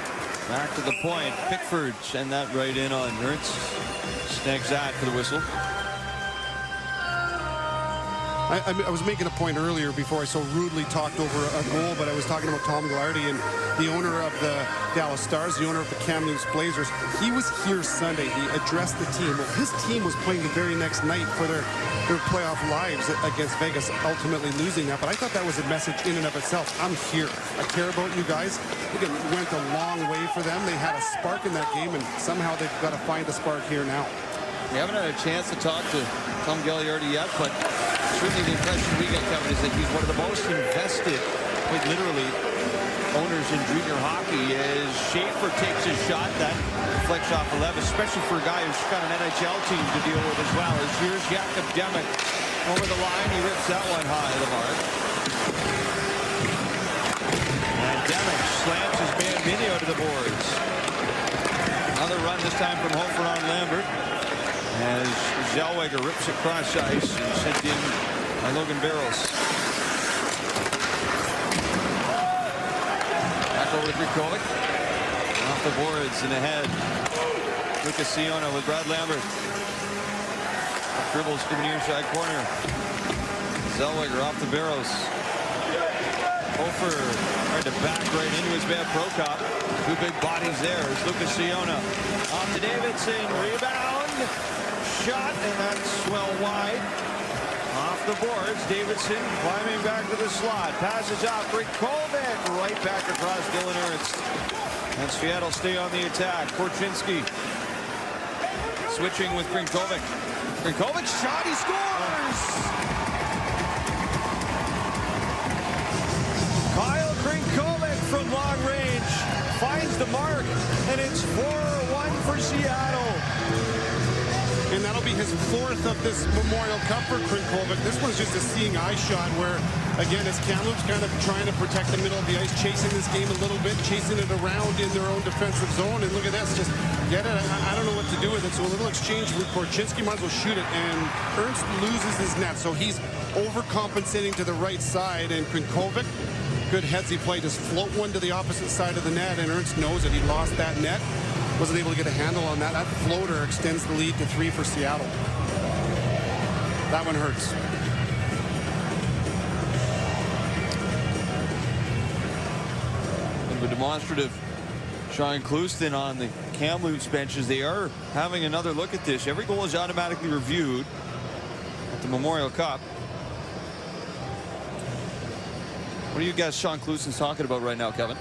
back to the point. Pickford send that right in on Ernst. Snags that for the whistle. I was making a point earlier before I so rudely talked over a goal, but I was talking about Tom Glardy, and the owner of the Dallas Stars, the owner of the Kamloops Blazers. He was here Sunday. He addressed the team. Well, his team was playing the very next night for their playoff lives against Vegas, ultimately losing that. But I thought that was a message in and of itself. I'm here. I care about you guys. I think it went a long way for them. They had a spark in that game, and somehow they've got to find the spark here now. We haven't had a chance to talk to Tom Gagliardi yet, but certainly the impression we get, Kevin, is that he's one of the most invested, quite literally, owners in junior hockey. As Schaefer takes his shot, that deflects off 11, especially for a guy who's got an NHL team to deal with as well. As here's Jakob Demek over the line. He rips that one high of the mark. And Demek slams his man Minio to the boards. Another run, this time from Hofer on Lambert. As Zellweger rips across ice and sent in by Logan Barrows. Back over to Krikovic. Off the boards and ahead. Lucas Siona with Brad Lambert. Dribbles to the near side corner. Zellweger off the Barrows. Hofer tried to back right into his man Prokop. Two big bodies there as Lucas Siona. Off to Davidson. Rebound. Shot, and that's well wide. Off the boards, Davidson climbing back to the slot. Passes off, Krikovic right back across Dylan Ernst. And Seattle stay on the attack. Korchinski switching with Krikovic. Krikovic shot, he scores! Kyle Krikovic from long range finds the mark, and it's 4-1 for Seattle. And that'll be his 4th of this Memorial Cup for Krikovic. This one's just a seeing eye shot where, again, as Kamloops kind of trying to protect the middle of the ice, chasing this game a little bit, chasing it around in their own defensive zone. And look at this, just get it. I don't know what to do with it. So a little exchange with Korchinski, might as well shoot it. And Ernst loses his net. So he's overcompensating to the right side. And Krikovic, good headsy play, just float one to the opposite side of the net. And Ernst knows it. He lost that net. Wasn't able to get a handle on that. That floater extends the lead to 3 for Seattle. That one hurts. And the demonstrative Sean Clouston on the Kamloops benches. They are having another look at this. Every goal is automatically reviewed at the Memorial Cup. What do you guys Sean Clouston's talking about right now, Kevin?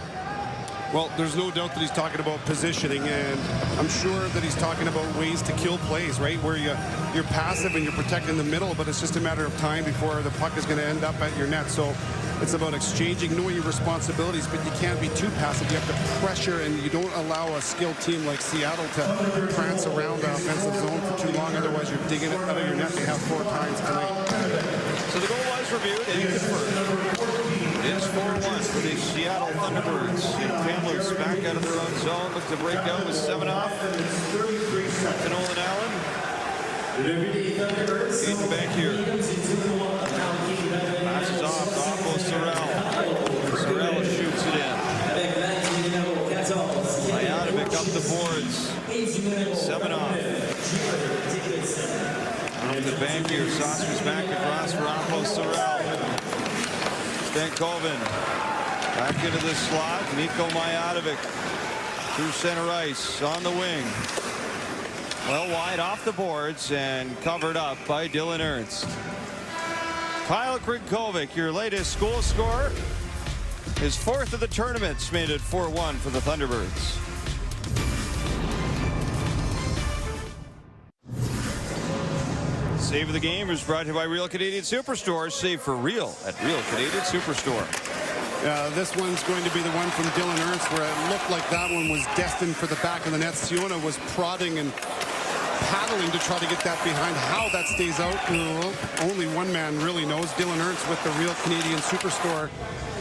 Well, there's no doubt that he's talking about positioning, and I'm sure that he's talking about ways to kill plays, right? Where you're passive and you're protecting the middle, but it's just a matter of time before the puck is going to end up at your net. So it's about exchanging, knowing your responsibilities, but you can't be too passive. You have to pressure, and you don't allow a skilled team like Seattle to prance around the offensive zone for too long. Otherwise, you're digging it out of your net. They have 4 times tonight. So the goal was reviewed and confirmed. It's 4-1 for the Seattle Thunderbirds. Kamloops back out of their own zone. Look to break out with Semenoff. To Nolan Allen. Aiden back here. Passes off goes Sorrell. Sorrell shoots it in. Ionovic up the boards. Semenoff. Off the bank here. Saucer's back across for Ampo Sorrell. Stankoven back into the slot. Mikko Mijatovic through center ice on the wing. Well wide off the boards and covered up by Dylan Ernst. Kyle Krinkovic, your latest goal scorer. His 4th of the tournament, made it 4-1 for the Thunderbirds. Save of the Game is brought to you by Real Canadian Superstore. Save for real at Real Canadian Superstore. This one's going to be the one from Dylan Ernst, where it looked like that one was destined for the back of the net. Siona was prodding and paddling to try to get that behind. How that stays out, only one man really knows. Dylan Ernst with the Real Canadian Superstore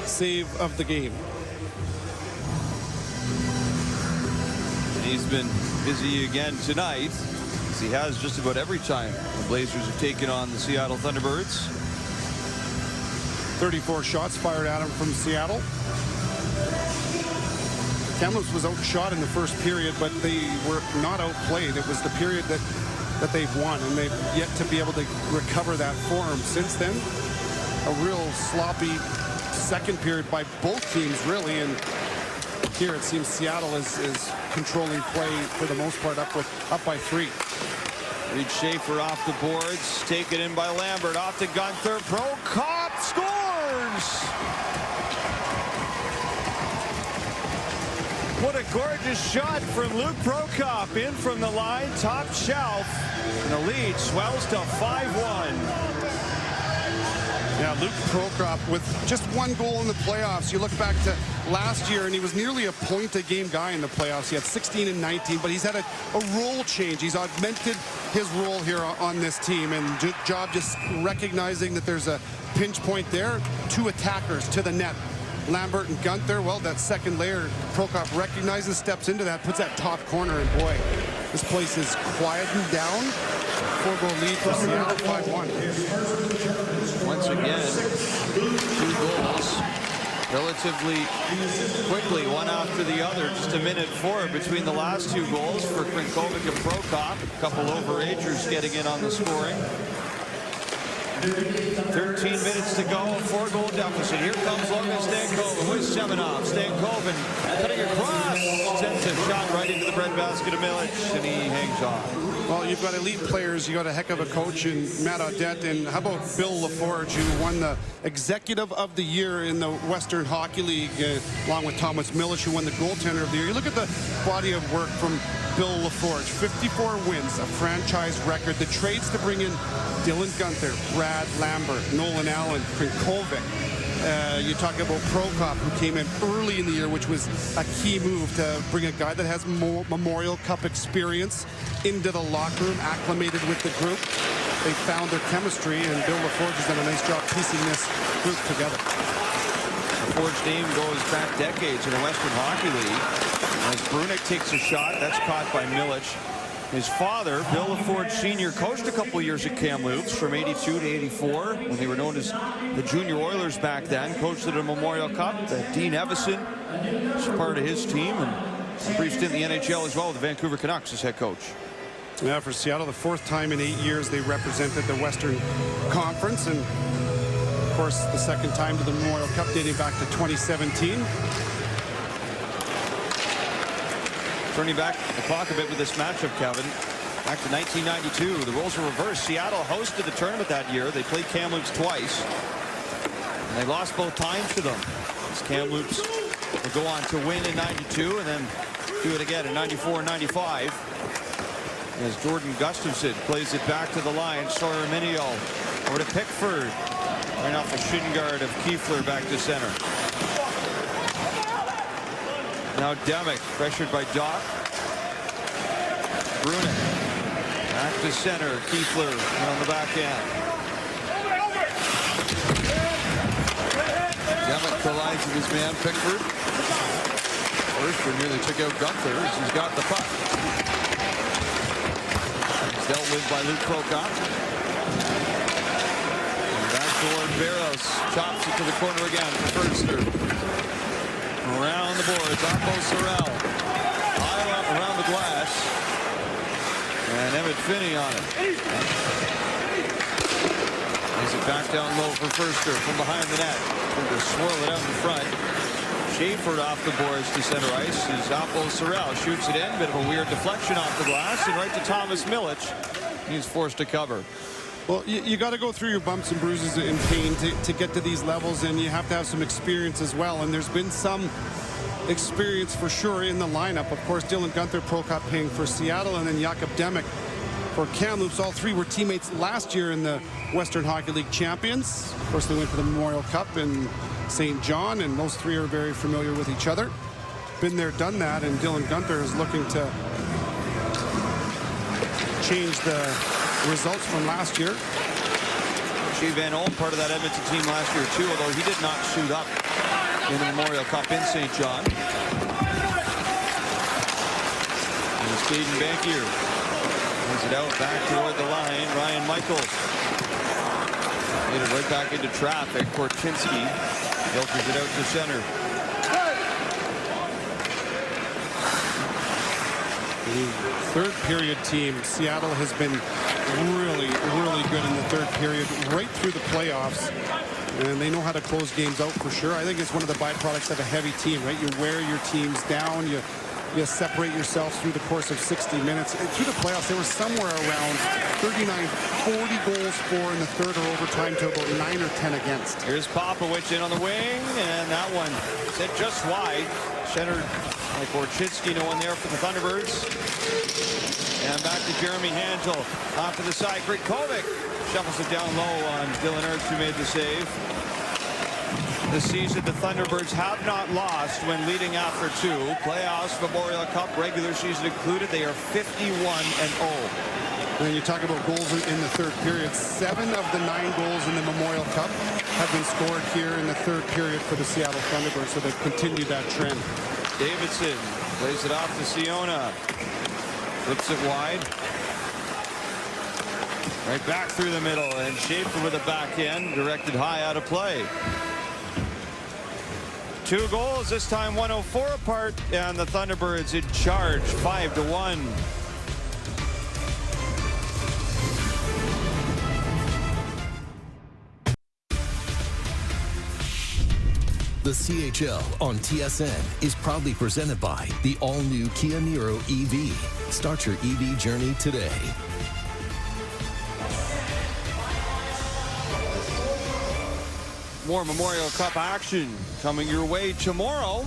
save of the game. He's been busy again tonight, as he has just about every time the Blazers have taken on the Seattle Thunderbirds. 34 shots fired at him from Seattle. Kamloops was outshot in the first period, but they were not outplayed. It was the period that they've won, and they've yet to be able to recover that form since then. A real sloppy second period by both teams, really, and here it seems Seattle is controlling play for the most part, up by 3. Reed Schaefer off the boards, taken in by Lambert, off to Gunther. Prokop scores! What a gorgeous shot from Luke Prokop, in from the line, top shelf. And the lead swells to 5-1. Yeah, Luke Prokop with just 1 goal in the playoffs. You look back to last year, and he was nearly a point-a-game guy in the playoffs. He had 16 and 19, but he's had a role change. He's augmented his role here on this team, and job just recognizing that there's a pinch point there. 2 attackers to the net. Lambert and Gunther, well, that second layer, Prokop recognizes, steps into that, puts that top corner, and boy, this place is quieting down. 4-goal lead for Seattle, 5-1. Once again, 2 goals relatively quickly, one after the other. Just a minute 4 between the last 2 goals for Krinkovic and Prokop. A couple overagers getting in on the scoring. 13 minutes to go, a 4-goal deficit. Here comes Logan Stankoven with Semenoff. Stankoven cutting across, sends a shot right into the breadbasket of Milic, and he hangs on. Well, you've got elite players. You got a heck of a coach in Matt Audette, and how about Bill LaForge, who won the Executive of the Year in the Western Hockey League, along with Thomas Milic, who won the Goaltender of the Year. You look at the body of work from Bill LaForge. 54 wins, a franchise record. The trades to bring in Dylan Gunther, Brad Lambert, Nolan Allen, Krinkovic. You talk about Prokop, who came in early in the year, which was a key move to bring a guy that has more Memorial Cup experience into the locker room, acclimated with the group. They found their chemistry, and Bill LaForge has done a nice job piecing this group together. LaForge's name goes back decades in the Western Hockey League. As Brunick takes a shot, that's caught by Milic. His father, Bill LaForge Sr., coached a couple years at Kamloops from 82 to 84, when they were known as the Junior Oilers back then. Coached at a Memorial Cup. Dean Evison was part of his team, and a brief stint in the NHL as well with the Vancouver Canucks as head coach. Yeah, for Seattle, the 4th time in 8 years they represented the Western Conference, and of course the 2nd time to the Memorial Cup dating back to 2017. Turning back the clock a bit with this matchup, Kevin. Back to 1992, the roles were reversed. Seattle hosted the tournament that year. They played Kamloops twice, and they lost both times to them. As Kamloops will go on to win in 92 and then do it again in 94 and 95. As Jordan Gustafson plays it back to the line. Sawyer Minio over to Pickford. Right off the shin guard of Kiefler back to center. Now Demick pressured by Doc. Brunet back to center. Kiefler on the back end. Demick collides with his man Pickford. First nearly took out Gunther as he's got the puck. It's dealt with by Luke Prokop. And back toward Barros. Chops it to the corner again for Firster. Around the boards. Oppo Sorrell. High around the glass. And Emmett Finney on it. Plays it back down low for Firster from behind the net. Going to swirl it out in front. Schaefer off the boards to center ice as Oppo Sorrell shoots it in. Bit of a weird deflection off the glass and right to Thomas Milic. He's forced to cover. Well, you got to go through your bumps and bruises and pain to get to these levels, and you have to have some experience as well. And there's been some experience for sure in the lineup. Of course, Dylan Gunther, Prokop paying for Seattle, and then Jakub Demick for Kamloops. All three were teammates last year in the Western Hockey League champions. Of course, they went to the Memorial Cup in St. John, and those three are very familiar with each other. Been there, done that, and Dylan Gunther is looking to change the results from last year. Shea Van Olm, part of that Edmonton team last year too, although he did not suit up in the Memorial Cup in St. John. And Caden Bankier brings it out back toward the line. Ryan Michaels made it right back into traffic. Korchinski filters it out to center. The third period team, Seattle has been really good in the third period right through the playoffs, and they know how to close games out for sure. I think it's one of the byproducts of a heavy team, right? You wear your teams down, you separate yourselves through the course of 60 minutes. And through the playoffs, they were somewhere around 39-40 goals for in the third or overtime to about 9 or 10 against. Here's Popovich in on the wing, and that one set just wide. Centered by Korchinski, no one there for the Thunderbirds. And back to Jeremy Handel. Off to the side, Grikovic shuffles it down low on Dylan Ertz, who made the save. This season, the Thunderbirds have not lost when leading after two. Playoffs, Memorial Cup, regular season included. They are 51-0. When you talk about goals in the third period, 7 of the 9 goals in the Memorial Cup have been scored here in the third period for the Seattle Thunderbirds, so they've continued that trend. Davidson plays it off to Siona. Flips it wide. Right back through the middle, and Schaefer with a back end, directed high out of play. 2 goals, this time 104 apart, and the Thunderbirds in charge, 5-1. The CHL on TSN is proudly presented by the all-new Kia Niro EV. Start your EV journey today. More Memorial Cup action coming your way tomorrow.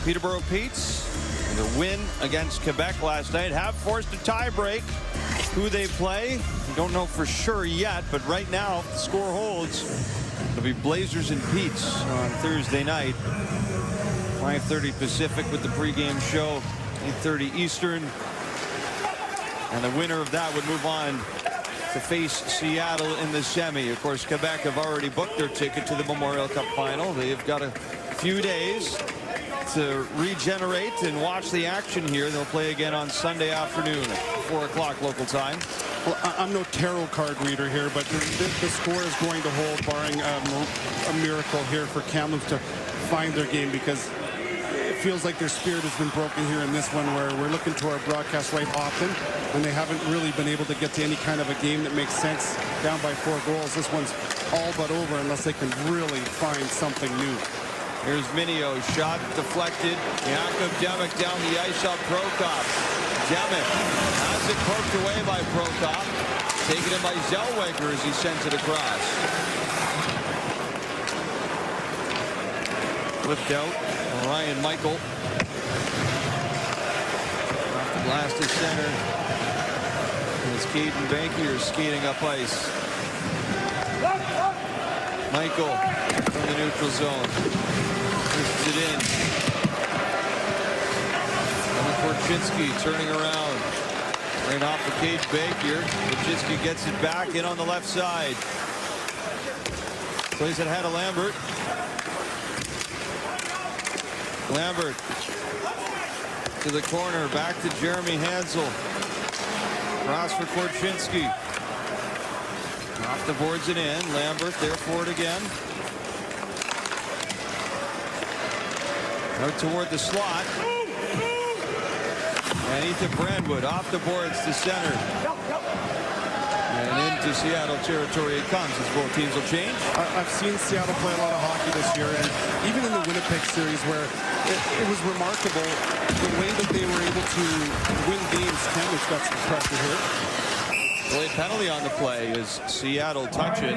Peterborough Petes, with a win against Quebec last night, have forced a tiebreak. Who they play, we don't know for sure yet, but right now, if the score holds, it'll be Blazers and Petes on Thursday night. 5:30 Pacific with the pregame show, 8:30 Eastern. And the winner of that would move on to face Seattle in the semi. Of course, Quebec have already booked their ticket to the Memorial Cup final. They've got a few days to regenerate and watch the action here. They'll play again on Sunday afternoon at 4 o'clock local time. Well, I'm no tarot card reader here, but the score is going to hold, barring a miracle here for Kamloops to find their game, because it feels like their spirit has been broken here in this one, where we're looking to our broadcast right often, and they haven't really been able to get to any kind of a game that makes sense down by 4 goals. This one's all but over unless they can really find something new. Here's Minio, shot deflected. Jakub Demick down the ice up Prokop. Demick has it poked away by Prokop. Taken in by Zellweger as he sends it across. Flipped out. Ryan Michael. Off the glass to center. As Caden Bankier skating up ice. Michael from the neutral zone. Pushes it in. And Korchinski turning around. Right off the cage Bankier. Korchinski gets it back in on the left side. Plays it ahead of Lambert. Lambert to the corner. Back to Jeremy Hansel. Cross for Korchinski. Off the boards and in. Lambert there for it again. Out toward the slot. And Ethan Brandwood off the boards to center. And into Seattle territory it comes as both teams will change. I've seen Seattle play a lot of hockey this year, and even in the Winnipeg series where it was remarkable the way that they were able to win games. Kamloops got some pressure here. Delayed penalty on the play as Seattle touch it.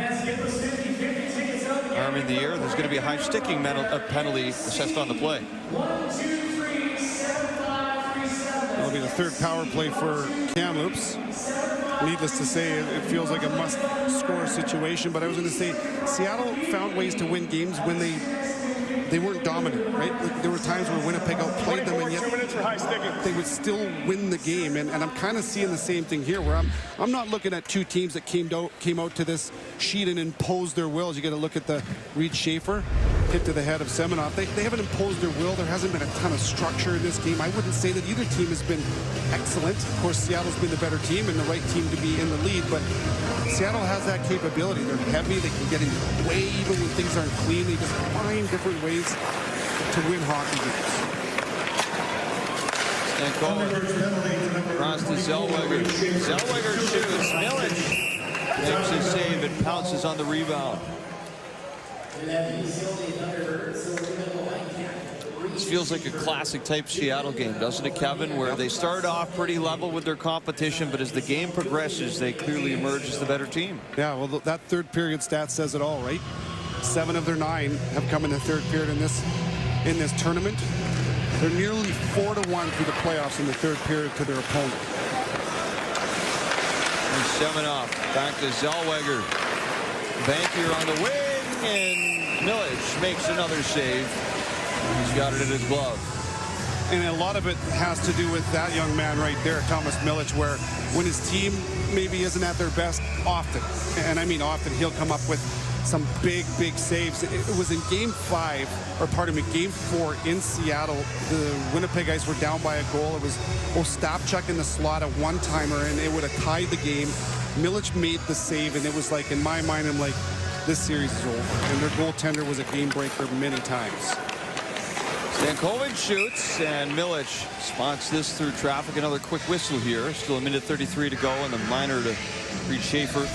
Arm in the air. There's going to be a high sticking penalty assessed on the play. That'll be the third power play for Kamloops. Needless to say, it feels like a must-score situation, but I was going to say Seattle found ways to win games when they weren't dominant, right? Like, there were times where Winnipeg outplayed them, and yet they would still win the game. And I'm kind of seeing the same thing here, where I'm not looking at two teams that came out to this sheet and imposed their wills. You got to look at the Reed Schaefer hit to the head of Semenoff. They haven't imposed their will. There hasn't been a ton of structure in this game. I wouldn't say that either team has been excellent. Of course, Seattle's been the better team and the right team to be in the lead, but Seattle has that capability. They're heavy. They can get in the way even when things aren't clean. They just find different ways to win hockey games. Stankovic across to Zellweger. Zellweger shoots. Milic makes a save and pounces on the rebound. This feels like a classic type Seattle game, doesn't it, Kevin? Where they start off pretty level with their competition, but as the game progresses, they clearly emerge as the better team. Yeah, well, that third period stat says it all, right? 7 of their 9 have come in the third period in this tournament. They're nearly 4-1 through the playoffs in the third period to their opponent. And Semenoff back to Zellweger. Bankier on the wing, and Milic makes another save. He's got it in his glove. And a lot of it has to do with that young man right there, Thomas Milic, where when his team maybe isn't at their best often, and I mean often, he'll come up with some big saves. It was in game 5, or pardon me, game 4 in Seattle. The Winnipeg Ice were down by a goal. It was Ostapchuk in the slot, a one-timer, and it would have tied the game. Milic made the save, and it was like, in my mind, I'm like, this series is over. And their goaltender was a game breaker many times. Stankovic shoots, and Milic spots this through traffic. Another quick whistle here. Still a minute 33 to go, and the minor to Reed Schaefer.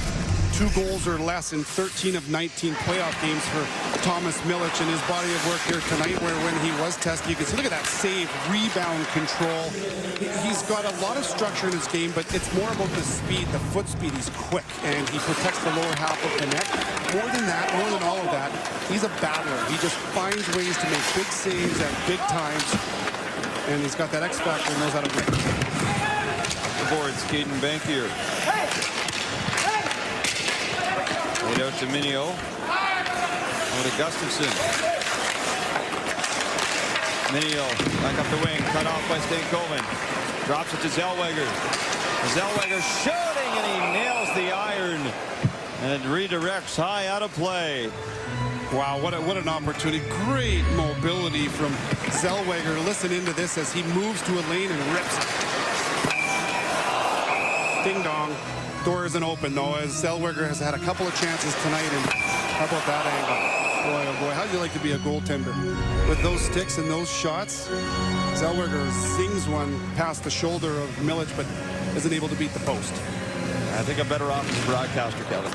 2 goals or less in 13 of 19 playoff games for Thomas Milic, and his body of work here tonight, where when he was tested, you can see, look at that save, rebound control. He's got a lot of structure in his game, but it's more about the speed, the foot speed. He's quick, and he protects the lower half of the net. More than that, more than all of that, he's a battler. He just finds ways to make big saves at big times, and he's got that X factor and knows how to win. The boards, Caden Bankier. Laid out to Minio. Over to Gustafson. Minio back up the wing, cut off by Stankovic. Drops it to Zellweger. Zellweger shooting, and he nails the iron. And redirects high out of play. Wow, what an opportunity. Great mobility from Zellweger. Listen into this as he moves to a lane and rips it. Ding dong. Door isn't open, though, as Zellweger has had a couple of chances tonight. And how about that angle? Boy, oh boy, how'd you like to be a goaltender? With those sticks and those shots, Zellweger sings one past the shoulder of Milic, but isn't able to beat the post. I think I'm better off as a broadcaster, Kevin.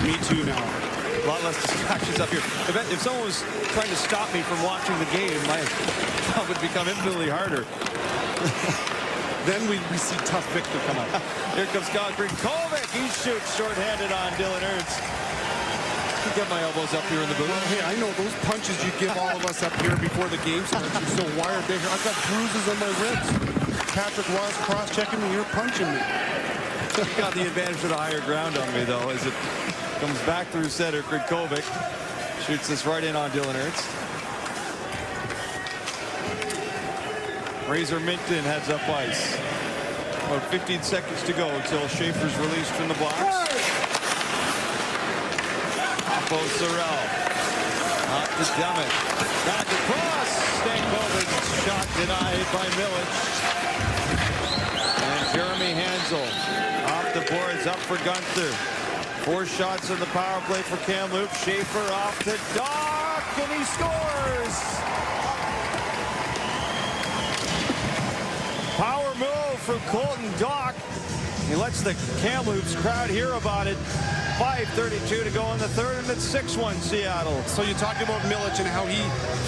Me too now. A lot less distractions up here. If someone was trying to stop me from watching the game, my job would become infinitely harder. Then we see tough Victor come up. Here comes Kovic. He shoots shorthanded on Dylan Ernst. can get my elbows up here in the booth. Well, hey, I know those punches you give all of us up here before the game starts. You're so wired. I've got bruises on my ribs. Patrick was cross-checking me. You're punching me. You got the advantage of the higher ground on me, though, as it comes back through center. Gridkovic shoots this right in on Dylan Ernst. Razor Minton heads up ice. About 15 seconds to go until Schaefer's released from the blocks. Oppo Sorrell. Not to Dummett. Back across. Stankovic's shot denied by Milic. And Jeremy Hansel off the boards, up for Gunther. 4 shots in the power play for Kamloops. Schaefer off the dock, and he scores! Power move from Colton Dock. He lets the Kamloops crowd hear about it. 5:32 to go in the third, and it's 6-1 Seattle. So you talk about Milic and how he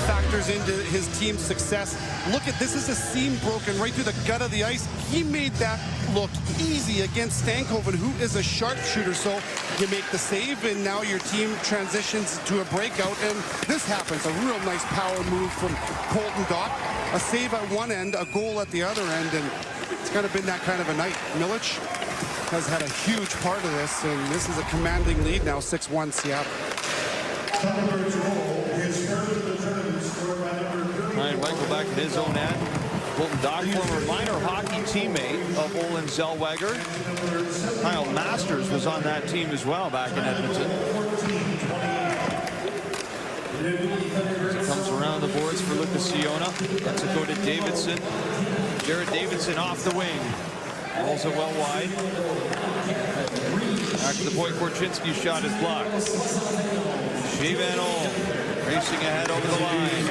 factors into his team's success. Look at this, is a seam broken right through the gut of the ice. He made that look easy against Stankoven, who is a sharpshooter. So you make the save, and now your team transitions to a breakout, and this happens. A real nice power move from Colton Dock. A save at one end, a goal at the other end, and it's kind of been that kind of a night. Milic has had a huge part of this, and this is a commanding lead now, 6-1 Seattle. Ryan Michael back at his own end. Colton Dock, former minor hockey teammate of Olin Zellweger. Kyle Masters was on that team as well back in Edmonton. It comes around the boards for Lucas Siona. Lets it go to Davidson. Jared Davidson off the wing. Rolls it well wide. Back to the point. Korchinski's shot is blocked. Shea Van Olm racing ahead over the line.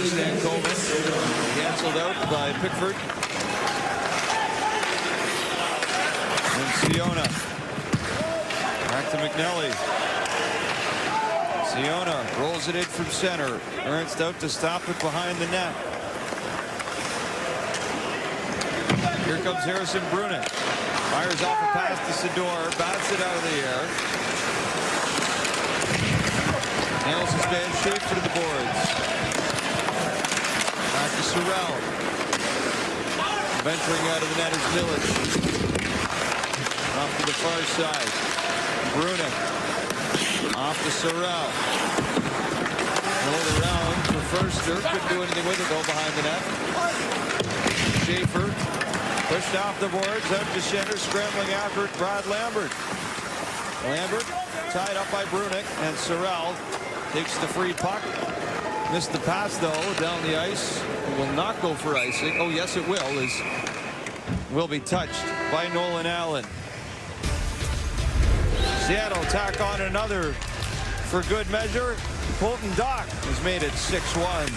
Stankoven canceled out by Pickford. And Siona. Back to McNelly. Siona rolls it in from center. Ernst out to stop it behind the net. Here comes Harrison Brunet. Fires off a pass to Sador. Bats it out of the air. Nails his man Schaefer to the boards. Back to Sorrell. Venturing out of the net is Milic. Off to the far side. Brunet. Off to Sorrell. Rolled around for Furster. Couldn't do anything with it though behind the net. Schaefer. Pushed off the boards, out to center, scrambling after it, Brad Lambert. Lambert tied up by Brunick, and Sorrell takes the free puck. Missed the pass, though, down the ice. It will not go for icing. Oh, yes, it will be touched by Nolan Allen. Seattle tack on another for good measure. Colton Dock has made it 6-1.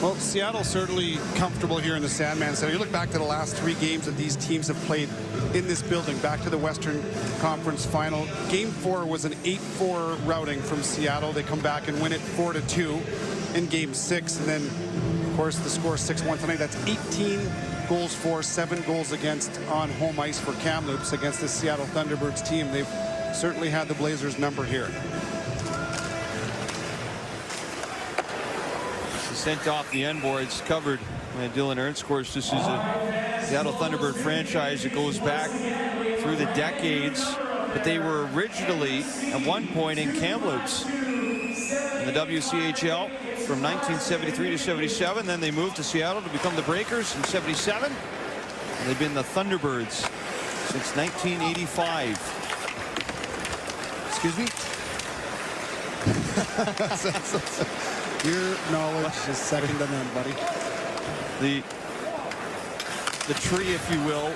Well, Seattle's certainly comfortable here in the Sandman Center. You look back to the last 3 games that these teams have played in this building, back to the Western Conference Final. Game 4 was an 8-4 routing from Seattle. They come back and win it 4-2 in Game 6. And then, of course, the score 6-1 tonight. That's 18 goals for, 7 goals against on home ice for Kamloops against the Seattle Thunderbirds team. They've certainly had the Blazers number here. Sent off the end boards, covered by Dylan Ernst. Of course, this is a Seattle Thunderbird franchise that goes back through the decades, but they were originally at one point in Kamloops in the WCHL from 1973 to 77. Then they moved to Seattle to become the Breakers in 77. And they've been the Thunderbirds since 1985. Excuse me? Your knowledge is second to none, buddy. The tree, if you will,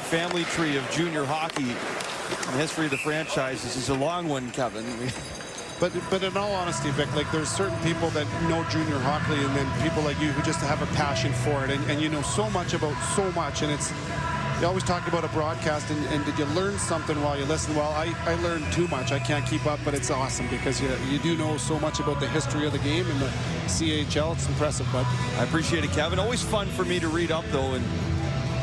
family tree of junior hockey in the history of the franchises is a long one, Kevin. But in all honesty, Vic, like there's certain people that know junior hockey, and then people like you who just have a passion for it, and you know so much about so much, and it's You always talk about a broadcast, and did you learn something while you listen? Well, I learned too much. I can't keep up, but it's awesome because you do know so much about the history of the game and the CHL. It's impressive, bud. I appreciate it, Kevin. Always fun for me to read up, though, and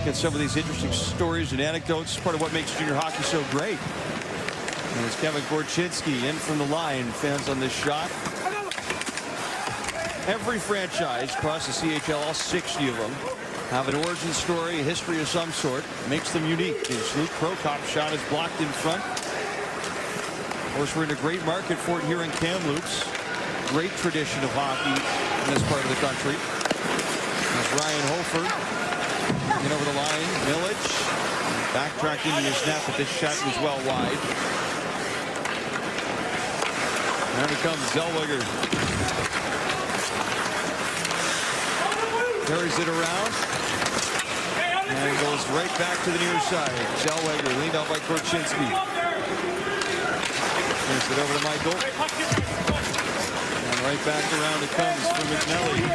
get some of these interesting stories and anecdotes. Part of what makes junior hockey so great. And it's Kevin Korchinski in from the line. Fans on this shot. Every franchise across the CHL, all 60 of them, have an origin story, a history of some sort. Makes them unique. His Luke Prokop's shot is blocked in front. Of course, we're in a great market for it here in Kamloops. Great tradition of hockey in this part of the country. There's Ryan Hofer in over the line. Milic backtracked into his net, but this shot was well wide. And here comes Zellweger. Carries it around. And goes right back to the near side. Zellweger leaned out by Korchinski. Turns it over to Michael. And right back around it comes for McNelly.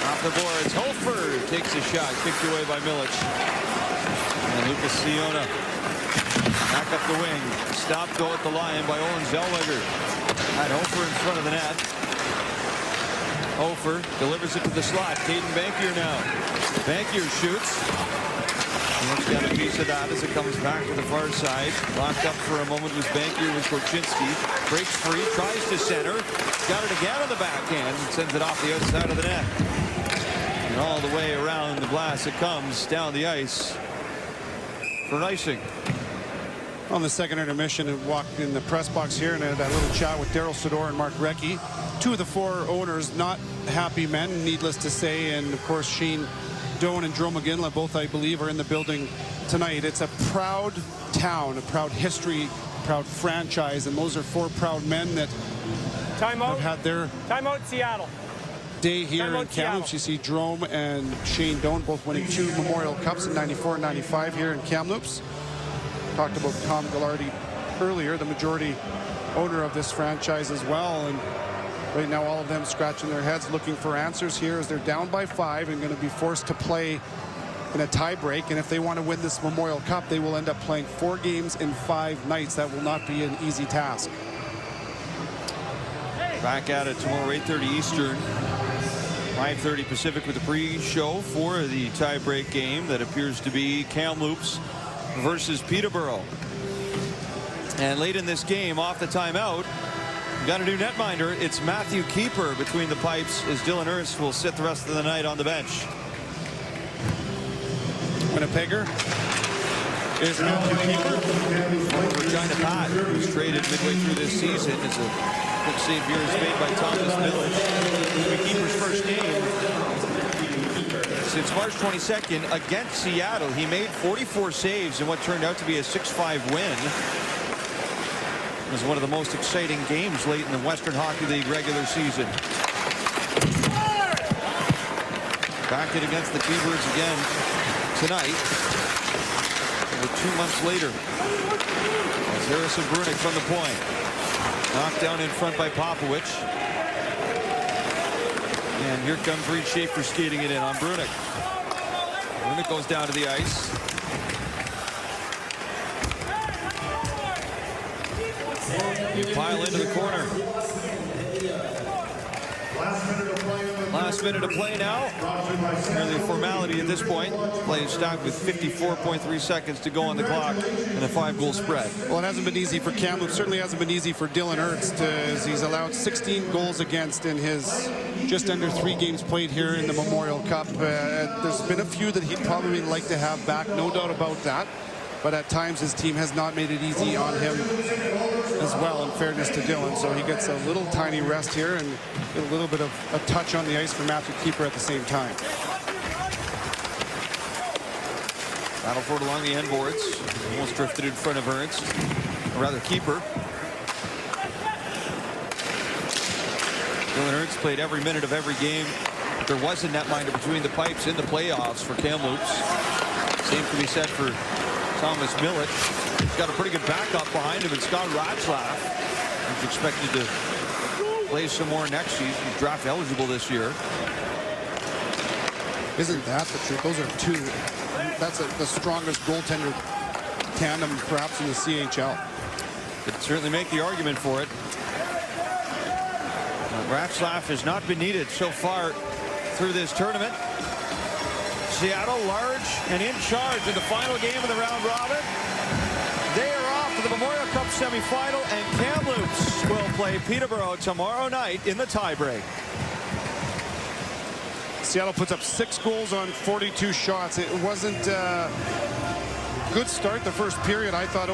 Off the boards. Hofer takes a shot. Kicked away by Milic. And Lucas Siona back up the wing. Stopped goal at the line by Olen Zellweger. Had Hofer in front of the net. Hofer delivers it to the slot. Caden Bankier now. Bankier shoots. He's got a piece of that as it comes back to the far side. Locked up for a moment was Bankier with Korchinski. Breaks free, tries to center. Got it again on the backhand and sends it off the outside of the net. And all the way around the glass it comes down the ice for an icing. On the second intermission and walked in the press box here and had that little chat with Daryl Sador and Mark Recchi. Two of the four owners not happy men, needless to say, and of course Shane Doan and Joe McGinley both, I believe, are in the building tonight. It's a proud town, a proud history, proud franchise, and those are four proud men that have had their Seattle. Day here in Kamloops. You see Drome and Shane Doan both winning 2 Memorial Cups in '94 and '95 here in Kamloops. Talked about Tom Ghilardi earlier, the majority owner of this franchise as well, and right now all of them scratching their heads looking for answers here as they're down by 5 and going to be forced to play in a tie break. And if they want to win this Memorial Cup, they will end up playing 4 games in 5 nights. That will not be an easy task. Back at it tomorrow, 8:30 Eastern, 5:30 Pacific, with the pre-show for the tie-break game that appears to be Kamloops versus Peterborough. And late in this game, off the timeout, got a new netminder. It's Matthew Keeper between the pipes as Dylan Ernst will sit the rest of the night on the bench. Winnipegger is Matthew Keeper. Regina Pat, who's traded midway through this season, as a quick save here is made by Thomas Milic. Keeper's first game since March 22nd against Seattle. He made 44 saves in what turned out to be a 6-5 win. It was one of the most exciting games late in the Western Hockey League regular season. Back it against the T-Birds again tonight. Over 2 months later. As Harrison Brunick from the point. Knocked down in front by Popovich. And here comes Reed Schaefer skating it in on Brunick. Brunick goes down to the ice. You pile into the corner. Last minute of play now. Nearly a formality at this point. Play is stopped with 54.3 seconds to go on the clock and a 5-goal spread. Well, it hasn't been easy for Kamloops. Certainly hasn't been easy for Dylan Ernst, as he's allowed 16 goals against in his just under 3 games played here in the Memorial Cup. There's been a few that he'd probably like to have back, no doubt about that. But at times his team has not made it easy on him as well, in fairness to Dylan. So he gets a little tiny rest here and a little bit of a touch on the ice for Matthew Keeper at the same time. Battle for it along the end boards. Almost drifted in front of Ernst, or rather Keeper. Dylan Ernst played every minute of every game. But there was a netminder between the pipes in the playoffs for Kamloops. Same can be said for Thomas Milic. He's got a pretty good backup behind him, and Scott Ratzlaff. He's expected to play some more next season. He's draft eligible this year. Isn't that the truth? Those are two. That's the strongest goaltender tandem perhaps in the CHL. Could certainly make the argument for it. Ratzlaff has not been needed so far through this tournament. Seattle large and in charge in the final game of the round robin. They are off to the Memorial Cup semifinal, and Kamloops will play Peterborough tomorrow night in the tiebreak. Seattle puts up 6 goals on 42 shots. It wasn't a good start the first period. I thought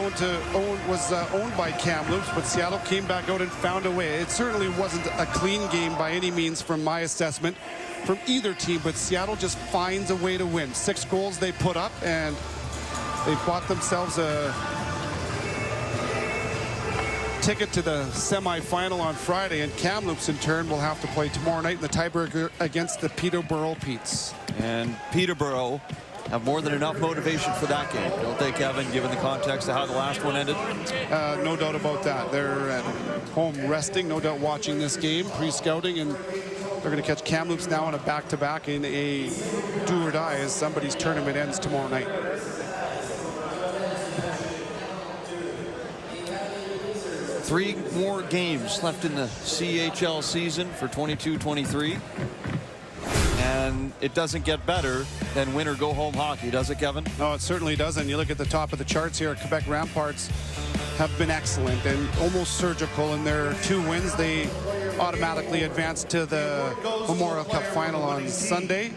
was owned by Kamloops, but Seattle came back out and found a way. It certainly wasn't a clean game by any means from my assessment from either team, but Seattle just finds a way to win. 6 goals they put up, and they bought themselves a ticket to the semifinal on Friday, and Kamloops in turn will have to play tomorrow night in the tiebreaker against the Peterborough Petes. And Peterborough have more than enough motivation for that game, don't they, Kevin, given the context of how the last one ended? No doubt about that. They're at home resting, no doubt watching this game, pre-scouting, and they're going to catch Kamloops now on a back-to-back in a do-or-die as somebody's tournament ends tomorrow night. Three more games left in the CHL season for 22-23. And it doesn't get better than win or go home hockey, does it, Kevin? No, it certainly doesn't. You look at the top of the charts here, Quebec Ramparts have been excellent and almost surgical in their 2 wins. They automatically advance to the Memorial Cup final on Sunday.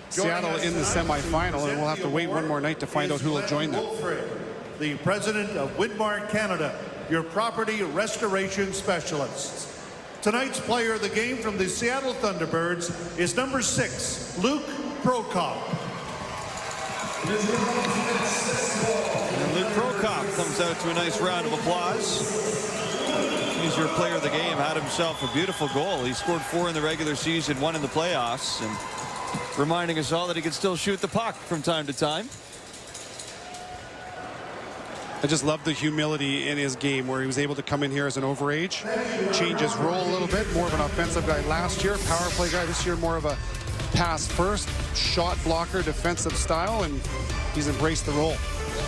Seattle in the semifinal, and we'll have to wait one more night to find out who will join them. The president of Widmark Canada, your property restoration specialists. Tonight's player of the game from the Seattle Thunderbirds is number 6, Luke Prokop. And Luke Prokop comes out to a nice round of applause. He's your player of the game, had himself a beautiful goal. He scored 4 in the regular season, 1 in the playoffs, and reminding us all that he can still shoot the puck from time to time. I just love the humility in his game where he was able to come in here as an overage, change his role a little bit, more of an offensive guy last year, power play guy this year, more of a pass first, shot blocker, defensive style, and he's embraced the role.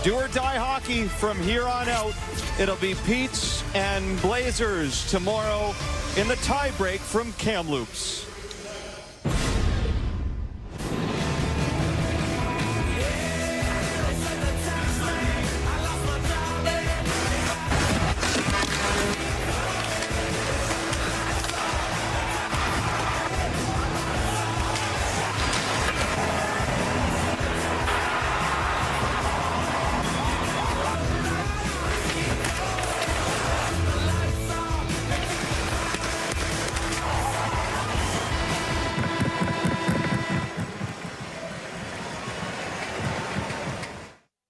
Do or die hockey from here on out. It'll be Pete's and Blazers tomorrow in the tiebreak from Kamloops.